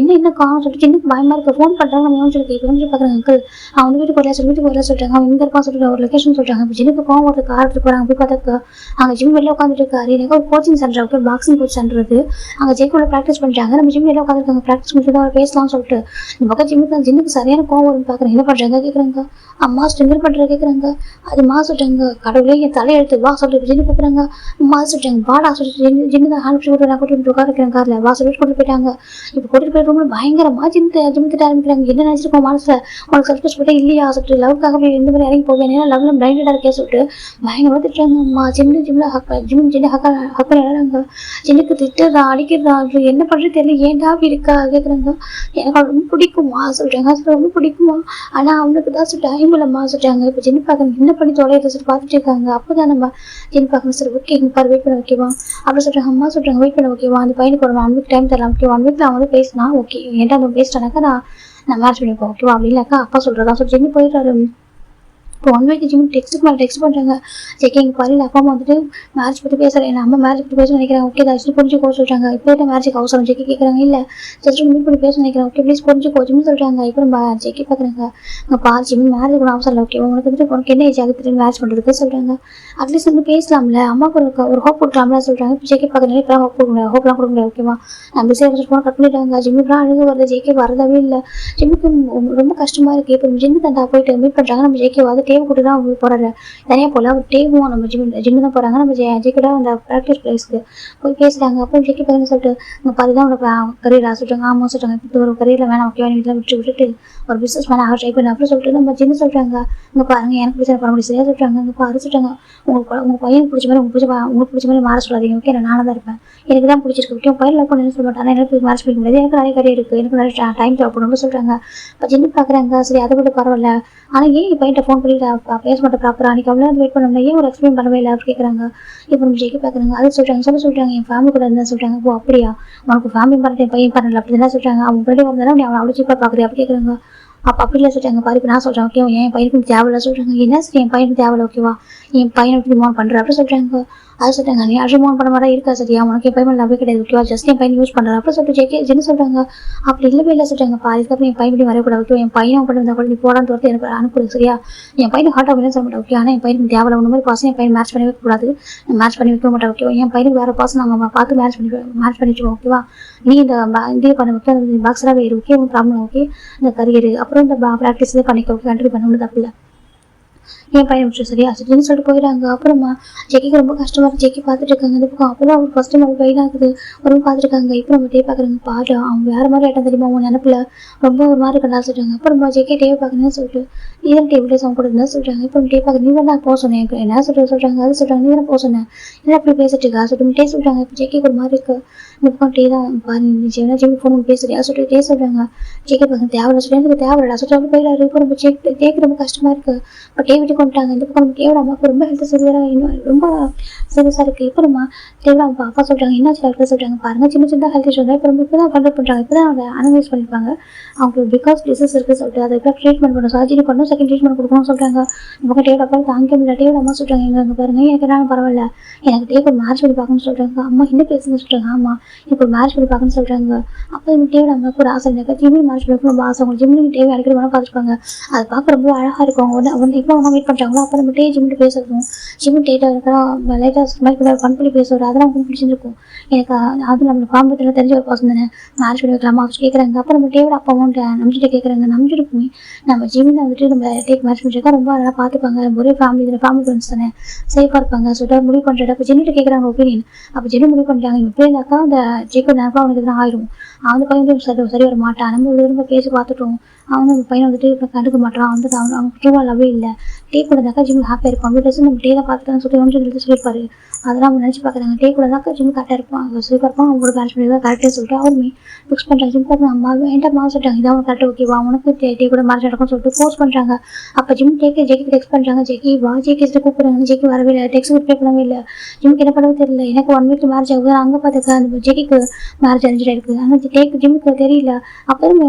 S1: என்ன காணும் சொல்லிட்டு ஜிம்முக்கு பயமாக இருக்குது. ஃபோன் பண்ணுறாங்க. நம்ம சொல்லி கேட்குறோம் பார்க்குறாங்க. அங்கிள் அவன் வந்து வீட்டுக்கு வரல சொல்லிட்டாங்க. அவன் இங்கே இருப்பான் சொல்லிட்டு ஒரு லொக்கேஷன் சொல்கிறாங்க. இப்போ ஜிம்முக்கு கோவம் ஒரு கார் எடுத்து போகிறாங்க. போய் பார்த்தா அங்கே ஜிம் வெளில உட்காந்துட்டு இருக்காரு. எனக்கு ஒரு coaching centre okay, boxing coach சென்றது. அங்கே ஜெய்க்குள்ள ப்ராக்டிஸ் பண்ணுறாங்க. நம்ம ஜிம் வெளில உட்காந்துருக்காங்க. ப்ராக்டிஸ் முடிச்சுட்டு அவர் பேசலாம்னு சொல்லிட்டு இந்த பக்கம் ஜிம்முக்கு சரியான கோவம் வரும்னு பார்க்குறேன். என்ன பண்ணுறாங்க கேட்குறாங்க. அம்மா ஸ்ட்ரிங்கர் பண்ணுற கேட்குறாங்க. அது மா சொல்கிறாங்க, கடவுளே என் தலையெழுத்து வா சொல்லிட்டு ஜின்னு கூப்பிட்றாங்க. மா சொல்கிறாங்க வாடா சொல்லிட்டு ஜின்னு தான் ஹேண்ட் பிடிச்சி நான் கூட்டிட்டு உட்காந்துருக்கேன் காரில் வா சொல்லிட்டு கூட்டிட்டு போயிட்டாங்க. இப்போ கூட்டிட்டு போய் ரூமில் பயங்கரமாக ஜிம்முக்கிட்ட ஆரம்பிக்கிறாங்க. என்ன நினச்சிருக்கோம் மனசில் உனக்கு செல்ஃபிஷ் போட்டே இல்லையா சொல்லிட்டு லவ்க்காக அப்படி இந்த மாதிரி இறங்கி போவேன். ஏன்னா லவ்ல பிளைண்டடாக இருக்கே சொல்லிட்டு பயங்கரமாக திட்டுறாங்க. அம்மா ஜின்னு ஹக் பண்ணி இறங்க. ஜின்னுக்கு திட்டுறா அடிக்கிறா என்ன பண்ணுறது தெரியல. ஏன்டா அப்படி இருக்கா கேட்குறாங்க. எனக்கு ரொம்ப பிடிக்குமா சொல்கிறாங்க. அது ரொம்ப பிடிக்குமா ஆனால் அவனுக்கு தான் சொல்லிட்டு டைம் இல்லைம்மா சொல்கிறாங்க. இப்போ ஜின்னு பார்க்க என்ன பண்ணி தொலைகிறத சொல்லிட்டு பார்த்துட்டு இருக்காங்க. அப்போ தான் நம்ம ஜின்னு பார்க்கணும் சார் ஓகே பாரு வெயிட் பண்ண ஓகேவா அப்படி சொல்கிறாங்க. அம்மா சொல்கிறாங்க வெயிட் பண்ண ஓகேவா. அந்த பையனுக்கு ஒரு 1 week டைம் தரலாம் ஓகே. 1 week அவன் வந்து பேசினா ஓகே ஏன்டா அவன் பேசிட்டானாக்கா நான் மேட்ச் பண்ணிப்போம் ஓகேவா. அப்படி இல்லைக்கா அப்பா சொல்கிறதா சொல்லி ஜின்னு போயிடுறாரு. இப்போ 1 week ஜிம் டெக்ஸ்ட்டுக்கு மேலே டெக்ஸ்ட் பண்ணுறாங்க. ஜெகே எங்கள் பாரு அப்பா அம்மா வந்துட்டு மேரேஜ் பற்றி பேசுகிறேன். என் அம்மா மேரேஜ் பற்றி பேச நினைக்கிறாங்க ஓகே தான் புரிஞ்சுக்கோ சொல்கிறாங்க. இப்போ மேரேஜுக்கு அவசரம் ஜெகே கேட்குறாங்க. இல்லை ஜஸ்ட் மீட் பண்ணி பேச நினைக்கிறேன் ஓகே ப்ளீஸ் புரிஞ்சுக்கோ ஜிம்னு சொல்கிறாங்க. இப்போ நம்ம ஜெகே பார்க்குறாங்க. அங்கே பாரு ஜிம் மேரேஜ் கூட அவசரம் இல்லை ஓகே. உனக்கு வந்துட்டு உனக்கு என்ன ஏஜ் ஆகுது மேரேஜ் பண்ணுறதுக்கு சொல்கிறாங்க. அட்லீஸ்ட் வந்து பேசலாம்ல அம்மாவுக்கு ஒரு ஹோப் கொடுக்கலாம்ல சொல்கிறாங்க. இப்போ ஜெகே பார்க்குறேன் இப்போ ஹோப்லாம் கொடுக்க முடியாது ஓகேவா. நம்ம பிஸியாக ஃபோன் கட் பண்ணிட்டாங்க. ஜிம்முக்குலாம் அழுகு வருது. ஜெகே வரதவே இல்லை. ஜிம்முக்கு ரொம்ப கஷ்டமாக இருக்குது. இப்போ ஜிம்மு தண்டா போயிட்டு மீட் பண்ணுறாங்க. நம்ம ஜெகே வந்து டேவ் கூட தான் போகிறாரு தனியாக போல. அவர் டேவும் நம்ம ஜிம்மு தான் போகிறாங்க. நம்ம ஜெகேட அந்த ப்ராக்டிஸ் பிளேஸ்க்கு போய் பேசுகிறாங்க. அப்புறம் ஜெகே பார்த்து சொல்லிட்டு உங்கள் பாதி தான் உங்களோட கரியர் சொல்கிறாங்க. ஆமாம் சொல்கிறாங்க. இப்போ ஒரு கரியரில் வேணாம் ஓகே வீட்டில் விட்டுட்டு ஒரு பிஸ்னஸ் மேலே ட்ரை பண்ண அப்படின்னு சொல்லிட்டு நம்ம ஜின்னு சொல்கிறாங்க. இங்கே பாருங்கள் எனக்கு பிடிச்ச பண்ண முடியும் சரியா சொல்கிறாங்க. இங்கே பாரு சொல்கிறாங்க. உங்கள் பையனுக்கு பிடிச்ச மாதிரி உங்களுக்கு பிடிச்ச மாதிரி மாற சொல்லாதீங்க ஓகே. நானாக தான் இருப்பேன். எனக்கு தான் பிடிச்சிருக்கு ஓகே. பையன் லவ் பண்ணு சொல்ல மாட்டேன். எனக்கு மேரேஜ் பண்ணிக்க முடியாது. எனக்கு நிறைய கரியர் இருக்குது. எனக்கு நிறைய டைம் தேவைப்படும் சொல்கிறாங்க. இப்போ ஜின்னு பார்க்குறாங்க. சரி அதை விட பரவாயில்ல. ஆனால் ஏன் என் பையன்ட்ட ஃபோன் பண்ணிட்டு பேச மாட்டேன் ப்ராப்பராக அன்றைக்கி அவ்வளோ வெயிட் பண்ணோம்னா ஏன் ஒரு எக்ஸ்பிளைன் பண்ணவே இல்லை அப்படி கேட்குறாங்க. இப்போ நம்ம ஜெகே பார்க்குறாங்க. அது சொல்கிறாங்க என் ஃபேமிலி கூட இருந்தால் சொல்கிறாங்க. ஓ அப்படியா உனக்கு ஃபேமிலி பார்த்து என் பையன் பண்ணல அப்படி தான் சொல்கிறாங்க. அவங்க முன்னாடி வந்தாலும் நீ அவனை அவ்வளோ சீப்பாக பார்க்குறியா அப்படி கேட்குறாங்க. அப்போ அப்படிலாம் சொல்கிறாங்க. பாரு இப்போ நான் சொல்கிறேன் ஓகே என் பையனுக்கு தேவையில்ல சொல்கிறாங்க. என்ன சரி என் பையனுக்கு தேவையில்ல ஓகேவா. என் பையனை எப்படி ரிமோட் பண்ணுற அப்படி சொல்கிறாங்க. அது சொல்கிறாங்க. நீ ரிமோட் பண்ண மாதிரி இருக்கா சரியா உனக்கு என் பையன் லவ்வே கிடையாது ஓகேவா. ஜஸ்ட் என் பையன் யூஸ் பண்ணுறேன் அப்படி சொல்லிட்டு ஜெகே ஜின்னு சொல்கிறாங்க. அப்படி இல்லவே இல்லை சொல்கிறாங்க. பாரு இதுக்கப்புறம் என் பையன் இப்படி வரக்கூடாது ஓகே. என் பையனை பண்ணி வந்தால் கூட நீ போடான்னு தோற்று எனக்கு அனுப்புது சரியா. என் பையன் ஹார்ட் ஆகலன்னு சொல்ல மாட்டேன் ஓகே. ஆனால் என் பையனுக்கு தேவையில்ல ஒன்று மாதிரி பாசம் என் பையன் மேட்ச் பண்ணி வைக்கக்கூடாது. மேட்ச் பண்ணி வைக்க மாட்டேன் ஓகே. என் பையனுக்கு வேறு பாசம் நாங்கள் பார்த்து மேட்ச் பண்ணி வச்சுக்கோம் ஓகேவா. நீ இந்த இதே பண்ண வைக்க பாக்ஸராகவே இரு ஓகே. உங்கள் ப்ராப்ளம் ஓகே. இந்த கரியர் அப்புறம் இந்த ப்ராக்டிஸ் இதே பண்ணிக்க ஓகே. கண்டினியூ பண்ண முடியாது தப்பு இல்லை. என் பையன் முடிச்சு சரியா சரின்னு சொல்லிட்டு போயிடாங்க. அப்புறமா ஜெகிக்கு ரொம்ப கஷ்டமாக இருக்குது. ஜெகி பார்த்துட்டு இருக்காங்க. இந்த பக்கம் அப்போ தான் அவர் ஃபஸ்ட்டு நம்ம பெயின் ஆகுது ஒரு பார்த்துருக்காங்க. இப்போ நம்ம டே பார்க்குறாங்க. பாட்டு அவங்க வேறு மாதிரி ஆட்டம் தெரியுமா அவங்க நினப்பில் ரொம்ப ஒரு மாதிரி இருக்கா சொல்கிறாங்க. அப்புறமா ஜெகே டே பார்க்கணுன்னு சொல்லிட்டு நீ தான் டேபிள் டேஸ் அவங்க கூட இருந்தால் சொல்கிறாங்க. இப்போ டே பார்க்க நீ தான் போக சொன்னேன் என்ன சொல்கிறாங்க. அது சொல்கிறாங்க நீ தானே போக சொன்னேன் என்ன அப்படி பேசிட்டு இருக்கா சொல்லிட்டு டே சொல்கிறாங்க. இப்போ ஜெகே ஒரு மாதிரி இருக்குது. இந்த பக்கம் டே தான் பாரு ஜெகி ஃபோன் பேசுறியா சொல்லிட்டு டே சொல்கிறாங்க. ஜெகே பார்க்க தேவையில்ல சொல்லி எனக்கு தேவையில்ல சொல்லிட்டு போயிடாரு. இப்போ நம்ம டேக்கு ரொம்ப கஷ்டமாக இருக்குது. இப்போ டே வீட்டுக்கு வந்துட்டாங்க. இந்த பக்கம் தேவோட அம்மாவுக்கு ரொம்ப ஹெல்த் சிவியராக இன்னும் ரொம்ப சீரியஸாக இருக்குது. இப்போ நம்ம தேவோட அப்பா சொல்கிறாங்க, என்னாச்சு டாக்டர் சொல்கிறாங்க, பாருங்கள் சின்ன சின்ன ஹெல்த் இஷ்யூ தான் இப்போ ரொம்ப இப்போ தான் கண்ட்ரோல் பண்ணுறாங்க, இப்போ தான் அதை அனலைஸ் பண்ணியிருப்பாங்க. அவங்களுக்கு பிகாஸ் டிசீஸ் இருக்குது சொல்லிட்டு அதுக்கு ட்ரீட்மெண்ட் பண்ணணும், சர்ஜரி பண்ணணும், செகண்ட் ட்ரீட்மெண்ட் கொடுக்கணும்னு சொல்கிறாங்க. நம்ம தேவோட அப்பா தாங்க முடியல. தேவோட அம்மா சொல்கிறாங்க, எங்கே பாருங்கள் எனக்கு என்ன பரவாயில்ல, எனக்கு தேவை மேரேஜ் பண்ணி பார்க்கணும்னு சொல்கிறாங்க. அம்மா என்ன பேசுன்னு சொல்கிறாங்க. ஆமாம் எனக்கு ஒரு மேரேஜ் பண்ணி பார்க்கணும்னு சொல்கிறாங்க. அப்போ எங்கள் தேவோட அம்மாவுக்கு ஒரு ஆசை இருந்தாக்கா ஜிம்மி மேரேஜ் பண்ணி ரொம்ப ஆசை. அவங்க ஜிம்மி தேவை அடிக்கடி வேணால் பார்த்துருப்பாங்க. அதை பார்க்க ரொம்ப அழகாக இருக்கும். அவங்க எப்போ அவங்க வெயிட் பண்ணுறாங்களோ அப்போ நம்ம ஜிம்மிட்டு பேசுறதும் ஜிம்மி டேட்டாக இருக்கிற லைட்டாக ஸ்மைல் பண்ணி ஃபன் பண்ணி பேசுறது அதெல்லாம் அவங்களுக்கு பிடிச்சிருக்கும். எனக்கு அது நம்ம காம்பத்தில் தெரிஞ்ச ஒரு பர்சன் தானே, மேரேஜ் பண்ணி வைக்கலாமா வச்சு கேட்குறாங்க. அப்போ நம்ம தேவோட அப்பாவும் நம்பிட்டு கேட்குறாங்க. நம்பிச்சிருக்குமே நம்ம ஜிம்மியில் வந்துட்டு நம்ம மேரேஜ் பண்ணிருக்கா ரொம்ப நல்லா பார்த்துப்பாங்க, ஒரே ஃபேமிலி ஃப்ரெண்ட்ஸ் தானே, சேஃபாக இருப்பாங்க சொல்லிட்டு முடிவு பண்ணுறது. அப்போ ஜென்னிட்டு கேட்குறாங்க ஒப்பீனியன். அப்போ ஜென்னி முடிவு பண்ணிட்டாங்க, இப்படி இருந்தாக்கா அந்த ஜேக்கோ நேரப்பா அவனுக்கு எதுனா ஆயிடும், அந்த பையன் வந்து சரி வர மாட்டான், நம்ம ரொம்ப பேசி பார்த்துட்டோம், அவன் அந்த பையனை வந்துட்டு இப்போ கண்டுக்க மாட்டான், வந்து அவனுக்கு முக்கியமாக லவ்வே இல்லை, டே கூட தாக்கா ஜிம் ஹாப்பியாக இருப்பான், வீட்டு நம்ம டே தான் பார்த்துட்டான்னு சொல்லி வந்து சொல்லியிருப்பாரு. அதெல்லாம் அவங்க நினச்சி பார்க்குறாங்க. டே கூட தாக்கா ஜிம் கரெக்டாக இருப்பான், சேஃபாக இருப்பான், அவங்களோட மேரேஜ் பண்ணி தான் கரெக்டாக சொல்லிட்டு அவருமே ஃபிக்ஸ் பண்ணுறாங்க. ஜிம் பார்த்து அம்மா என்கிட்ட சொல்லிட்டாங்க, இதான் அவனுக்கு கரெக்டாக ஓகேவா, அவனுக்கு டே கூட மேரேஜ் நடக்கும்னு சொல்லிட்டு ஃபோர்ஸ் பண்ணுறாங்க. அப்போ ஜிம் ஜேக்கு டெக்ஸ்ட் பண்ணுறாங்க, ஜெக்கி வா ஜேக்கி கூப்பிட்றாங்க, ஜெக்கி வரவே இல்லை, டெக்ஸ்ட் ரிப்ளை பண்ணவே இல்லை. ஜிம்க்கு என்ன பண்ணவே தெரியல. எனக்கு 1 வீக் மேரேஜ் ஆகுது, அங்கே பார்த்துக்க அந்த ஜெக்கிக்கு மேரேஜ் அரேஞ்ச் ஆகிருக்கு, ஆனால் ஜிம்முக்கு தெரியல. அப்புறம்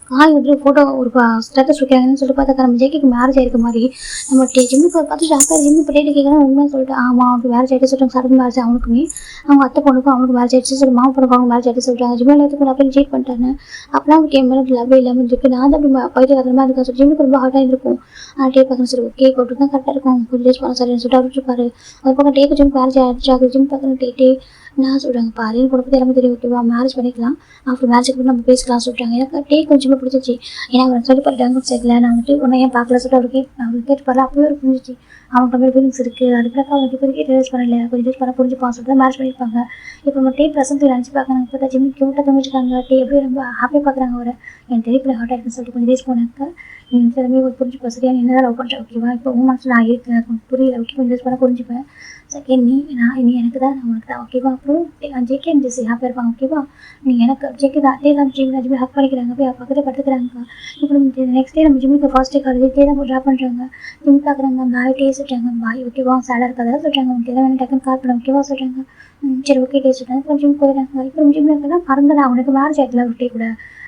S1: காய் வந்து ஃபோட்டோ ஒரு ஸ்டேட்டஸ் வைக்கிறாங்கன்னு சொல்லிட்டு பார்த்தா நம்ம ஜேக்கிக்கு மேரேஜ் ஆயிருக்க மாதிரி நம்ம ஜிம்முக்கு பார்த்து ஷாக்காக ஜிம்மு இப்போ டேட்டு கேட்குறாங்க. உண்மையாக சொல்லிட்டு ஆமாம் அவனுக்கு மேரேஜ் ஆகிட்டு சொல்லிட்டு சடங்கு மேரேஜ் அவனுக்குமே அவங்க அத்தை பொண்ணுக்கும் அவனுக்கு மேரேஜ் ஆகிடுச்சு சொல்லி மாமா பொண்ணுக்கு அவங்க மேரேஜ் ஆகிட்டு சொல்லிட்டாங்க. ஜிம்மில் நேரத்துக்கு நான் போய் சீட் பண்ணிட்டாங்க. அப்போலாம் அவனுக்கு என் மேலே லவ் இல்லாமல் இருக்கு, நான் தான் அப்படி போயிட்டு கதை மாதிரி இருக்கேன் சொல்லி ஜிம்முக்கு ரொம்ப ஹார்ட்டாக இருக்கும். டே பார்க்கணும் சரி ஓகே போட்டு தான் கரெக்டாக இருக்கும், கொஞ்சம் டேஸ் பண்ண சரின்னு சொல்லிட்டு அவருப்பாரு. அது பக்கம் டேக்கு ஜிம் மேரேஜ் ஆகிடுச்சு, ஜிம் பார்க்கணும் டே நான் சொல்கிறாங்க பாரு கூட பற்றி எல்லாமே தெரியும் ஓகேவா, மேரேஜ் பண்ணிக்கலாம், ஆஃப்டர் மேரேஜுக்கு கூட நம்ம பேசலாம் சொல்லிட்டாங்க. எனக்கு டே கொஞ்சமாக பிடிச்சிச்சு, ஏன்னா அவர் சொல்லி பார்த்தாங்க சைடில் நான் வந்துட்டு உன்னை ஏன் பார்க்கல சொல்லிட்டு அவருக்கு கேட்டுப்பாரு. அப்பவே ஒரு புரிஞ்சிச்சு அவனுக்கு ரொம்ப ஃபீலிங்ஸ் இருக்குது, அதுக்காக அவனுக்கு இப்போதைக்கு ரிலீஸ் பண்ணல, கொஞ்சம் ரிலீஸ் பண்ண புரிஞ்சுப்பான் சொல்லிட்டு மேரேஜ் பண்ணியிருப்பாங்க. இப்போ நம்ம டே ப்ரெசென்ட் நினச்சி பார்க்குறாங்க, இப்போ ஜிம்மி க்யூட்டாக தம்பிச்சிருக்காங்க, டே எப்படி ரொம்ப ஹாப்பியாக பார்க்குறாங்க அவரை, என் தெரியல ஹார்ட்டாக இருக்குன்னு சொல்லிட்டு கொஞ்சம் டேஸ் போனாக்க நீ எல்லாமே ஒரு புரிஞ்சுப்பா சரியா, நீ என்ன லவ் பண்ணுறேன் ஓகேவா, இப்போ உன் மனசில் நான் இருக்கேன் கொஞ்சம் புரியல ஓகே, கொஞ்சம் டேஸ் பண்ண புரிஞ்சுப்பேன். செகண்ட் நீ எனக்கு தான் நான் உனக்கு தான் ஓகேவா. அப்புறம் ஜேகே அண்ட் ஜெஸ்ஸி ஹாப்பியாக இருப்பாங்க ஓகேவா, நீ எனக்கு ஜேகே தான் டே தான் ஜிம்மி ஹக் பண்ணிக்கிறாங்க, போய் பக்கத்தில் படுத்துக்கிறாங்க. இப்போ நம்ம நெக்ஸ்ட் டே நம்ம ஜிம்முக்கு ஃபர்ஸ்ட் டே காலேஜ் டே தான் ட்ராப் பண்ணுறாங்க. ஜிம் பார்க்குறாங்க பாய் டே சொல்கிறாங்க, பாய் ஓகேவா சேலாக இருக்காதா சொல்கிறாங்க, உங்களுக்கு எதாவது வேணும் டக்குன்னு கால் பண்ண ஓகேவா சொல்கிறாங்க. சரி ஓகே டே சொல்கிறாங்க. கொஞ்சம் ஜிம் போயிடறாங்க. இப்போ ஜிம்மில் இருக்கிறதா மறந்துடா அவனுக்கு மேரேஜ் ஆகிடல ஒரு டே கூட,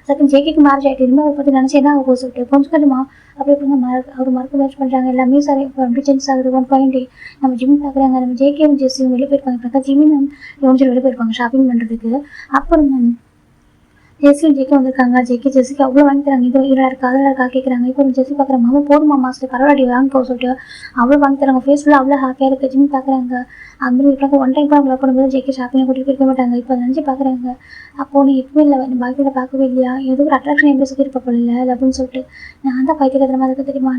S1: செகண்ட் ஜேகேக்கு மேரேஜ் ஆகிட்டு இனிமேல் அவரை பற்றி நினச்சி என்ன ஆகும் சொல்லிட்டு கொஞ்சம் கொஞ்சமாக அப்படி இப்படிங்க அவர் மறக்க மேட்ச் பண்ணுறாங்க. எல்லாமே சரி இப்போ அப்படி சேஞ்ச் ஆகுது. 1 பாயிண்ட் நம்ம ஜிம் பார்க்குறாங்க, நம்ம ஜேகேவும் ஜெஸ்ஸியும் வெளியே போயிருப்பாங்க, ஜிம்மியும் யோசிச்சு வெளியே போயிருப்பாங்க ஷாப்பிங் பண்ணுறதுக்கு. அப்புறம் ஜெஸ்ஸியும் ஜெக்கி வந்திருக்காங்க, ஜெஸ்ஸிக்கு அவ்வளோ வாங்கி தராங்க, இது இதாக இருக்கா அதெல்லாம் இருக்கா கேட்குறாங்க. இப்போ ஜெஸ்ஸி பார்க்குறாங்க, மாமா போதுமா மாஸ்டர் பரவாயில்ல வாங்க போக சொல்லிட்டு அவ்வளோ வாங்கி தராங்க, ஃபேஸ்ஃபுல்லாக அவ்வளோ ஹாப்பியாக இருக்குது. ஜிம் பார்க்குறாங்க அது மாதிரி இருக்காங்க. 1 டைம் கூட அவங்க பண்ணும்போது ஜெக்கி ஷாப்பிங் கூட்டிகிட்டு போயிருக்க மாட்டாங்க. இப்போ நினச்சி பார்க்குறாங்க, அப்போது நீ எப்பவுமே இல்லை இந்த பாய் ஃப்ரெண்டை பார்க்கவே இல்லையா, ஏதோ ஒரு அட்ராக்ஷன் எப்படி சுற்றிருப்ப போல இல்லை அப்படின்னு சொல்லிட்டு நான் தான் பைத்தியக்கார மாதிரி இருக்க தெரியுமா,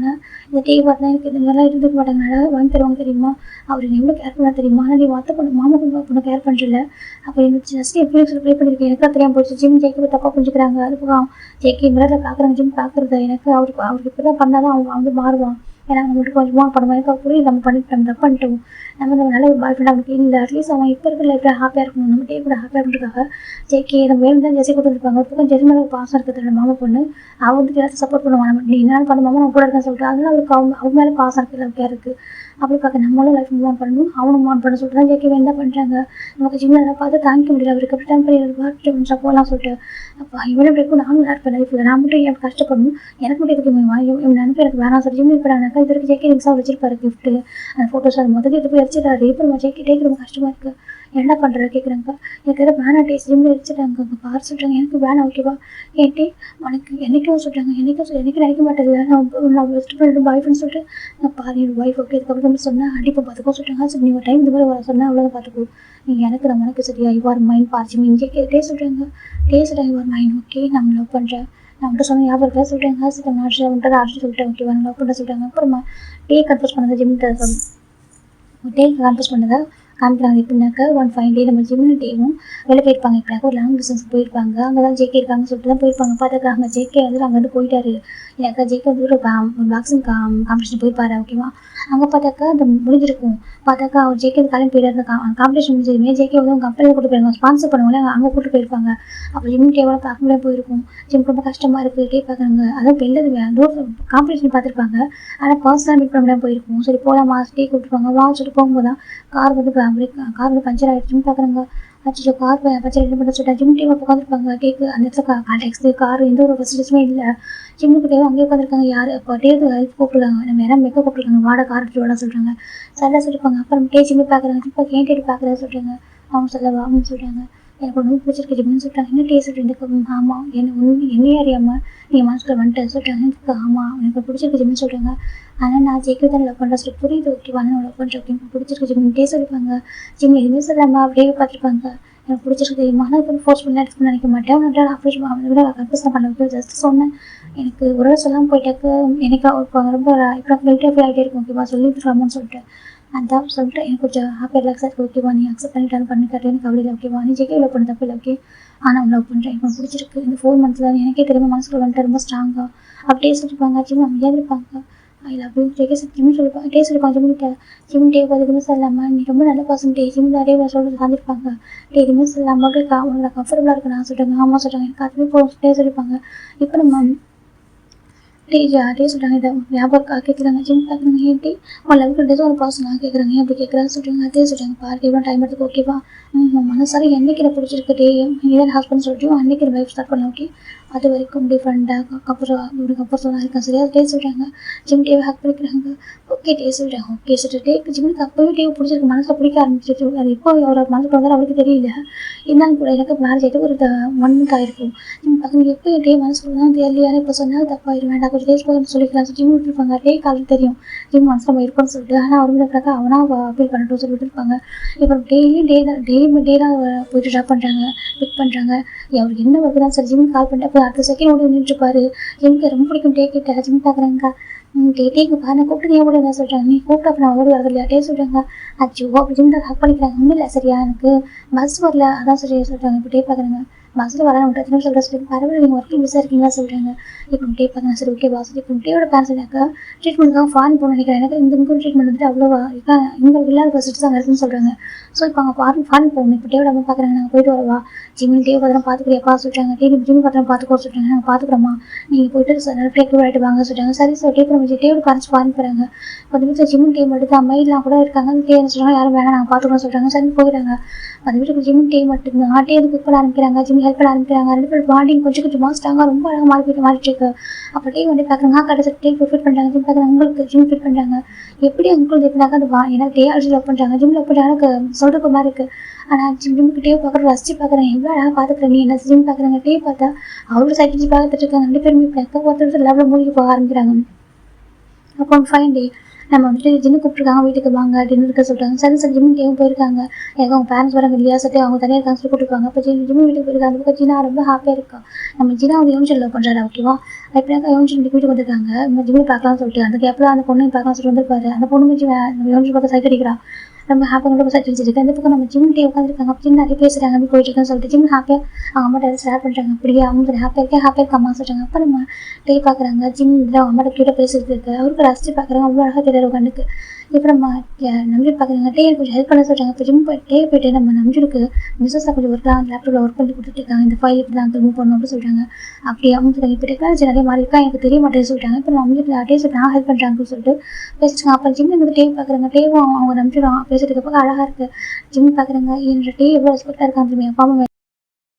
S1: இந்த டிவி பார்த்தா எனக்கு இந்த மாதிரிலாம் இருந்துக்க மாட்டாங்க, நல்லா வாங்கி தருவாங்க தெரியுமா, அவர் எவ்வளோ கேர் பண்ணா தெரியுமா, ஆனால் நீ மற்ற பொண்ணு மாமா பொண்ணு கேர் பண்ணுறல, அப்போ எனக்கு ஜஸ்ட் எப்படி ப்ளே பண்ணியிருக்கேன் எனக்கு தெரியாமல் போச்சு. ஜிம் ஜெக்கி தப்பாக புரிஞ்சுக்கிறாங்க. அதுக்கு ஜெக்கி மிரரில் பார்க்குறாங்க, ஜிம் பார்க்குறது எனக்கு அவருக்கு இப்படி தான் பண்ணால் தான் அவங்க வந்து மாறுவான், ஏன்னா நம்மளுக்கு கொஞ்சமாக படம் எனக்கு புரியுது, நம்ம தப்பு பண்ணிட்டோம், நம்ம நல்ல ஒரு பாய் ஃப்ரெண்ட் அவனுக்கு இல்லை, அட்லீஸ்ட் அவன் இப்போ இருக்கிற லைஃப்பில் ஹாப்பியாக இருக்கணும், நம்ம டே கூட ஹாப்பியாக இருக்கிறதுக்காக ஜேகே நம்ம வேணும் தான் ஜெஸ்ஸி கொடுத்துருப்பாங்க. ஒரு பக்கம் ஜெஸ்ஸி மேலே ஒரு பாசம் இருக்கிறது மாமா பொண்ணு, அவன் வந்து எல்லாத்தையும் சப்போர்ட் பண்ணுவான், நம்ம நீ என்ன பண்ணுமாமோ நான் கூட இருக்கேன்னு சொல்லிட்டு அதனால அவருக்கு அவங்க மேலே பாசம் இருக்குது லவ்க்காக இருக்குது. அப்படி பார்க்க நம்மளும் லைஃப் மூவ் ஆன் பண்ணணும், அவனும் மூவ் ஆன் பண்ண சொல்லிட்டு தான் ஜேகே வேணும் தான் பண்ணுறாங்க. நமக்கு ஜிம்மில் எல்லாம் பார்த்து தாங்கிக்க முடியல, அவருக்கு அப்படி டைம் பண்ணி பார்த்துட்டு கொஞ்சம் போகலாம் சொல்லிட்டு அப்போ இவனை எப்படி இருக்கும் நானும் இருப்பேன் லைஃப்பில், நான் மட்டும் என் கஷ்டப்படணும், எனக்கு மட்டும் எதுக்கு இவன் நினைப்பு எனக்கு வேணாம் சொல்லி ஜிம்மி போடானாக்கா இது வரைக்கும் ஜேகே ரிங்ஸாக வச்சிருப்பாரு கிஃப்ட்டு அந்த ஃபோட்டோஸ் அது மொத்தத்தில் எடுத்து போய் வச்சுட்டாரு. இப்போ நம்ம ஜேகே டேக்கு ரொம்ப கஷ்டமாக இருக்குது, என்ன பண்ணுறது கேட்குறாங்க. எனக்கு எதாவது வேணா டேஸ்ட் ஜிம்மில் வச்சுட்டாங்க, அங்கே பாரு சொல்கிறாங்க, எனக்கு வேணாம் ஓகேவா கேட்டு உனக்கு என்றைக்கும் சொல்கிறாங்க, என்றைக்கும் நினைக்க மாட்டேது, நான் பெஸ்ட் ஃப்ரெண்டு பாய் ஃப்ரெண்ட் சொல்லிட்டு நான் பாரு என் ஒய்ஃப் ஓகே இதுக்கப்புறம் சொன்னால் அடிப்பை பார்த்துக்கோ சொல்கிறாங்க. சரி நீங்கள் டைம் இந்த மாதிரி சொன்னால் அவ்வளோதான் பார்த்துக்கோ, நீங்கள் எனக்கு நம்ம எனக்கு சரியா யுவர் மைண்ட் பார்த்து இங்கே டே சொல்கிறாங்க, டே சொல்கிறாங்க யுவர் மைண்ட் ஓகே நான் லவ் பண்ணுறேன், நான் மட்டும் சொன்ன ஞாபகம் இருக்கா சொல்கிறாங்க. சரி நான் ஆர்டர் சொல்லிட்டேன் ஓகேவா நான் லவ் பண்ண சொல்கிறாங்க. அப்புறமா டே கன்ஃபர்ஸ் பண்ணதை ஜிம்மிட்ட டேக்கு கன்ஃபர்ஸ் பண்ணதை காமிக்கிறாங்க. எப்படின்னாக்கா ஒன் ஃபைன் டே நம்ம ஜிம்மில் டேவும் வெளில போயிருப்பாங்க. எப்படினாக்கா ஒரு லாங் டிஸ்டன்ஸ்க்கு போயிருப்பாங்க. அங்கே தான் ஜேகே இருக்காங்கன்னு சொல்லிட்டு தான் போயிருப்பாங்க. பார்த்துருக்காங்க ஜேகே வந்து அங்கேருந்து போயிட்டாரு. இல்லைக்கா ஜேகே வந்து ஒரு பாக்ஸிங் காம்படிஷன் போயிருப்பாரு. ஓகேவா, அங்கே பார்த்தாக்கா அது முடிஞ்சிருக்கும். பார்த்தாக்கா அவர் ஜேகே கிளம்பி போயிடாரு. காம்படிஷன் முடிஞ்சதுமே ஜேகே வந்து அவங்க கம்பெனியில் கூட்டு போயிருக்காங்க. ஸ்பான்சர் பண்ணுவாங்க, அங்கே கூட்டு போயிருப்பாங்க. அப்போ ஜிம் டேவோட பார்க்க முடியாது போயிருக்கும். ஜிம் ரொம்ப கஷ்டமாக இருக்குது, டே பார்க்குறாங்க. அதான் வெளில காம்படிஷன் பார்த்துருப்பாங்க. ஆனால் பர்சனலாக மீட் பண்ண முடியாது போயிருக்கும். சரி போகலாமா, டே கூப்பிட்டுருப்பாங்க. வா சொல்லிட்டு போகும்போது தான் கார் வந்து பஞ்சர் ஆகிடுச்சுன்னு பார்க்குறாங்க. அச்சோ, கார் பஞ்சர் என்ன பண்ண சொல்லிட்டு ஜிம் டேவை உட்காந்துருப்பாங்க. டேக்கு அந்த இடத்துல கான்டாக்ட்ஸு கார் எந்த ஒரு ஃபெசிலிட்டிஸுமே இல்லை. ஜிம்முக்கு டேவை அங்கேயே உட்காந்துருக்காங்க. யார் இப்போ டேக்கு ஹெல்ப் கூப்பிட்ருக்காங்க, நம்ம யாரும் மெக்க கூப்பிட்ருக்காங்க, வாடகை கார் எடுத்து வாடா சொல்கிறாங்க. சரடா சொல்லியிருப்பாங்க. அப்புறம் டே ஜிம்மு பார்க்குறாங்க. ஜிம் பார்க்க ஏன் டேட்டு பார்க்குறேன்னு சொல்கிறாங்க. அவங்க சொல்லவா அப்படின்னு சொல்கிறாங்க. எனக்கு ஒன்றும் பிடிச்சிருக்கு ஜிம்னு சொல்லிட்டாங்க. என்ன டே சொல்லிட்டு ஆமாம் என்னையே அறியாமல் நீங்கள் மனசுக்குள்ள வந்துட்டு சொல்லிட்டாங்க. எனக்கு ஆமாம் எனக்கு பிடிச்சிருக்கு ஜிம்னு சொல்கிறாங்க. ஆனால் நான் ஜெயிக்க தான் லவ் பண்ணுறேன் சொல்லி புரியுது. ஓகேவா, நான் லவ் பண்ணுறேன் அப்படின்னு பிடிச்சிருக்கு ஜிம்னு டே சொல்லிப்பாங்க. ஜிம் எதுவுமே சொல்லாமல் அப்படியே பார்த்துருப்பாங்க. எனக்கு பிடிச்சிருக்கு தெரியுமா, ஆனால் இப்போ ஃபோர்ஸ் பண்ணி எடுத்துக்கணும்னு நினைக்க மாட்டேன். அவன் அப்ரோச் அவனை விட கன்ஃபர்ஸ் பண்ண வைக்க ஜஸ்ட் சொன்னேன். எனக்கு ஒரு வேளை சொல்லாமல் போயிட்டாக்க எனக்கு இப்போ ரொம்ப இப்போ கில்ட்டியாக ஃபீல் ஆகிட்டே இருக்கும். ஓகேவா, சொல்லிட்டுருக்காமன்னு சொல்லிட்டு அதான் சொல்லிட்டு எனக்கு கொஞ்சம் ஹாப்பி ரிலாக்ஸாக இருக்குது. ஓகேவா, நீ அக்செப்ட் பண்ணிட்டாலும் பண்ணிக்காட்டு எனக்கு அவ்வளோ இல்லை. ஓகேவா, நீ ஜெயிக்க லவ் பண்ண தப்பு இல்லை. ஓகே, ஆனால் அவன் லவ் பண்ணுறேன், எனக்கு பிடிச்சிருக்கு. இந்த 4 மந்த்ஸில் எனக்கே தெரியுமா மனசுக்குள்ள வந்துட்டு ரொம்ப ஸ்ட்ராங்காக அப்படியே சொல்லியிருப்பாங்க. ஜிம் அமைதியாக இருப்பாங்க. ஐ லவ் யூ ஜெயிக்க ஜிம் சொல்லியிருப்பாங்க. டே சொல்லியிருப்பாங்க ஜிம்கிட்ட. ஜிம் டே எதுவுமே சொல்லாமல் நீ ரொம்ப நல்ல பர்சன் டே ஜிம் நிறைய சொல்லிட்டு சாந்திருப்பாங்க. டே எதுவுமே சொல்லாமல் அப்படியே உங்களை கம்ஃபர்டபுளாக இருக்கு நான் சொல்கிறாங்க. ஆமாம் சொல்கிறாங்க. எனக்கு அதுவே போகும் டே சொல்லியிருப்பாங்க. இப்போ நம்ம டே சொல்கிறாங்க. இதை ஞாபகம் கேட்குறாங்க. ஜிம் பார்க்குறாங்க. ஏன் டே உன் லவ் டேஸ் ஒரு பர்சனாக கேட்குறாங்க. ஏன் அப்படி கேட்குறான்னு சொல்கிறாங்க. அதே சொல்கிறாங்க. பார்த்து எவ்வளோ டைம் எடுத்துக்கு. ஓகேவா, மனசார என்னைக்கு எனக்கு பிடிச்சிருக்கு டே நீதான் ஹஸ்பண்ட் சொல்லிட்டு அன்றைக்கி லைஃப் ஸ்டார்ட் பண்ணலாம். ஓகே, அது வரைக்கும் டிஃப்ரெண்டாக கப்பர்ஸாக இருக்கேன். சரியா டே சொல்கிறாங்க. ஜிம் டேவை ஹக் பண்ணிக்கிறாங்க. ஓகே டே சொல்கிறாங்க. ஓகே சொல்லிட்டு டேக்கு ஜிம்முக்கு அப்போவே டே பிடிச்சிருக்கு, மனசில் பிடிக்க ஆரம்பிச்சிருக்கு. அது இப்போ அவரோட மனசுக்கு வந்தாலும் அவருக்கு தெரியல. இருந்தாலும் கூட எனக்கு மேரேஜ் ஆகிட்டு ஒரு 1 மந்த் ஆகிருக்கும். ஜிம் பார்க்க எப்போ டே மனசுக்கு தான் தெரியலையானே இப்போ சொன்னால் தப்பாயிடும். வேண்டாம் கொஞ்சம் டேஸ் போதுன்னு சொல்லிக்கலாம். ஜிம் விட்டுருப்பாங்க. டே காலையில் தெரியும் ஜிம் மனசில் நம்ம இருக்கோம்னு சொல்லிட்டு. ஆனால் அவர் விட்டாக்கா அவனாக ஃபீல் பண்ணட்டும் சொல்லிட்டு இருப்பாங்க. இப்போ டெய்லியும் டே தான் போயிட்டு ட்ராப் பண்ணுறாங்க, பிக் பண்ணுறாங்க. அவருக்கு என்ன ஒர்க்கு தான் சரி ஜிம் கால் பண்ணிட்டு அப்போ அடுத்த செகண்ட் ஓடி நின்றுப்பாரு. ஜிம்க்கு ரொம்ப பிடிக்கும் டே கிட்ட. ஜிம் பார்க்குறாங்க. டேக்கு பாரு கூப்பிட்டு நீ ஓடி தான் சொல்கிறாங்க. நீ கூப்பிட்டு அப்போ நான் ஓடி வரது இல்லையா டே சொல்கிறாங்க. அச்சோ அப்படி ஜிம் தான் ஹக் பண்ணிக்கிறாங்க. ஒன்றும் இல்லை சரியா எனக்கு பஸ் வரல அதான் சரியா சொல்கிறாங்க. இப்போ டே பார்க்குறாங்க. பஸ்ஸில் வர விட்டு சொல்கிற சொல்லி பரவாயில்ல நீங்கள் ஒர்க்கிங் பிஸாக இருக்கீங்களா சொல்கிறாங்க. இப்போ டே பார்க்குறேன். சரி ஓகே பாஸ். இப்போ டேயோட பேரண்ட்ஸ் எனக்கு ட்ரீட்மெண்ட்டுக்காக ஃபாரின் போகணும்னு நினைக்கிறேன். எனக்கு இந்த ட்ரீட்மெண்ட் வந்துட்டு அவ்வளோவா இங்கே இல்லாத ஃபெசிலிட்டிஸ் அங்கே இருக்குன்னு சொல்கிறாங்க. ஸோ இப்போ அவங்க ஃபாரின் போகணும். இப்போ டேயோட அம்மா பார்க்குறாங்க. நாங்கள் போயிட்டு வரவா ஜிம் டே பத்திரம் பார்த்துக்கிறியாப்பா சொல்கிறாங்க. ஜிம் பத்திரம் பார்த்துக்கோ சொல்கிறாங்க. நாங்கள் பார்த்துக்குறோமா நீங்கள் போயிட்டு டேக் ஆகிட்டு வாங்க சொல்கிறாங்க. சரி சார் டே பண்ணி டேயோட பேரண்ட்ஸ் ஃபாரின் போகிறாங்க. அந்த வீட்டில் ஜிம் டீம் எடுத்து அம்மையெல்லாம் கூட இருக்காங்க. டே என்ன சொல்கிறாங்க, யாரும் வேணாம் நாங்கள் பார்த்துக்கணும் சொல்கிறாங்க. சரி போயிடுறாங்க. அந்த வீட்டுக்கு ஜிம் டே மட்டும்தான் டே குக் பண்ண ஆரம்பிக்கிறாங்க. ஜிம் ஹெல்ப் பண்ண ஆரம்பிக்கிறாங்க. 2 பேர் பாடிங் கொஞ்சம் கொஞ்சமாக ஸ்ட்ராங்காக ரொம்ப அழகாக மாறிட்டு இருக்கு. அப்போ டே வந்து பார்க்குறாங்க. கடைசி டே ஃபிட் பண்ணுறாங்க. ஜிம் பார்க்குறாங்க. உங்களுக்கு ஜிம் ஃபிட் பண்ணுறாங்க. எப்படி உங்களுக்கு எப்படினாக்கா அது எனக்கு டே ஆல்ரெடி லவ் பண்ணுறாங்க. ஜிம் லவ் பண்ணுறாங்க. எனக்கு சொல்கிற மாதிரி இருக்குது. ஆனால் ஜிம்முக்கு டே பார்க்குற ரசிச்சு பார்க்குறேன். எவ்வளோ அழகாக பார்த்துக்கிறேன். நீ என்ன ஜிம் பார்க்குறாங்க. டே பார்த்தா அவரும் சைக்கிள் பார்த்துட்டு இருக்காங்க. 2 பேருமே இப்போ ஒருத்தர் லெவலில் மூழ்கி போக ஆரம்பிக்கிறாங்க. அப்போ ஃபைன் டே நம்ம வந்துட்டு ஜிம்மு கூப்பிட்டுருக்காங்க. வீட்டுக்கு வாங்க டின்னருக்கு சொல்கிறாங்க. சரி சார் ஜிம்மு டேவும் போயிருக்காங்க. எனக்கு அவங்க பேரண்ட்ஸ் வராங்க இல்லையா சரி அவங்க தனியாக இருக்காங்க சொல்லி கூப்பிட்டுருக்காங்க. அப்போ ஜிம்மு வீட்டுக்கு போயிருக்காங்க. அந்த பக்கம் ஜீனா ரொம்ப ஹாப்பியாக இருக்கா. நம்ம ஜீனா வந்து யோன்ஷன் லவ் பண்ணுறாரு. ஓகேவா, எப்படினாக்கா யோன்ஷன் வீட்டுக்கு வந்திருக்காங்க. நம்ம ஜிம்மு பார்க்கலாம்னு சொல்லிட்டு அந்த கேப்பில் அந்த பொண்ணு பார்க்கலாம் சொல்லிட்டு வந்திருப்பாரு. அந்த பொண்ணு நம்ம யோன்ஷன் பார்த்து சைட் அடிக்கிறா. ரொம்ப ஹாப்பியாக ரொம்ப சைட் அடிச்சிருக்கு. இந்த பக்கம் நம்ம ஜிம் டே உட்காந்துருக்காங்க. அப்போ ஜிம் நிறைய பேசுகிறாங்க. அப்படி போயிட்டு இருக்கேன்னு சொல்லிட்டு ஜிம் ஹாப்பியாக அவங்க அம்மாட்ட ஷேர் பண்ணுறாங்க. அப்படியே அவங்க ஹாப்பியாக இருக்காம்மா சொல்கிறாங்க. அப்போ நம்ம டே பார்க்குறாங்க. ஜிம் இதில் அவங்க அம்மாட்ட கிட்ட பேசிட்டு இருக்கு. அவருக்கு ரசிச்சு பார்க்குறாங்க. அவ்வளோ அழகாக தெரியாரு கண்ணுக்கு. இப்போ நம்ம நம்பிட்டு பார்க்குறாங்க. டே கொஞ்சம் ஹெல்ப் பண்ண சொல்கிறாங்க. இப்போ ஜிம் டே போய்ட்டு நம்ம நம்பிருக்கு பிஸ்னஸாக கொஞ்சம் ஒர்க்லாம் லேப்டாப்பில் ஒர்க் பண்ணி கொடுத்துட்டு இருக்காங்க. இந்த ஃபைல் இப்படி தான் மூவ் பண்ணணும் அப்படின்னு சொல்கிறாங்க. அப்படி அவங்க சொல்கிறாங்க. இப்போ டெக்னாலஜி நிறைய மாறி இருக்கா எனக்கு தெரிய மாட்டேன்னு சொல்லிட்டாங்க. இப்போ நம்ம டே சொல்லிட்டு நான் ஹெல்ப் பண்ணுறாங்கன்னு சொல்லிட்டு பேசிட்டாங்க. அப்புறம் ஜிம் வந்து டே பார்க்குறாங்க. டேவும் அவங்க நம்பிட்டு பேசிட்டு இருக்கப்போ அழகாக இருக்குது. ஜிம் பார்க்குறாங்க. என்னோட டே எவ்வளோ ரெஸ்பெக்டாக இருக்காங்க. அப்பா அம்மா